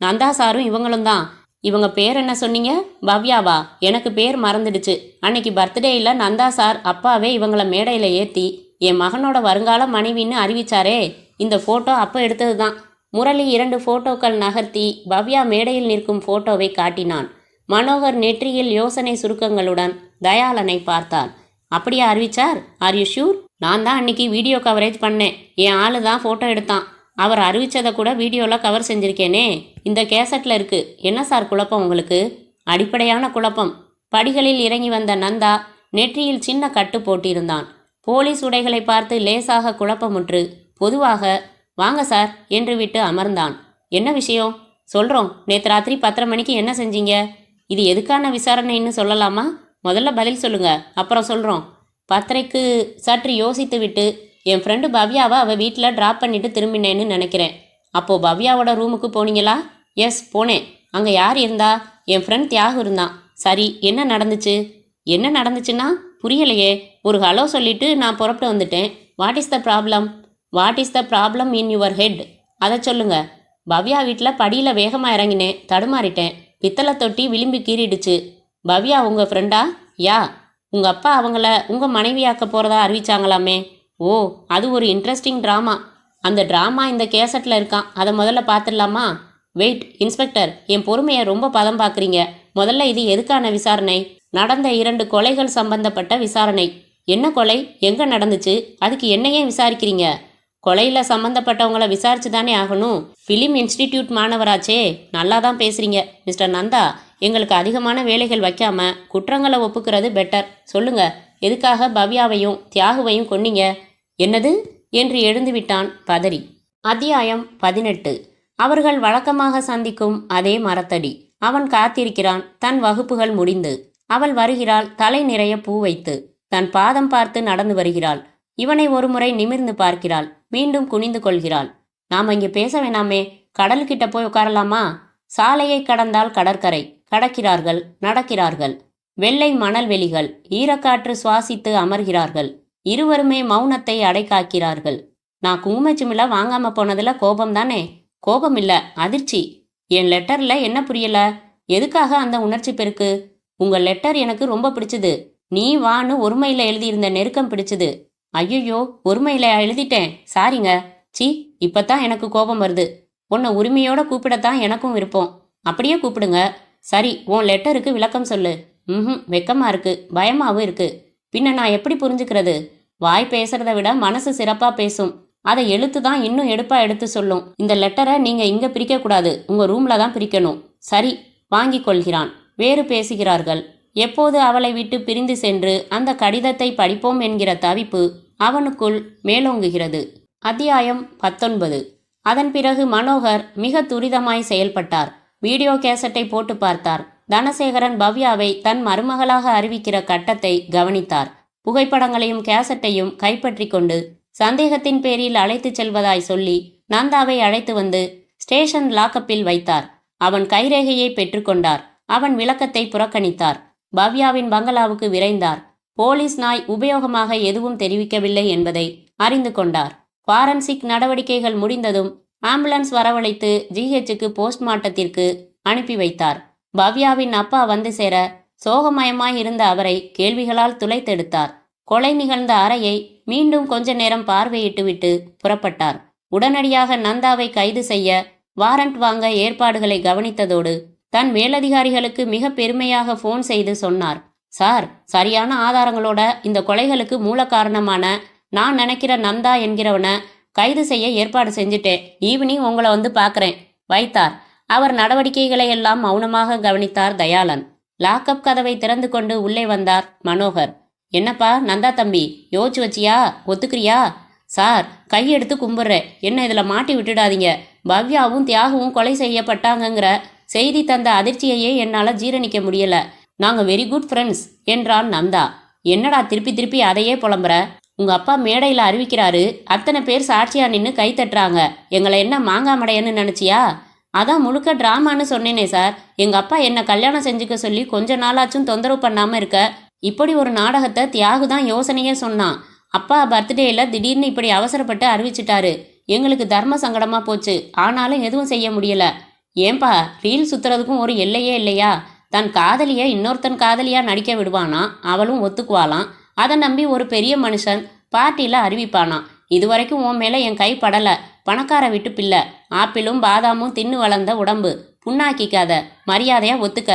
நந்தா சாரும் இவங்களும் தான். இவங்க பேர் என்ன சொன்னீங்க? பவ்யாவா? எனக்கு பேர் மறந்துடுச்சு. அன்னைக்கு பர்த்டேயில் நந்தா சார் அப்பாவே இவங்களை மேடையில் ஏற்றி என் மகனோட வருங்கால மனைவின்னு அறிவிச்சாரே, இந்த ஃபோட்டோ அப்போ எடுத்தது தான். முரளி 2 ஃபோட்டோக்கள் நகர்த்தி பவ்யா மேடையில் நிற்கும் ஃபோட்டோவை காட்டினான். மனோகர் நெற்றியில் யோசனை சுருக்கங்களுடன் தயாளனை பார்த்தார். அப்படியா அறிவிச்சார்? Are you sure? நான் தான் அன்னைக்கு வீடியோ கவரேஜ் பண்ணேன். என் ஆளு தான் ஃபோட்டோ எடுத்தான். அவர் அறிவிச்சதை கூட வீடியோவில் கவர் செஞ்சிருக்கேனே. இந்த கேசட்டில் இருக்கு. என்ன சார் குழப்பம் உங்களுக்கு? அடிப்படையான குழப்பம். படிகளில் இறங்கி வந்த நந்தா நெற்றியில் சின்ன கட்டு போட்டிருந்தான். போலீஸ் உடைகளை பார்த்து லேசாக குழப்பமுற்று பொதுவாக வாங்க சார் என்று விட்டு அமர்ந்தான். என்ன விஷயம்? சொல்கிறோம். நேற்று ராத்திரி 10:30 மணிக்கு என்ன செஞ்சீங்க? இது எதுக்கான விசாரணைன்னு சொல்லலாமா? முதல்ல பதில் சொல்லுங்க, அப்புறம் சொல்கிறோம். 10:30க்கு சற்று யோசித்து விட்டு, என் ஃப்ரெண்டு பவ்யாவை அவள் வீட்டில் ட்ராப் பண்ணிட்டு திரும்பினேன்னு நினைக்கிறேன். அப்போது பவ்யாவோட ரூமுக்கு போனீங்களா? எஸ் போனேன். அங்கே யார் இருந்தா? என் ஃப்ரெண்ட் தியாகு இருந்தான். சரி, என்ன நடந்துச்சு? என்ன நடந்துச்சுன்னா புரியலையே. ஒரு ஹலோ சொல்லிட்டு நான் புறப்பட்டு வந்துட்டேன். What is the problem? What is the problem in your head? அதை சொல்லுங்க. பவ்யா வீட்டில் படியில் வேகமாக இறங்கினேன், தடுமாறிட்டேன். பித்தளை தொட்டி விளிம்பி கீறிடுச்சு. பவ்யா உங்கள் ஃப்ரெண்டா? யா. உங்கள் அப்பா அவங்கள உங்கள் மனைவியாக்க போகிறதா அறிவிச்சாங்களாமே. ஓ, அது ஒரு இன்ட்ரெஸ்டிங் ட்ராமா. அந்த ட்ராமா இந்த கேசட்டில் இருக்கான். அதை முதல்ல பார்த்துடலாமா? வெயிட் இன்ஸ்பெக்டர், என் பொறுமையை ரொம்ப பதம் பார்க்குறீங்க. முதல்ல இது எதுக்கான விசாரணை? நடந்த 2 கொலைகள் சம்பந்தப்பட்ட விசாரணை. என்ன கொலை? எங்கே நடந்துச்சு? அதுக்கு என்னையே விசாரிக்கிறீங்க? கொலையில் சம்மந்தப்பட்டவங்கள விசாரிச்சு தானே ஆகணும். ஃபிலிம் இன்ஸ்டிடியூட் மாணவராச்சே. நல்லா தான் பேசுகிறீங்க மிஸ்டர் நந்தா. எங்களுக்கு அதிகமான வேலைகள் வைக்காம குற்றங்களை ஒப்புக்கிறது பெட்டர். சொல்லுங்க, எதுக்காக பவ்யாவையும் தியாகுவையும் கொன்னீங்க? என்னது என்று எழுந்து விட்டான் பதறி. அத்தியாயம் 18. அவர்கள் வழக்கமாக சந்திக்கும் அதே மரத்தடி. அவன் காத்திருக்கிறான் தன் வகுப்புகள் முடிந்து. அவள் வருகிறாள் தலை நிறைய பூ வைத்து. தன் பாதம் பார்த்து நடந்து வருகிறாள். இவனை ஒருமுறை நிமிர்ந்து பார்க்கிறாள். மீண்டும் குனிந்து கொள்கிறாள். நாம் இங்கே பேச வேணாமே, கடல்கிட்ட போய் உட்காரலாமா? சாலையை கடந்தால் கடற்கரை. கடக்கிறார்கள், நடக்கிறார்கள். வெள்ளை மணல் வெளிகள். ஈரக்காற்று சுவாசித்து அமர்கிறார்கள். இருவருமே மௌனத்தை அடைக்காக்கிறார்கள். நான் குங்குமச்சிமில வாங்காம போனதுல கோபம் தானே? கோபம் இல்ல, அதிர்ச்சி. என் லெட்டர்ல என்ன புரியல? எதுக்காக அந்த உணர்ச்சி பெருக்கு? உங்க லெட்டர் எனக்கு ரொம்ப பிடிச்சது. நீ வான்னு ஒருமையில எழுதியிருந்த நெருக்கம் பிடிச்சது. ஐயோ, ஒருமையில எழுதிட்டேன், சாரிங்க. சி, இப்பத்தான் எனக்கு கோபம் வருது. உன்னை உரிமையோட கூப்பிடத்தான் எனக்கும் விருப்பம். அப்படியே கூப்பிடுங்க. சரி, உன் லெட்டருக்கு விளக்கம் சொல்லு. வெக்கமா இருக்கு, பயமாவும் இருக்கு. பின்ன நான் எப்படி புரிஞ்சுக்கிறது? வாய் பேசுறத விட மனசு சிறப்பா பேசும். அதை எழுத்து தான் இன்னும் எடுப்பா எடுத்து சொல்லும். இந்த லெட்டரை நீங்க இங்க பிரிக்க கூடாது, உங்க ரூம்ல தான் பிரிக்கணும். சரி, வாங்கி கொள்கிறான். வேறு பேசுகிறார்கள். எப்போது அவளை விட்டு பிரிந்து சென்று அந்த கடிதத்தை படிப்போம் என்கிற தவிப்பு அவனுக்குள் மேலோங்குகிறது. அத்தியாயம் 19. அதன் பிறகு மனோகர் மிக துரிதமாய் செயல்பட்டார். வீடியோ கேசட்டை போட்டு பார்த்தார். தனசேகரன் பவ்யாவை தன் மருமகளாக அறிவிக்கிற கட்டத்தை கவனித்தார். புகைப்படங்களையும் கேசட்டையும் கைப்பற்றி கொண்டு சந்தேகத்தின் பேரில் அழைத்துச் செல்வதாய் சொல்லி நந்தாவை அழைத்து வந்து ஸ்டேஷன் லாக்கப்பில் வைத்தார். அவன் கைரேகையை பெற்றுக்கொண்டார். அவன் விளக்கத்தை புறக்கணித்தார். பவ்யாவின் பங்களாவுக்கு விரைந்தார். போலீஸ் நாய் உபயோகமாக எதுவும் தெரிவிக்கவில்லை என்பதை அறிந்து கொண்டார். ஃபாரன்சிக் நடவடிக்கைகள் முடிந்ததும் ஆம்புலன்ஸ் வரவழைத்து ஜிஹெச்சுக்கு போஸ்ட்மார்ட்டத்திற்கு அனுப்பி வைத்தார். பவ்யாவின் அப்பா வந்து சேர சோகமயமாய் இருந்த அவரை கேள்விகளால் துளைத்தெடுத்தார். கொலை நிகழ்ந்த அறையை மீண்டும் கொஞ்ச நேரம் பார்வையிட்டுவிட்டு புறப்பட்டார். உடனடியாக நந்தாவை கைது செய்ய வாரண்ட் வாங்க ஏற்பாடுகளை கவனித்ததோடு தன் மேலதிகாரிகளுக்கு மிக பெருமையாக ஃபோன் செய்து சொன்னார். சார், சரியான ஆதாரங்களோட இந்த கொலைகளுக்கு மூல காரணமான நான் நினைக்கிற நந்தா என்கிறவனை கைது செய்ய ஏற்பாடு செஞ்சுட்டேன். ஈவினிங் உங்களை வந்து பார்க்குறேன் வைத்தார். அவர் நடவடிக்கைகளை எல்லாம் மௌனமாக கவனித்தார் தயாளன். லாக்கப் கதவை திறந்து கொண்டு உள்ளே வந்தார் மனோகர். என்னப்பா நந்தா தம்பி, யோசிச்சு வச்சியா? ஒத்துக்கிறியா? சார், கையெடுத்து கும்பிட்றேன், என்ன இதில் மாட்டி விட்டுடாதீங்க. பவ்யாவும் தியாகவும் கொலை செய்யப்பட்டாங்கங்கிற செய்தி தந்த அதிர்ச்சியையே என்னால் ஜீரணிக்க முடியல. நாங்கள் வெரி குட் ஃப்ரெண்ட்ஸ் என்றான் நந்தா. என்னடா திருப்பி திருப்பி அதையே புலம்புற? உங்க அப்பா மேடையில் அறிவிக்கிறாரு, அத்தனை பேர் சாட்சியா நின்று கை தட்டுறாங்க. எங்களை என்ன மாங்காமடையன்னு நினச்சியா? அதான் முழுக்க டிராமான்னு சொன்னேனே சார். எங்கள் அப்பா என்னை கல்யாணம் செஞ்சுக்க சொல்லி கொஞ்ச நாளாச்சும் தொந்தரவு பண்ணாமல் இருக்க இப்படி ஒரு நாடகத்தை தியாகு தான் யோசனையே சொன்னான். அப்பா பர்த்டேயில் திடீர்னு இப்படி அவசரப்பட்டு அறிவிச்சிட்டாரு. எங்களுக்கு தர்ம சங்கடமாக போச்சு. ஆனாலும் எதுவும் செய்ய முடியல. ஏன்பா, ரீல் சுற்றுறதுக்கும் ஒரு எல்லையே இல்லையா? தன் காதலியை இன்னொருத்தன் காதலியா நடிக்க விடுவானா? அவளும் ஒத்துக்குவாளாம். அதை நம்பி ஒரு பெரிய மனுஷன் பார்ட்டியில் அறிவிப்பானாம். இதுவரைக்கும் உன் மேலே என் கை படலை. பணக்கார விட்டு பிள்ளை, ஆப்பிளும் பாதாமும் தின்னு வளர்ந்த உடம்பு, புண்ணாக்கிக்காத, மரியாதையா ஒத்துக்க.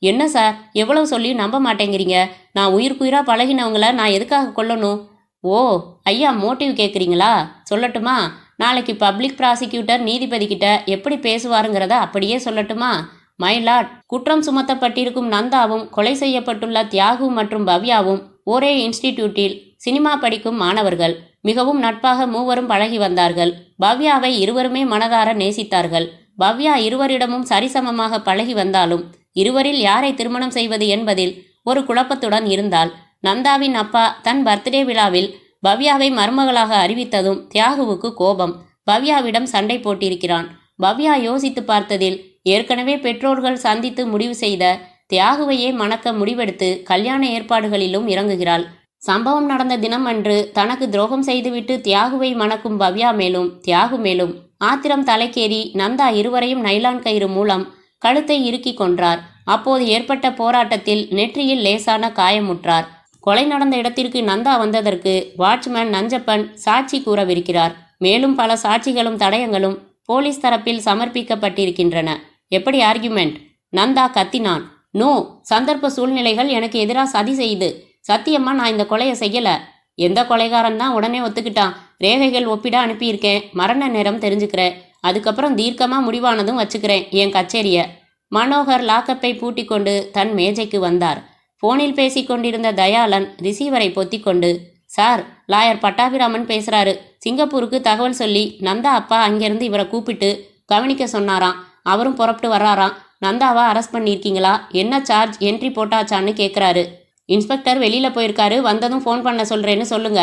என்ன சார், எவ்வளவு சொல்லி நம்ப மாட்டேங்கிறீங்க? நான் உயிருக்குயிராக பழகினவங்கள நான் எதுக்காக கொல்லணும்? ஓ ஐயா, மோட்டிவ் கேட்குறீங்களா? சொல்லட்டுமா? நாளைக்கு பப்ளிக் ப்ராசிக்யூட்டர் நீதிபதி கிட்ட எப்படி பேசுவாருங்கிறத அப்படியே சொல்லட்டுமா? மைலாட், குற்றம் சுமத்தப்பட்டிருக்கும் நந்தாவும் கொலை செய்யப்பட்டுள்ள தியாகு மற்றும் பவ்யாவும் ஒரே இன்ஸ்டிடியூட்டில் சினிமா படிக்கும் மாணவர்கள். மிகவும் நட்பாக மூவரும் பழகி வந்தார்கள். பவ்யாவை இருவருமே மனதார நேசித்தார்கள். பவ்யா இருவரிடமும் சரிசமமாக பழகி வந்தாலும் இருவரில் யாரை திருமணம் செய்வது என்பதில் ஒரு குழப்பத்துடன் இருந்தாள். நந்தாவின் அப்பா தன் பர்த்டே விழாவில் பவ்யாவை மருமகளாக அறிவித்ததும் தியாகுவுக்கு கோபம். பவ்யாவிடம் சண்டை போட்டிருக்கிறான். பவ்யா யோசித்து பார்த்ததில் ஏற்கனவே பெற்றோர்கள் சந்தித்து முடிவு செய்த தியாகுவையே மணக்க முடிவெடுத்து கல்யாண ஏற்பாடுகளிலும் இறங்குகிறாள். சம்பவம் நடந்த தினம் அன்று தனக்கு துரோகம் செய்துவிட்டு தியாகுவை மணக்கும் பவ்யா மேலும் தியாகு மேலும் ஆத்திரம் தலைக்கேறி நந்தா இருவரையும் நைலான் கயிறு மூலம் கழுத்தை இறுக்கி கொன்றார். அப்போது ஏற்பட்ட போராட்டத்தில் நெற்றியில் லேசான காயமுற்றார். கொலை நடந்த இடத்திற்கு நந்தா வந்ததற்கு வாட்ச்மேன் நஞ்சப்பன் சாட்சி கூறவிருக்கிறார். மேலும் பல சாட்சிகளும் தடயங்களும் போலீஸ் தரப்பில் சமர்ப்பிக்கப்பட்டிருக்கின்றன. எப்படி ஆர்குமெண்ட்? நந்தா கத்தினான். நோ, சந்தர்ப்ப சூழ்நிலைகள் எனக்கு எதிராக சதி செய்து. சத்தியமா நான் இந்த கொலையை செய்யல. எந்த கொலைகாரன் தான் உடனே ஒத்துக்கிட்டான். ரேகைகள் ஒப்பிட அனுப்பியிருக்கேன். மரண நேரம் தெரிஞ்சுக்கிறேன். அதுக்கப்புறம் தீர்க்கமாக முடிவானதும் வச்சுக்கிறேன் என் கச்சேரியை. மனோகர் லாக்கப்பை பூட்டி கொண்டு தன் மேஜைக்கு வந்தார். போனில் பேசி கொண்டிருந்த தயாளன் ரிசீவரை பொத்தி கொண்டு, சார், லாயர் பட்டாபிராமன் பேசுறாரு. சிங்கப்பூருக்கு தகவல் சொல்லி நந்தா அப்பா அங்கிருந்து இவரை கூப்பிட்டு கவனிக்க சொன்னாராம். அவரும் புறப்பட்டு வர்றாராம். நந்தாவா அரெஸ்ட் பண்ணியிருக்கீங்களா? என்ன சார்ஜ் என்ட்ரி போட்டாச்சான்னு கேட்குறாரு. இன்ஸ்பெக்டர் வெளியில் போயிருக்காரு, வந்ததும் ஃபோன் பண்ண சொல்கிறேன்னு சொல்லுங்க.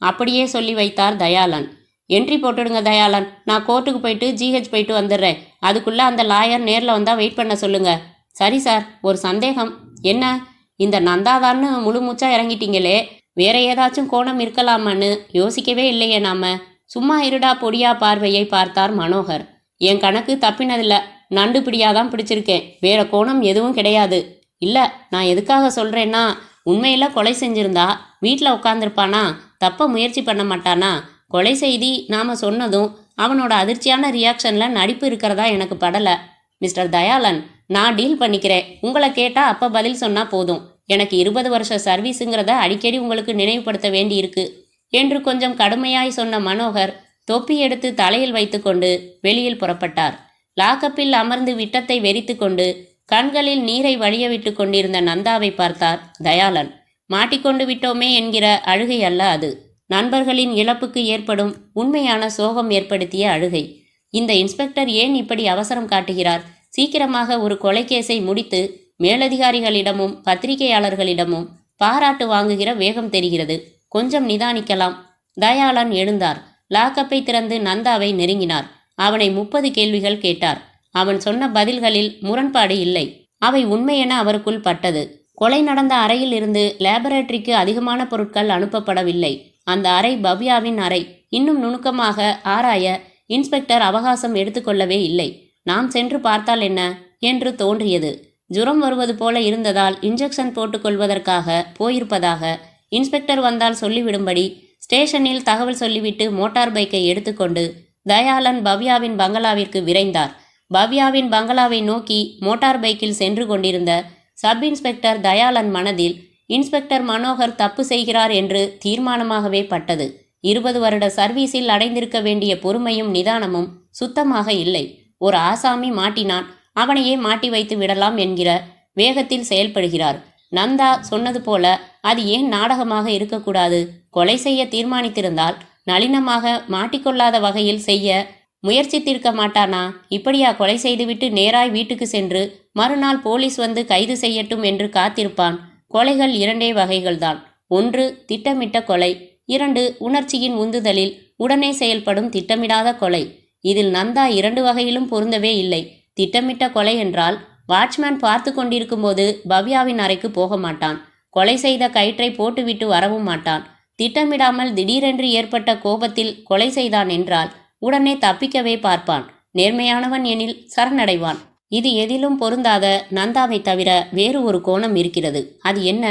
அப்படியே சொல்லி வைத்தார் தயாளன். என்ட்ரி போட்டுடுங்க தயாளன், நான் கோர்ட்டுக்கு போயிட்டு ஜிஹெச் போயிட்டு வந்துடுறேன். அதுக்குள்ளே அந்த லாயர் நேரில் வந்தால் வெயிட் பண்ண சொல்லுங்க. சரி சார், ஒரு சந்தேகம். என்ன? இந்த நந்தாதான்னு முழு மூச்சா இறங்கிட்டீங்களே, வேற ஏதாச்சும் கோணம் இருக்கலாமான்னு யோசிக்கவே இல்லையே நாம. சும்மா இருடா பொடியா பார்வையை பார்த்தார் மனோகர். என் கணக்கு தப்பினதில்ல. நண்டு பிடியாதான் பிடிச்சிருக்கேன். வேற கோணம் எதுவும் கிடையாது. இல்லை, நான் எதுக்காக சொல்கிறேன்னா, உண்மையில் கொலை செஞ்சிருந்தா வீட்டில் உட்காந்துருப்பானா? தப்ப முயற்சி பண்ண மாட்டானா? கொலை செய்தி நாம் சொன்னதும் அவனோட அதிர்ச்சியான ரியாக்ஷனில் நடிப்பு இருக்கிறதா எனக்கு படலை. மிஸ்டர் தயாளன், நான் டீல் பண்ணிக்கிறேன். உங்களை கேட்டால் அப்போ பதில் சொன்னால் போதும். எனக்கு 20 வருஷ சர்வீஸுங்கிறத அடிக்கடி உங்களுக்கு நினைவுபடுத்த வேண்டியிருக்கு என்று கொஞ்சம் கடுமையாய் சொன்ன மனோகர் தொப்பி எடுத்து தலையில் வைத்து கொண்டு வெளியில் புறப்பட்டார். லாக்கப்பில் அமர்ந்து விட்டத்தை வெறித்து கொண்டு கண்களில் நீரை வழிய விட்டு கொண்டிருந்த நந்தாவை பார்த்தார் தயாளன். மாட்டிக்கொண்டு விட்டோமே என்கிற அழுகை அல்ல அது. நண்பர்களின் இழப்புக்கு ஏற்படும் உண்மையான சோகம் ஏற்படுத்திய அழுகை. இந்த இன்ஸ்பெக்டர் ஏன் இப்படி அவசரம் காட்டுகிறார்? சீக்கிரமாக ஒரு கொலை கேஸை முடித்து மேலதிகாரிகளிடமும் பத்திரிகையாளர்களிடமும் பாராட்டு வாங்குகிற வேகம் தெரிகிறது. கொஞ்சம் நிதானிக்கலாம். தயாளன் எழுந்தார். லாக்கப்பை திறந்து நந்தாவை நெருங்கினார். அவனை 30 கேள்விகள் கேட்டார். அவன் சொன்ன பதில்களில் முரண்பாடு இல்லை. அவை உண்மையென அவருக்குள் பட்டது. கொலை நடந்த அறையில் இருந்து லேபரேட்டரிக்கு அதிகமான பொருட்கள் அனுப்பப்படவில்லை. அந்த அறை பவ்யாவின் அறை. இன்னும் நுணுக்கமாக ஆராய இன்ஸ்பெக்டர் அவகாசம் எடுத்துக்கொள்ளவே இல்லை. நாம் சென்று பார்த்தால் என்ன என்று தோன்றியது. ஜுரம் வருவது போல இருந்ததால் இன்ஜெக்ஷன் போட்டுக்கொள்வதற்காக போயிருப்பதாக இன்ஸ்பெக்டர் வந்தால் சொல்லிவிடும்படி ஸ்டேஷனில் தகவல் சொல்லிவிட்டு மோட்டார் பைக்கை எடுத்துக்கொண்டு தயாளன் பவ்யாவின் பங்களாவிற்கு விரைந்தார். பவ்யாவின் பங்களாவை நோக்கி மோட்டார் பைக்கில் சென்று கொண்டிருந்த சப் இன்ஸ்பெக்டர் தயாளன் மனதில் இன்ஸ்பெக்டர் மனோகர் தப்பு செய்கிறார் என்று தீர்மானமாகவே பட்டது. 20 வருட சர்வீஸில் அடைந்திருக்க வேண்டிய பொறுமையும் நிதானமும் சுத்தமாக இல்லை. ஒரு ஆசாமி மாட்டினான், அவனையே மாட்டி வைத்து விடலாம் என்கிற வேகத்தில் செயல்படுகிறார். நந்தா சொன்னது போல அது ஏன் நாடகமாக இருக்கக்கூடாது? கொலை செய்ய தீர்மானித்திருந்தால் நளினமாக மாட்டிக்கொள்ளாத வகையில் செய்ய முயற்சித்திருக்க மாட்டானா? இப்படியா கொலை செய்துவிட்டு நேராய் வீட்டுக்கு சென்று மறுநாள் போலீஸ் வந்து கைது செய்யட்டும் என்று காத்திருப்பான்? கொலைகள் 2 வகைகள்தான். 1 திட்டமிட்ட கொலை, 2 உணர்ச்சியின் உந்துதலில் உடனே செயல்படும் திட்டமிடாத கொலை. இதில் நந்தா 2 வகையிலும் பொருந்தவே இல்லை. திட்டமிட்ட கொலை என்றால் வாட்ச்மேன் பார்த்து கொண்டிருக்கும் போது பவ்யாவின் அறைக்கு போக மாட்டான். கொலை செய்த கயிற்றை போட்டுவிட்டு வரவும் மாட்டான். திட்டமிடாமல் திடீரென்று ஏற்பட்ட கோபத்தில் கொலை செய்தான் என்றால் உடனே தப்பிக்கவே பார்ப்பான். நேர்மையானவன் எனில் சரணடைவான். இது எதிலும் பொருந்தாத நந்தாவை தவிர வேறு ஒரு கோணம் இருக்கிறது. அது என்ன?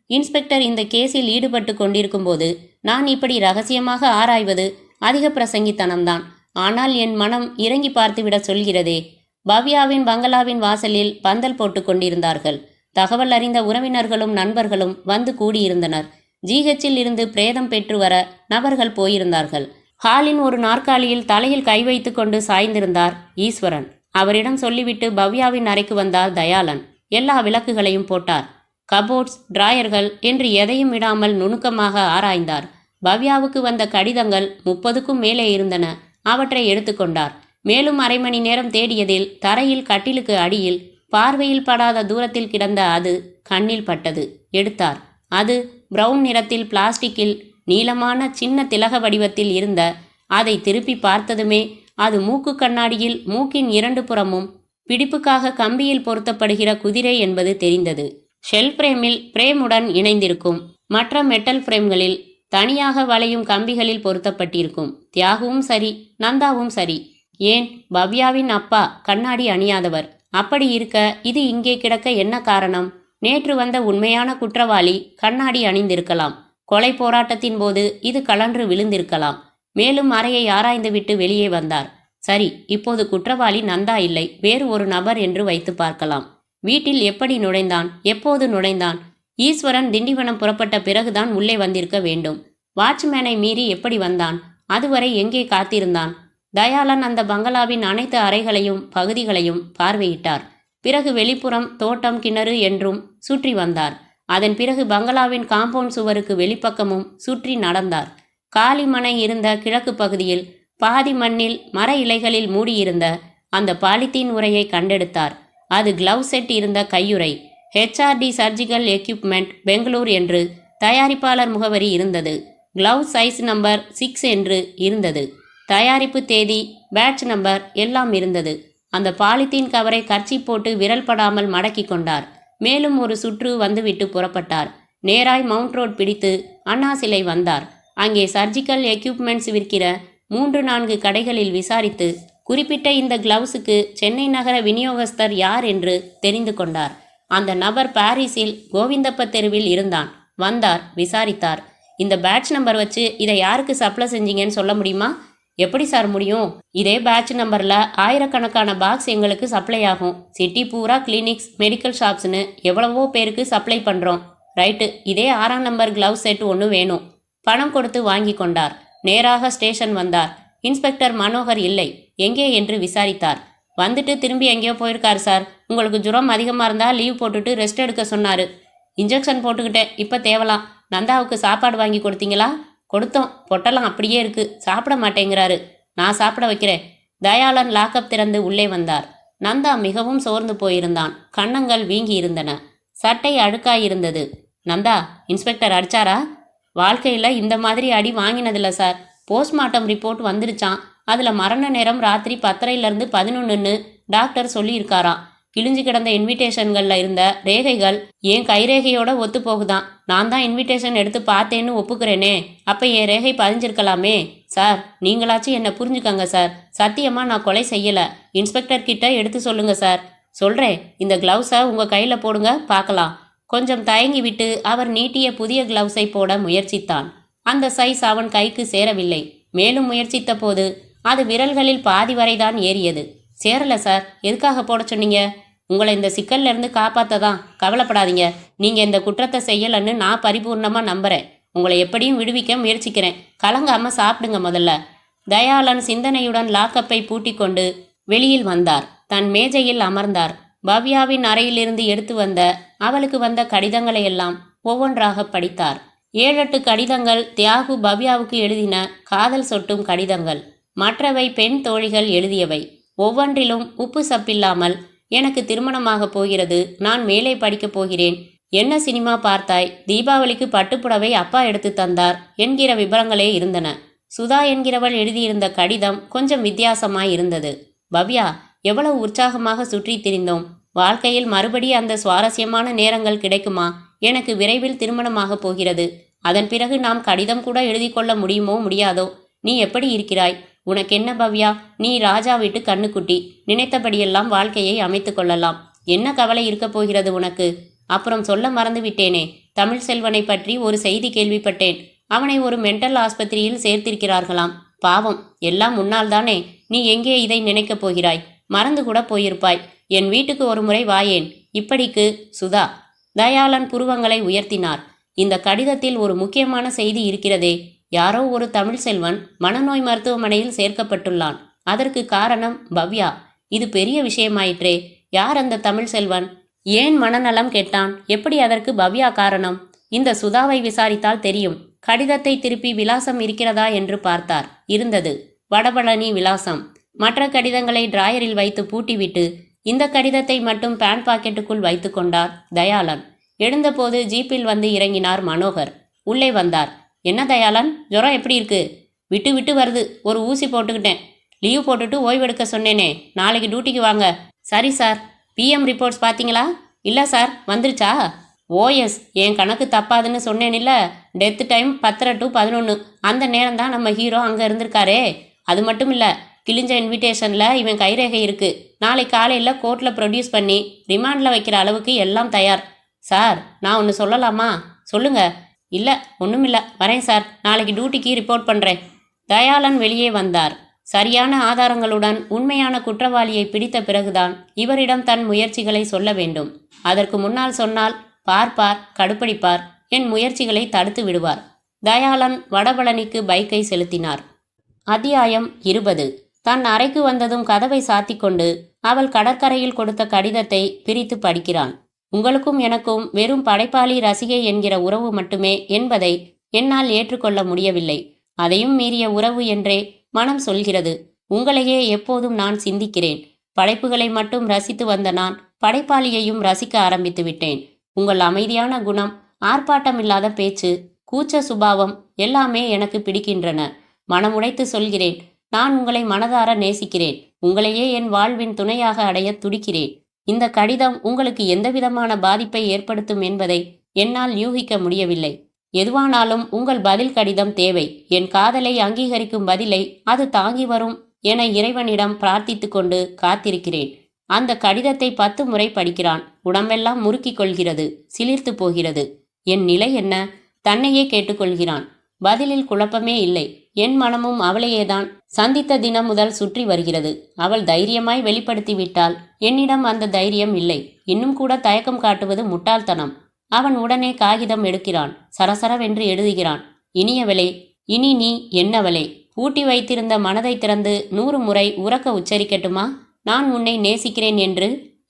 இன்ஸ்பெக்டர் இந்த கேஸில் ஈடுபட்டு கொண்டிருக்கும் போது நான் இப்படி ரகசியமாக ஆராய்வது அதிக பிரசங்கித்தனம்தான். ஆனால் என் மனம் இறங்கி பார்த்துவிட சொல்கிறதே. பவ்யாவின் பங்களாவின் வாசலில் பந்தல் போட்டு கொண்டிருந்தார்கள். தகவல் அறிந்த உறவினர்களும் நண்பர்களும் வந்து கூடியிருந்தனர். ஜிஹெச்சில் இருந்து பிரேதம் பெற்று வர நபர்கள் போயிருந்தார்கள். ஹாலின் ஒரு நாற்காலியில் தலையில் கை வைத்து கொண்டு சாய்ந்திருந்தார் ஈஸ்வரன். அவரிடம் சொல்லிவிட்டு பவ்யாவின் அறைக்கு வந்தார் தயாளன். எல்லா விளக்குகளையும் போட்டார். கபோர்ட்ஸ், டிராயர்கள் என்று எதையும் விடாமல் நுணுக்கமாக ஆராய்ந்தார். பவ்யாவுக்கு வந்த கடிதங்கள் 30க்கும் மேலே இருந்தன. அவற்றை எடுத்துக்கொண்டார். மேலும் அரை மணி நேரம் தேடியதில் தரையில் கட்டிலுக்கு அடியில் பார்வையில் படாத தூரத்தில் கிடந்த அது கண்ணில் பட்டது. எடுத்தார். அது பிரவுன் நிறத்தில் பிளாஸ்டிக்கில் நீளமான சின்ன திலக வடிவத்தில் இருந்த. அதை திருப்பி பார்த்ததுமே அது மூக்கு கண்ணாடியில் மூக்கின் 2 புறமும் பிடிப்புக்காக கம்பியில் பொருத்தப்படுகிற குதிரை என்பது தெரிந்தது. ஷெல் பிரேமில் பிரேமுடன் இணைந்திருக்கும். மற்ற மெட்டல் பிரேம்களில் தனியாக வளையும் கம்பிகளில் பொருத்தப்பட்டிருக்கும். தியாகுவும் சரி, நந்தாவும் சரி, ஏன் பவ்யாவின் அப்பா கண்ணாடி அணியாதவர். அப்படி இருக்க இது இங்கே கிடக்க என்ன காரணம்? நேற்று வந்த உண்மையான குற்றவாளி கண்ணாடி அணிந்திருக்கலாம். கொலை போராட்டத்தின் போது இது கழன்று விழுந்திருக்கலாம். மேலும் அறையை ஆராய்ந்துவிட்டு வெளியே வந்தார். சரி, இப்போது குற்றவாளி நந்தா இல்லை, வேறு ஒரு நபர் என்று வைத்து பார்க்கலாம். வீட்டில் எப்படி நுழைந்தான்? எப்போது நுழைந்தான்? ஈஸ்வரன் திண்டிவனம் புறப்பட்ட பிறகுதான் உள்ளே வந்திருக்க வேண்டும். வாட்ச்மேனை மீறி எப்படி வந்தான்? அதுவரை எங்கே காத்திருந்தான்? தயாளன் அந்த பங்களாவின் அனைத்து அறைகளையும் பகுதிகளையும் பார்வையிட்டார். பிறகு வெளிப்புறம் தோட்டம், கிணறு என்றும் சுற்றி வந்தார். அதன் பிறகு பங்களாவின் காம்பவுண்ட் சுவருக்கு வெளிப்பக்கமும் சுற்றி நடந்தார். காலி மனை இருந்த கிழக்கு பகுதியில் பாதி மண்ணில் மர இலைகளில் மூடியிருந்த அந்த பாலித்தீன் உரையை கண்டெடுத்தார். அது கிளவ் செட் இருந்த கையுறை. HRD சர்ஜிக்கல் எக்யூப்மெண்ட், பெங்களூர் என்று தயாரிப்பாளர் முகவரி இருந்தது. கிளவ் சைஸ் நம்பர் 6 என்று இருந்தது. தயாரிப்பு தேதி, பேட்ச் நம்பர் எல்லாம் இருந்தது. அந்த பாலித்தீன் கவரை கர்ச்சி போட்டு விரல் படாமல் மடக்கி கொண்டார். மேலும் ஒரு சுற்று வந்துவிட்டு புறப்பட்டார். நேராய் மவுண்ட் ரோட் பிடித்து அண்ணா சிலை வந்தார். அங்கே சர்ஜிக்கல் எக்யூப்மெண்ட்ஸ் விற்கிற 3-4 கடைகளில் விசாரித்து குறிப்பிட்ட இந்த கிளவுஸுக்கு சென்னை நகர விநியோகஸ்தர் யார் என்று தெரிந்து கொண்டார். அந்த நபர் பாரிஸில் கோவிந்தப்ப தெருவில் இருந்தான். வந்தார், விசாரித்தார். இந்த பேட்ச் நம்பர் வச்சு இதை யாருக்கு சப்ளை செஞ்சீங்கன்னு சொல்ல முடியுமா? எப்படி சார் முடியும்? இதே பேட்ச் நம்பரில் ஆயிரக்கணக்கான பாக்ஸ் எங்களுக்கு சப்ளை ஆகும். சிட்டி பூரா கிளினிக்ஸ், மெடிக்கல் ஷாப்ஸ்னு எவ்வளவோ பேருக்கு சப்ளை பண்ணுறோம். ரைட்டு, இதே 6ஆம் நம்பர் கிளவுஸ் செட் ஒன்று வேணும். பணம் கொடுத்து வாங்கி கொண்டார். நேராக ஸ்டேஷன் வந்தார். இன்ஸ்பெக்டர் மனோகர் இல்லை. எங்கே என்று விசாரித்தார். வந்துட்டு திரும்பி எங்கேயோ போயிருக்கார் சார். உங்களுக்கு ஜுரம் அதிகமாக இருந்தால் லீவ் போட்டுட்டு ரெஸ்ட் எடுக்க சொன்னார். இன்ஜெக்ஷன் போட்டுக்கிட்டேன், இப்போ தேவலாம். நந்தாவுக்கு சாப்பாடு வாங்கி கொடுத்தீங்களா? கொடுத்தோம், பொட்டெல்லாம் அப்படியே இருக்கு, சாப்பிட மாட்டேங்கிறாரு. நான் சாப்பிட வைக்கிறேன். தயாளன் லாக்கப் திறந்து உள்ளே வந்தார். நந்தா மிகவும் சோர்ந்து போயிருந்தான். கன்னங்கள் வீங்கி இருந்தன. சட்டை அழுக்காயிருந்தது. நந்தா, இன்ஸ்பெக்டர் அடிச்சாரா? வாழ்க்கையில் இந்த மாதிரி அடி வாங்கினதில்ல சார். போஸ்ட்மார்ட்டம் ரிப்போர்ட் வந்துருச்சான். அதில் மரண நேரம் ராத்திரி 10:30லேருந்து 11ன்னு டாக்டர் சொல்லியிருக்காராம். கிழிஞ்சு கிடந்த இன்விடேஷன்களில் இருந்த ரேகைகள் என் கைரேகையோட ஒத்து போகுதான். நான் தான் இன்விடேஷன் எடுத்து பார்த்தேன்னு ஒப்புக்கிறேனே. அப்போ என் ரேகை பதிஞ்சிருக்கலாமே. சார், நீங்களாச்சும் என்னை புரிஞ்சுக்கங்க சார். சத்தியமாக நான் கொலை செய்யலை. இன்ஸ்பெக்டர் கிட்ட எடுத்து சொல்லுங்க சார். சொல்கிறேன். இந்த கிளவுஸை உங்கள் கையில் போடுங்க, பார்க்கலாம். கொஞ்சம் தயங்கி விட்டு அவர் நீட்டிய புதிய கிளவுஸை போட முயற்சித்தான். அந்த சைஸ் அவன் கைக்கு சேரவில்லை. மேலும் முயற்சித்த போது அது விரல்களில் பாதி வரைதான் ஏறியது. சேரல சார். எதுக்காக போட சொன்னீங்க? உங்களை இந்த சிக்கல்ல இருந்து காப்பாற்றதான். கவலைப்படாதீங்க. நீங்கள் இந்த குற்றத்தை செய்யலன்னு நான் பரிபூர்ணமாக நம்புகிறேன். உங்களை எப்படியும் விடுவிக்க முயற்சிக்கிறேன். கலங்காமல் சாப்பிடுங்க முதல்ல. தயாளன் சிந்தனையுடன் லாக்கப்பை பூட்டி கொண்டு வெளியில் வந்தார். தன் மேஜையில் அமர்ந்தார். பவ்யாவின் அறையிலிருந்து எடுத்து வந்த அவளுக்கு வந்த கடிதங்களை எல்லாம் ஒவ்வொன்றாக படித்தார். 7-8 கடிதங்கள் தியாகு பவ்யாவுக்கு எழுதின காதல் சொட்டும் கடிதங்கள். மற்றவை பெண் தோழிகள் எழுதியவை. ஒவ்வொன்றிலும் உப்பு சப்பில்லாமல், எனக்கு திருமணமாக போகிறது, நான் மேலே படிக்கப் போகிறேன், என்ன சினிமா பார்த்தாய், தீபாவளிக்கு பட்டுப்புடவை அப்பா எடுத்து தந்தார் என்கிற விபரங்களே இருந்தன. சுதா என்கிறவள் எழுதியிருந்த கடிதம் கொஞ்சம் வித்தியாசமாய் இருந்தது. பவ்யா, எவ்வளவு உற்சாகமாக சுற்றி திரிந்தோம். வாழ்க்கையில் மறுபடி அந்த சுவாரஸ்யமான நேரங்கள் கிடைக்குமா? எனக்கு விரைவில் திருமணமாக போகிறது. அதன் பிறகு நாம் கடிதம் கூட எழுதி கொள்ள முடியுமோ முடியாதோ? நீ எப்படி இருக்கிறாய்? உனக்கென்ன பவ்யா? நீ ராஜா வீட்டு கண்ணுக்குட்டி. நினைத்தபடியெல்லாம் வாழ்க்கையை அமைத்து கொள்ளலாம். என்ன கவலை இருக்க போகிறது உனக்கு? அப்புறம் சொல்ல மறந்து விட்டேனே, தமிழ் செல்வனை பற்றி ஒரு செய்தி கேள்விப்பட்டேன். அவனை ஒரு மென்டல் ஆஸ்பத்திரியில் சேர்த்திருக்கிறார்களாம். பாவம், எல்லாம் முன்னால் தானே. நீ எங்கே இதை நினைக்கப் போகிறாய்? மறந்து கூட போயிருப்பாய். என் வீட்டுக்கு ஒரு முறை வாயேன். இப்படிக்கு சுதா. தயாளன் புருவங்களை உயர்த்தினார். இந்த கடிதத்தில் ஒரு முக்கியமான செய்தி இருக்கிறதே. யாரோ ஒரு தமிழ் செல்வன் மனநோய் மருத்துவமனையில் சேர்க்கப்பட்டுள்ளான். அதற்கு காரணம் பவ்யா. இது பெரிய விஷயமாயிற்றே. யார் அந்த தமிழ் செல்வன்? ஏன் மனநலம் கெட்டான்? எப்படி அதற்கு பவ்யா காரணம்? இந்த சுதாவை விசாரித்தால் தெரியும். கடிதத்தை திருப்பி விலாசம் இருக்கிறதா என்று பார்த்தார். இருந்தது. வடபழனி விலாசம். மற்ற கடிதங்களை டிராயரில் வைத்து பூட்டிவிட்டு இந்த கடிதத்தை மட்டும் பேண்ட் பாக்கெட்டுக்குள் வைத்து கொண்டார் தயாளன். எழுந்தபோது ஜீப்பில் வந்து இறங்கினார் மனோகர். உள்ளே வந்தார். என்ன தயாளன், ஜுரம் எப்படி இருக்கு? விட்டு விட்டு வருது. ஒரு ஊசி போட்டுக்கிட்டேன். லீவ் போட்டுட்டு ஓய்வெடுக்க சொன்னேனே. நாளைக்கு டியூட்டிக்கு வாங்க. சரி சார். பிஎம் ரிப்போர்ட்ஸ் பார்த்தீங்களா? இல்லை சார். வந்துருச்சா? ஓஎஸ், என் கணக்கு தப்பாதுன்னு சொன்னேனில்ல. Death time 10 to 11. அந்த நேரம் தான் நம்ம ஹீரோ அங்கே இருந்திருக்காரே. அது மட்டும் இல்லை, கிழிஞ்ச இன்விடேஷனில் இவன் கைரேகை இருக்குது. நாளை காலையில் கோர்ட்டில் ப்ரொடியூஸ் பண்ணி ரிமாண்டில் வைக்கிற அளவுக்கு எல்லாம் தயார். சார், நான் ஒன்று சொல்லலாமா? சொல்லுங்க. இல்லை, ஒன்றும் இல்லை, வரேன் சார். நாளைக்கு டியூட்டிக்கு ரிப்போர்ட் பண்ணுறேன். தயாளன் வெளியே வந்தார். சரியான ஆதாரங்களுடன் உண்மையான குற்றவாளியை பிடித்த பிறகுதான் இவரிடம் தன் முயற்சிகளை சொல்ல வேண்டும். அதற்கு முன்னால் சொன்னால் பார்ப்பார், கடுப்படிப்பார், என் முயற்சிகளை தடுத்து விடுவார். தயாளன் வடபழனிக்கு பைக்கை செலுத்தினார். அத்தியாயம் 20. தன் அறைக்கு வந்ததும் கதவை சாத்திக்கொண்டு அவள் கடற்கரையில் கொடுத்த கடிதத்தை பிரித்து படிக்கிறான். உங்களுக்கும் எனக்கும் வெறும் படைப்பாளி ரசிகை என்கிற உறவு மட்டுமே என்பதை என்னால் ஏற்றுக்கொள்ள முடியவில்லை. அதையும் மீறிய உறவு என்றே மனம் சொல்கிறது. உங்களையே எப்போதும் நான் சிந்திக்கிறேன். படைப்புகளை மட்டும் ரசித்து வந்த நான் படைப்பாளியையும் ரசிக்க ஆரம்பித்து விட்டேன். உங்கள் அமைதியான குணம், ஆர்ப்பாட்டமில்லாத பேச்சு, கூச்ச சுபாவம் எல்லாமே எனக்கு பிடிக்கின்றன. மனமுடைத்து சொல்கிறேன், நான் உங்களை மனதார நேசிக்கிறேன். உங்களையே என் வாழ்வின் துணையாக அடைய துடிக்கிறேன். இந்த கடிதம் உங்களுக்கு எந்தவிதமான பாதிப்பை ஏற்படுத்தும் என்பதை என்னால் யூகிக்க முடியவில்லை. எதுவானாலும் உங்கள் பதில் கடிதம் தேவை. என் காதலை அங்கீகரிக்கும் பதிலை அது தாங்கி வரும் என இறைவனிடம் பிரார்த்தித்து கொண்டு காத்திருக்கிறேன். அந்த கடிதத்தை 10 முறை படிக்கிறான். உடம்பெல்லாம் முறுக்கிக் கொள்கிறது, சிலிர்த்து போகிறது. என் நிலை என்ன? தன்னையே கேட்டுக்கொள்கிறான். பதிலில் குழப்பமே இல்லை. என் மனமும் அவளையேதான் சந்தித்த தினம் முதல் சுற்றி வருகிறது. அவள் தைரியமாய் வெளிப்படுத்திவிட்டால் என்னிடம் அந்த தைரியம் இல்லை. இன்னும் கூட தயக்கம் காட்டுவது முட்டாள்தனம். அவன் உடனே காகிதம் எடுக்கிறான். சரசரவென்று எழுதுகிறான். இனியவளே, இனி நீ என்னவளே. பூட்டி வைத்திருந்த மனதை திறந்து 100 முறை உரக்க உச்சரிக்கட்டுமா? நான் உன்னை நேசிக்கிறேன் என்று.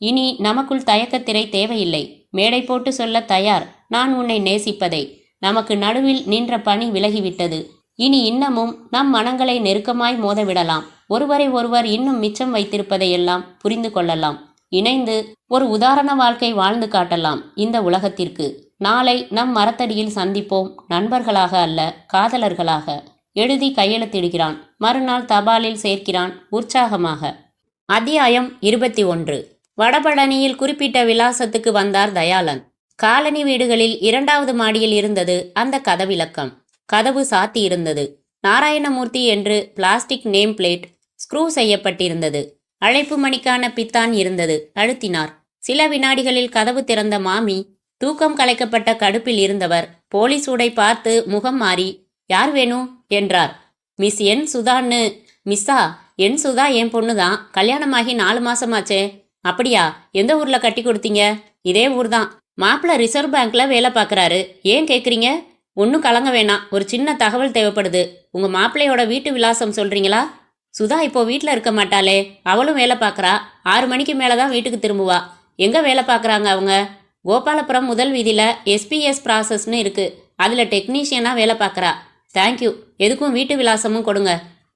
இனி நமக்குள் தயக்கத்திரை தேவையில்லை. மேடை போட்டு சொல்ல தயார் நான் உன்னை நேசிப்பதை. நமக்கு நடுவில் நின்ற பனி விலகிவிட்டது. இனி இன்னமும் நம் மனங்களை நெருக்கமாய் மோதவிடலாம். ஒருவரை ஒருவர் இன்னும் மிச்சம் வைத்திருப்பதையெல்லாம் புரிந்து கொள்ளலாம். இணைந்து ஒரு உதாரண வாழ்க்கை வாழ்ந்து காட்டலாம் இந்த உலகத்திற்கு. நாளை நம் மரத்தடியில் சந்திப்போம், நண்பர்களாக அல்ல, காதலர்களாக. எழுதி கையெழுத்திடுகிறான். மறுநாள் தபாலில் சேர்க்கிறான் உற்சாகமாக. அத்தியாயம் 21. வடபழனியில் குறிப்பிட்ட விலாசத்துக்கு வந்தார் தயாளன். காலனி வீடுகளில் 2வது மாடியில் இருந்தது அந்த கதவிலக்கம். கதவு சாத்தி இருந்தது. நாராயணமூர்த்தி என்று பிளாஸ்டிக் நேம் பிளேட் ஸ்க்ரூ செய்யப்பட்டிருந்தது. அழைப்பு மணிக்கான பித்தான் இருந்தது. அழுத்தினார். சில வினாடிகளில் கதவு திறந்த மாமி. தூக்கம் கலைக்கப்பட்ட கடுப்பில் இருந்தவர் போலீஸ் உடை பார்த்து முகம் மாறி, யார் வேணும் என்றார். மிஸ் என் சுதான்னு. மிஸ்ஸா? என் சுதா என் பொண்ணுதான். கல்யாணமாகி 4 மாசமாச்சே. அப்படியா? எந்த ஊர்ல கட்டி கொடுத்தீங்க? இதே ஊர் தான். மாப்பிள்ள ரிசர்வ் பேங்க்ல வேலை பார்க்கறாரு. ஏன் கேட்குறீங்க? ஒன்றும் கலங்க வேணாம், ஒரு சின்ன தகவல் தேவைப்படுது. உங்க மாப்பிள்ளையோட வீட்டு விலாசம் சொல்றீங்களா? சுதா இப்போ வீட்டில் இருக்க மாட்டாளே. அவளும் வேலை பார்க்குறா. 6 மணிக்கு மேலே தான் வீட்டுக்கு திரும்புவா. எங்கே வேலை பார்க்குறாங்க அவங்க? கோபாலபுரம் முதல் வீதியில் எஸ்பிஎஸ் ப்ராசஸ்னு இருக்கு. அதில் டெக்னீஷியனாக வேலை பார்க்குறா. தேங்க்யூ. எதுக்கும் வீட்டு விலாசமும் கொடுங்க.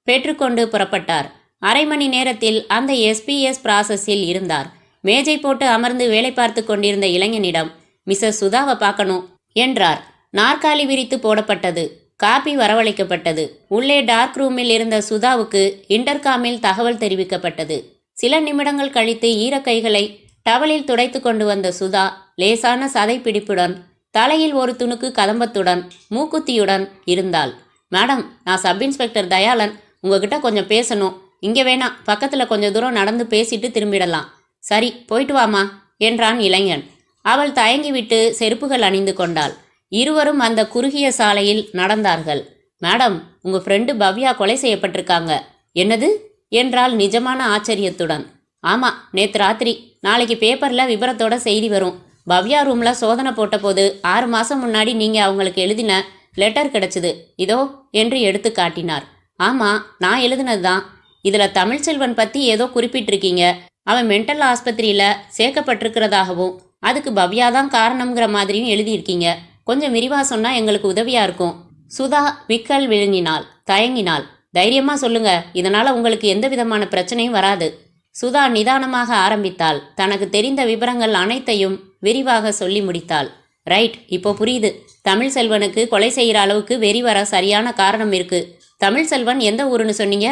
பெற்றுக்கொண்டு புறப்பட்டார். அரை மணி நேரத்தில் அந்த எஸ்பிஎஸ் ப்ராசஸில் இருந்தார். மேஜை போட்டு அமர்ந்து வேலை பார்த்து கொண்டிருந்த இளைஞனிடம், மிஸ்ஸஸ் சுதாவை பார்க்கணும் என்றார். நாற்காலி விரித்து போடப்பட்டது. காபி வரவழைக்கப்பட்டது. உள்ளே டார்க் ரூமில் இருந்த சுதாவுக்கு இன்டர்காமில் தகவல் தெரிவிக்கப்பட்டது. சில நிமிடங்கள் கழித்து ஈரக்கைகளை டவலில் துடைத்து கொண்டு வந்த சுதா லேசான சதை பிடிப்புடன், தலையில் ஒரு துணுக்கு கதம்பத்துடன், மூக்குத்தியுடன் இருந்தாள். மேடம், நான் சப் இன்ஸ்பெக்டர் தயாளன். உங்ககிட்ட கொஞ்சம் பேசணும். இங்கே வேணாம், பக்கத்தில் கொஞ்சம் தூரம் நடந்து பேசிட்டு திரும்பிடலாம். சரி, போயிட்டு வாமா என்றான் இளைஞன். அவள் தயங்கிவிட்டு செருப்புகள் அணிந்து கொண்டாள். இருவரும் அந்த குறுகிய சாலையில் நடந்தார்கள். மேடம், உங்க ஃப்ரெண்டு பவ்யா கொலை செய்யப்பட்டிருக்காங்க. என்னது என்றால் நிஜமான ஆச்சரியத்துடன். ஆமா, நேற்று ராத்திரி. நாளைக்கு பேப்பர்ல விபரத்தோட செய்தி வரும். பவ்யா ரூம்ல சோதனை போட்ட போது 6 மாசம் முன்னாடி நீங்க அவங்களுக்கு எழுதின லெட்டர் கிடைச்சது. இதோ என்று எடுத்து காட்டினார். ஆமா, நான் எழுதினது தான். இதுல தமிழ்செல்வன் பத்தி ஏதோ குறிப்பிட்டிருக்கீங்க. அவன் மென்டல் ஆஸ்பத்திரியில சேர்க்கப்பட்டிருக்கிறதாகவும் அதுக்கு பவ்யா தான் காரணம்ங்கிற மாதிரியும் எழுதியிருக்கீங்க. கொஞ்சம் விரிவா சொன்னா எங்களுக்கு உதவியா இருக்கும். சுதா விக்கல் விழுங்கினாள். தயங்கினாள். தைரியமா சொல்லுங்க, இதனால உங்களுக்கு எந்த விதமான பிரச்சனையும் வராது. சுதா நிதானமாக ஆரம்பித்தாள். தனக்கு தெரிந்த விவரங்கள் அனைத்தையும் விரிவாக சொல்லி முடித்தாள். ரைட், இப்போ புரியுது. தமிழ்செல்வனுக்கு கொலை செய்கிற அளவுக்கு வெறி வர சரியான காரணம் இருக்கு. தமிழ்செல்வன் எந்த ஊருன்னு சொன்னீங்க?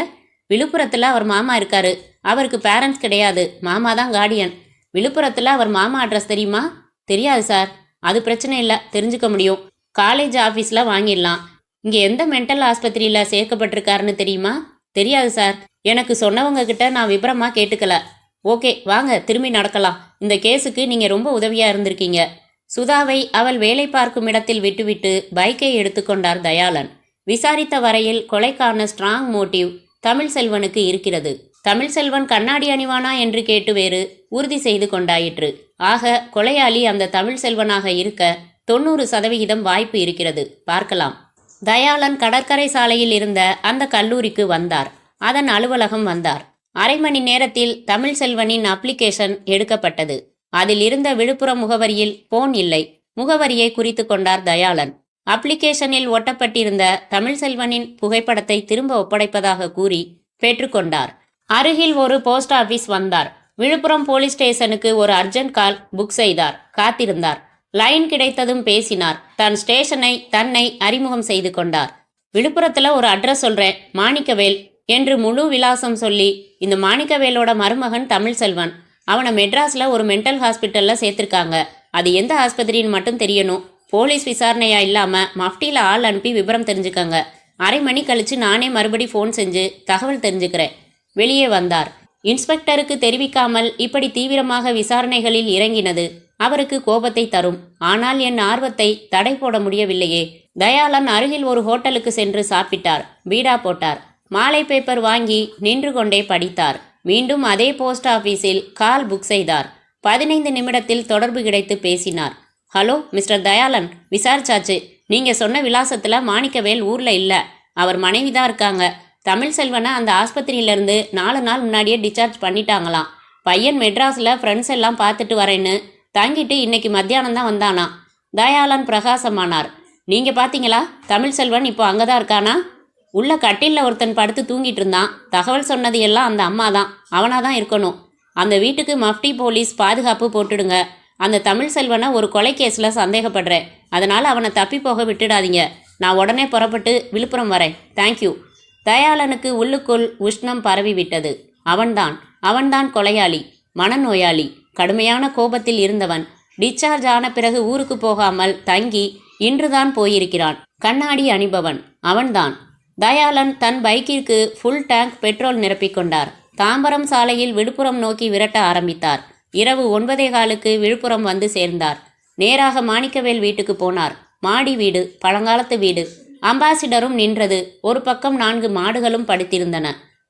விழுப்புரத்தில் அவர் மாமா இருக்காரு. அவருக்கு பேரண்ட்ஸ் கிடையாது, மாமா தான் கார்டியன். விழுப்புரத்தில் அவர் மாமா அட்ரஸ் தெரியுமா? தெரியாது சார். அது பிரச்சனை இல்லை, தெரிஞ்சுக்க முடியும். காலேஜ் ஆஃபீஸில் வாங்கிடலாம். இங்கே எந்த மென்டல் ஆஸ்பத்திரியில் சேர்க்கப்பட்டிருக்காருன்னு தெரியுமா? தெரியாது சார். எனக்கு சொன்னவங்க கிட்ட நான் விபரமா கேட்டுக்கல. ஓகே, வாங்க திரும்பி நடக்கலாம். இந்த கேஸுக்கு நீங்கள் ரொம்ப உதவியாக இருந்திருக்கீங்க. சுதாவை அவள் வேலை பார்க்கும் இடத்தில் விட்டுவிட்டு பைக்கை எடுத்துக்கொண்டார் தயாளன். விசாரித்த வரையில் கொலைக்கான ஸ்ட்ராங் மோட்டிவ் தமிழ்செல்வனுக்கு இருக்கிறது. தமிழ்செல்வன் கண்ணாடி அணிவானா என்று கேட்டு வேறு உறுதி செய்து கொண்டாயிற்று. ஆக கொலையாளி அந்த தமிழ்செல்வனாக இருக்க 90% வாய்ப்பு இருக்கிறது. பார்க்கலாம். தயாளன் கடற்கரை சாலையில் இருந்த அந்த கல்லூரிக்கு வந்தார். அதன் அலுவலகம் வந்தார். அரை மணி நேரத்தில் தமிழ்செல்வனின் அப்ளிகேஷன் எடுக்கப்பட்டது. அதில் இருந்த விழுப்புரம் முகவரியில் போன் இல்லை. முகவரியை குறித்து கொண்டார் தயாளன். அப்ளிகேஷனில் ஒட்டப்பட்டிருந்த தமிழ்செல்வனின் புகைப்படத்தை திரும்ப ஒப்படைப்பதாக கூறி பெற்றுக்கொண்டார். அருகில் ஒரு போஸ்ட் ஆபீஸ் வந்தார். விழுப்புரம் போலீஸ் ஸ்டேஷனுக்கு ஒரு அர்ஜென்ட் கால் புக் செய்தார். காத்திருந்தார். லைன் கிடைத்ததும் பேசினார். தன் ஸ்டேஷனை தன்னை அறிமுகம் செய்து கொண்டார். விழுப்புரத்தில் ஒரு அட்ரஸ் சொல்கிறேன், மாணிக்கவேல் என்று முழு விலாசம் சொல்லி, இந்த மாணிக்கவேலோட மருமகன் தமிழ்செல்வன். அவனை மெட்ராஸில் ஒரு மென்டல் ஹாஸ்பிட்டலில் சேர்த்துருக்காங்க. அது எந்த ஆஸ்பத்திரின்னு மட்டும் தெரியணும். போலீஸ் விசாரணையா இல்லாமல் மஃப்டியில் ஆள் அனுப்பி விவரம் தெரிஞ்சுக்கங்க. அரை மணி கழித்து நானே மறுபடி ஃபோன் செஞ்சு தகவல் தெரிஞ்சுக்கிறேன். வெளியே வந்தார். இன்ஸ்பெக்டருக்கு தெரிவிக்காமல் இப்படி தீவிரமாக விசாரணைகளில் இறங்கினது அவருக்கு கோபத்தை தரும். ஆனால் என் ஆர்வத்தை தடை போட முடியவில்லையே. தயாளன் அருகில் ஒரு ஹோட்டலுக்கு சென்று சாப்பிட்டார். பீடா போட்டார். மாலை பேப்பர் வாங்கி நின்று கொண்டே படித்தார். மீண்டும் அதே போஸ்ட் ஆபீஸில் கால் புக் செய்தார். 15 நிமிடத்தில் தொடர்பு கிடைத்து பேசினார். ஹலோ மிஸ்டர் தயாளன், விசாரிச்சாச்சு. நீங்கள் சொன்ன விலாசத்தில் மாணிக்கவேல் ஊரில் இல்லை. அவர் மனைவி தான் இருக்காங்க. தமிழ்செல்வனை அந்த ஆஸ்பத்திரியிலேருந்து 4 நாள் முன்னாடியே டிஸ்சார்ஜ் பண்ணிட்டாங்களாம். பையன் மெட்ராஸில் ஃப்ரெண்ட்ஸ் எல்லாம் பார்த்துட்டு வரேன்னு தங்கிட்டு இன்னைக்கு மத்தியானம் தான் வந்தானா. தயாளன் பிரகாசமானார். நீங்கள் பார்த்தீங்களா? தமிழ்செல்வன் இப்போ அங்கே தான் இருக்கானா? உள்ள கட்டில்ல ஒருத்தன் படுத்து தூங்கிட்டு இருந்தான். தகவல் சொன்னது எல்லாம் அந்த அம்மா தான். அவனாதான் இருக்கணும். அந்த வீட்டுக்கு மஃப்டி போலீஸ் பாதுகாப்பு போட்டுடுங்க. அந்த தமிழ் செல்வனை ஒரு கொலை கேஸில் சந்தேகப்படுறேன். அதனால் அவனை தப்பி போக விட்டுடாதீங்க. நான் உடனே புறப்பட்டு விழுப்புரம் வரேன். தேங்க்யூ. தயாளனுக்கு உள்ளுக்குள் உஷ்ணம் பரவிவிட்டது. அவன்தான் கொலையாளி, மனநோயாளி, கடுமையான கோபத்தில் இருந்தவன். டிஸ்சார்ஜ் ஆன பிறகு ஊருக்கு போகாமல் தங்கி இன்றுதான் போயிருக்கிறான். கண்ணாடி அணிபவன் அவன்தான். தயாளன் தன் பைக்கிற்கு ஃபுல் டேங்க் பெட்ரோல் நிரப்பிக்கொண்டார். தாம்பரம் சாலையில் விழுப்புரம் நோக்கி விரட்ட ஆரம்பித்தார். இரவு 9:15க்கு விழுப்புரம் வந்து சேர்ந்தார். நேராக மாணிக்கவேல் வீட்டுக்கு போனார். மாடி வீடு, பழங்காலத்து வீடு. அம்பாசிடரும் நின்றது. ஒரு பக்கம் 4 மாடுகளும் படுத்திருந்தன.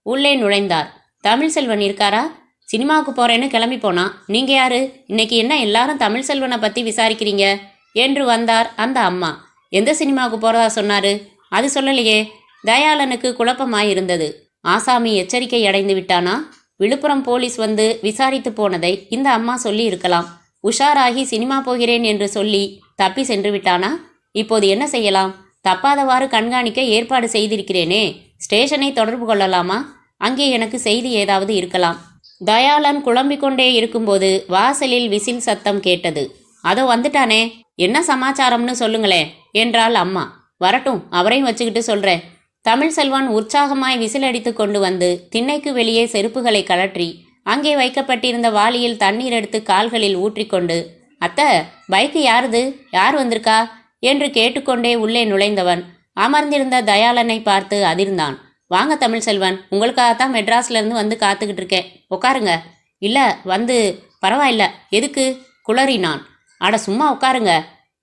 உள்ளே நுழைந்தார். தமிழ் செல்வன் இருக்காரா? சினிமாவுக்கு போறேன்னு கிளம்பி போனா. நீங்க யாரு? இன்னைக்கு என்ன எல்லாரும் தமிழ் செல்வனை பத்தி விசாரிக்கிறீங்க என்று வந்தார் அந்த அம்மா. எந்த சினிமாவுக்கு போறதா சொன்னாரு? அது சொல்லலையே. தயாளனுக்கு குழப்பமாயிருந்தது. ஆசாமி எச்சரிக்கை அடைந்து விட்டானா? விழுப்புரம் போலீஸ் வந்து விசாரித்து போனதை இந்த அம்மா சொல்லி இருக்கலாம். உஷாராகி சினிமா போகிறேன் என்று சொல்லி தப்பி சென்று விட்டானா? இப்போது என்ன செய்யலாம்? தப்பாதவாறு கண்காணிக்க ஏற்பாடு செய்திருக்கிறேனே. ஸ்டேஷனை தொடர்பு கொள்ளலாமா? அங்கே எனக்கு செய்தி ஏதாவது இருக்கலாம். தயாளன் குழம்பிக் கொண்டே இருக்கும்போது வாசலில் விசில் சத்தம் கேட்டது. அதோ வந்துட்டானே, என்ன சமாச்சாரம்னு சொல்லுங்களே என்றாள் அம்மா. வரட்டும், அவரையும் வச்சுக்கிட்டு சொல்றேன். தமிழ் செல்வன் உற்சாகமாய் விசில் அடித்து கொண்டு வந்து திண்ணைக்கு வெளியே செருப்புகளை கழற்றி அங்கே வைக்கப்பட்டிருந்த வாளியில் தண்ணீர் எடுத்து கால்களில் ஊற்றிக்கொண்டு, அத்தை, பைக்கு யாருது? யார் வந்திருக்கா என்று கேட்டுக்கொண்டே உள்ளே நுழைந்தவன் அமர்ந்திருந்த தயாளனை பார்த்து அதிர்ந்தான். வாங்க தமிழ் செல்வன், உங்களுக்காகத்தான் மெட்ராஸ்லேருந்து வந்து காத்துக்கிட்டு இருக்கேன். உட்காருங்க. இல்லை வந்து பரவாயில்ல. எதுக்கு? குளறினான். அட சும்மா உட்காருங்க.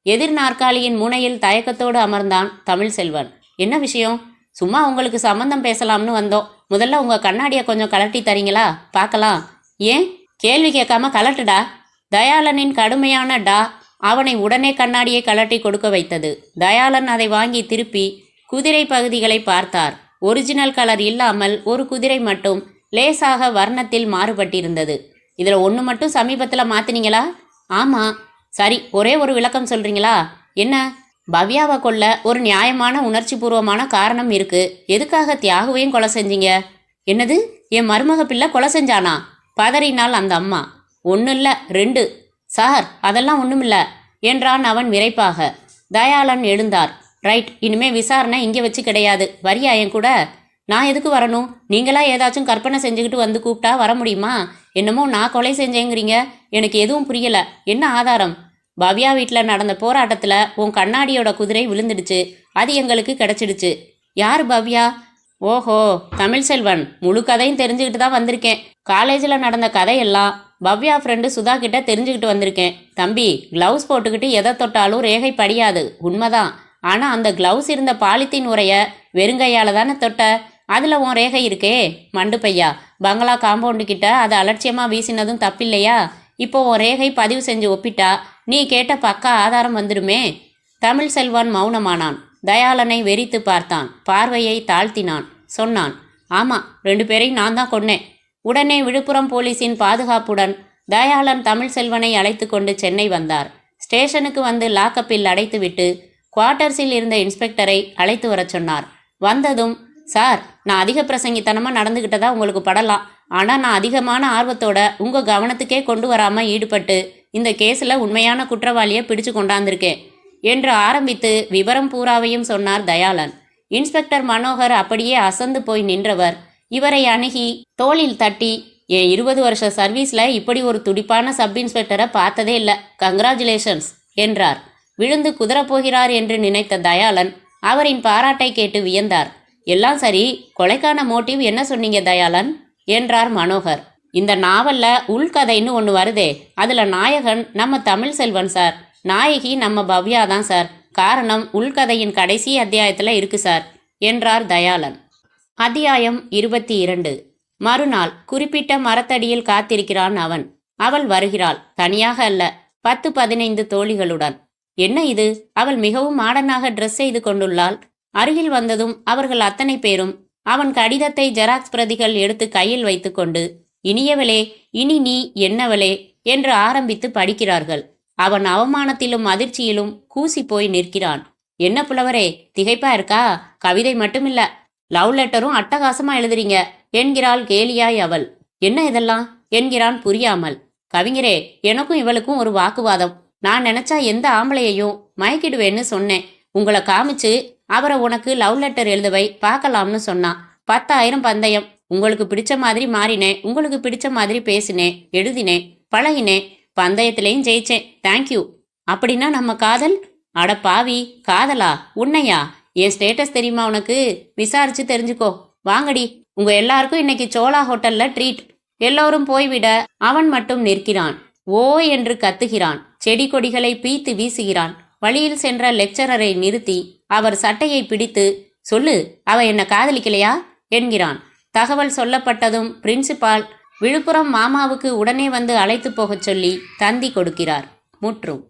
எதிர் நாற்காலியின் முனையில் தயக்கத்தோடு அமர்ந்தான் தமிழ் செல்வன். என்ன விஷயம்? சும்மா உங்களுக்கு சம்மந்தம் பேசலாம்னு வந்தோம். முதல்ல உங்கள் கண்ணாடியை கொஞ்சம் கலட்டி தரீங்களா? பார்க்கலாம். ஏன்? கேள்வி கேட்காம கலட்டுடா. தயாளனின் கடுமையான டா அவனை உடனே கண்ணாடியை கலட்டி கொடுக்க வைத்தது. தயாளன் அதை வாங்கி திருப்பி குதிரை பகுதிகளை பார்த்தார். ஒரிஜினல் கலர் இல்லாமல் ஒரு குதிரை மட்டும் லேசாக வர்ணத்தில் மாறுபட்டிருந்தது. இதில் ஒன்று மட்டும் சமீபத்தில் மாற்றினீங்களா? ஆமாம். சரி, ஒரே ஒரு விளக்கம் சொல்கிறீங்களா? என்ன? பவ்யாவை கொல்ல ஒரு நியாயமான உணர்ச்சி பூர்வமான காரணம் இருக்கு. எதுக்காக தியாகுவையும் கொலை செஞ்சீங்க? என்னது? என் மருமக பிள்ளை கொலை செஞ்சானா? பதறினாள் அந்த அம்மா. 1 இல்லை 2. சார், அதெல்லாம் ஒன்றுமில்ல என்றான் அவன் விரைப்பாக. தயாளன் எழுந்தார். ரைட், இனிமே விசாரணை இங்கே வச்சு கிடையாது. வரியா என் கூட? நான் எதுக்கு வரணும்? நீங்களா ஏதாச்சும் கற்பனை செஞ்சுக்கிட்டு வந்து கூப்பிட்டா வர முடியுமா? என்னமோ நான் கொலை செஞ்சேங்கிறீங்க. எனக்கு எதுவும் புரியல. என்ன ஆதாரம்? பவ்யா வீட்டில் நடந்த போராட்டத்தில் உன் கண்ணாடியோட குதிரை விழுந்துடுச்சு. அது எங்களுக்கு கிடைச்சிடுச்சு. யார் பவ்யா? ஓஹோ, தமிழ் செல்வன், முழு கதையும் தெரிஞ்சுக்கிட்டு தான் வந்திருக்கேன். காலேஜில் நடந்த கதையெல்லாம் பவ்யா ஃப்ரெண்டு சுதா கிட்ட தெரிஞ்சுக்கிட்டு வந்திருக்கேன். தம்பி, க்ளவுஸ் போட்டுக்கிட்டு எதை தொட்டாலும் ரேகை படியாது, உண்மைதான். ஆனால் அந்த க்ளவுஸ் இருந்த பாலித்தீன் உரைய வெறுங்கையால் தானே தொட்ட. அதில் உன் ரேகை இருக்கே. மண்டு பையா, பங்களா காம்பவுண்டு கிட்ட அதை அலட்சியமாக வீசினதும் தப்பில்லையா? இப்போ உன் ரேகை பதிவு செஞ்சு ஒப்பிட்டா நீ கேட்ட பக்கா ஆதாரம் வந்துடுமே. தமிழ் செல்வன் மௌனமானான். தயாளனை வெறித்து பார்த்தான். பார்வையை தாழ்த்தினான். சொன்னான், ஆமாம், 2 பேரையும் நான் தான் கொன்னேன். உடனே விழுப்புரம் போலீஸின் பாதுகாப்புடன் தயாளன் தமிழ் செல்வனை அழைத்து கொண்டு சென்னை வந்தார். ஸ்டேஷனுக்கு வந்து லாக்கப்பில் அடைத்துவிட்டு குவார்ட்டர்ஸில் இருந்த இன்ஸ்பெக்டரை அழைத்து வரச் சொன்னார். வந்ததும், சார், நான் அதிக பிரசங்கித்தனமாக நடந்துக்கிட்டதா உங்களுக்கு படலாம். ஆனால் நான் அதிகமான ஆர்வத்தோட உங்கள் கவனத்துக்கே கொண்டு வராமல் ஈடுபட்டு இந்த கேஸில் உண்மையான குற்றவாளியை பிடிச்சு கொண்டாந்திருக்கேன் என்று ஆரம்பித்து விவரம் பூராவையும் சொன்னார் தயாளன். இன்ஸ்பெக்டர் மனோகர் அப்படியே அசந்து போய் நின்றவர் இவரை அணுகி தோளில் தட்டி, என் 20 வருஷ சர்வீஸில் இப்படி ஒரு துடிப்பான சப் இன்ஸ்பெக்டரை பார்த்ததே இல்லை, கங்க்ராச்சுலேஷன்ஸ் என்றார். விழுந்து குதிரப்போகிறார் என்று நினைத்த தயாளன் அவரின் பாராட்டை கேட்டு வியந்தார். எல்லாம் சரி, கொலைக்கான மோட்டிவ் என்ன சொன்னீங்க தயாளன் என்றார் மனோகர். இந்த நாவல்ல உள்கதைன்னு ஒன்று வருதே, அதில் நாயகன் நம்ம தமிழ் செல்வன் சார், நாயகி நம்ம பவ்யா தான் சார். காரணம் உள்கதையின் கடைசி அத்தியாயத்தில் இருக்கு சார் என்றார் தயாளன். அத்தியாயம் 22. மறுநாள் குறிப்பிட்ட மரத்தடியில் காத்திருக்கிறான் அவன். அவள் வருகிறாள். தனியாக அல்ல, 10-15 தோழிகளுடன். என்ன இது? அவள் மிகவும் மாடர்னாக ட்ரெஸ் செய்து கொண்டுள்ளாள். அருகில் வந்ததும் அவர்கள் அத்தனை பேரும் அவன் கடிதத்தை ஜெராக்ஸ் பிரதிகள் எடுத்து கையில் வைத்துக்கொண்டு, இனியவளே, இனி நீ என்னவளே என்று ஆரம்பித்து படிக்கிறார்கள். அவன் அவமானத்திலும் அதிர்ச்சியிலும் கூசி போய் நிற்கிறான். என்ன புலவரே, திகைப்பா இருக்கா? கவிதை மட்டுமில்ல, லவ் லெட்டரும் அட்டகாசமா எழுதுறீங்க என்கிறாள் கேலியாய் அவள். என்ன இதெல்லாம் என்கிறான் புரியாமல். கவிஞரே, எனக்கும் இவளுக்கும் ஒரு வாக்குவாதம். நான் நினைச்சா எந்த ஆம்பளையையும் மயக்கிடுவேன்னு சொன்னேன். உங்களை காமிச்சு அவரை உனக்கு லவ் லெட்டர் எழுதவை பார்க்கலாம்னு சொன்னான். 10,000 பந்தயம். உங்களுக்கு பிடிச்ச மாதிரி மாறினேன், உங்களுக்கு பிடிச்ச மாதிரி பேசினேன், எழுதினேன், பழகினேன், பந்தயத்திலையும் ஜெயிச்சேன். தேங்க்யூ. அப்படின்னா நம்ம காதல்? அட பாவி, காதலா? உன்னையா? என் ஸ்டேட்டஸ் தெரியுமா உனக்கு? விசாரிச்சு தெரிஞ்சுக்கோ. வாங்கடி, உங்க எல்லாருக்கும் இன்னைக்கு சோலா ஹோட்டல்ல ட்ரீட். எல்லோரும் போய்விட அவன் மட்டும் நிற்கிறான். ஓ என்று கத்துகிறான். செடி கொடிகளை பீத்து வீசுகிறான். வழியில் சென்ற லெக்சரரை நிறுத்தி அவர் சட்டையை பிடித்து, சொல்லு, அவ என்ன காதலிக்கலையா என்கிறான். தகவல் சொல்லப்பட்டதும் பிரின்சிபால் விழுப்புரம் மாமாவுக்கு உடனே வந்து அழைத்து போகச் சொல்லி தந்தி கொடுக்கிறார். முற்றும்.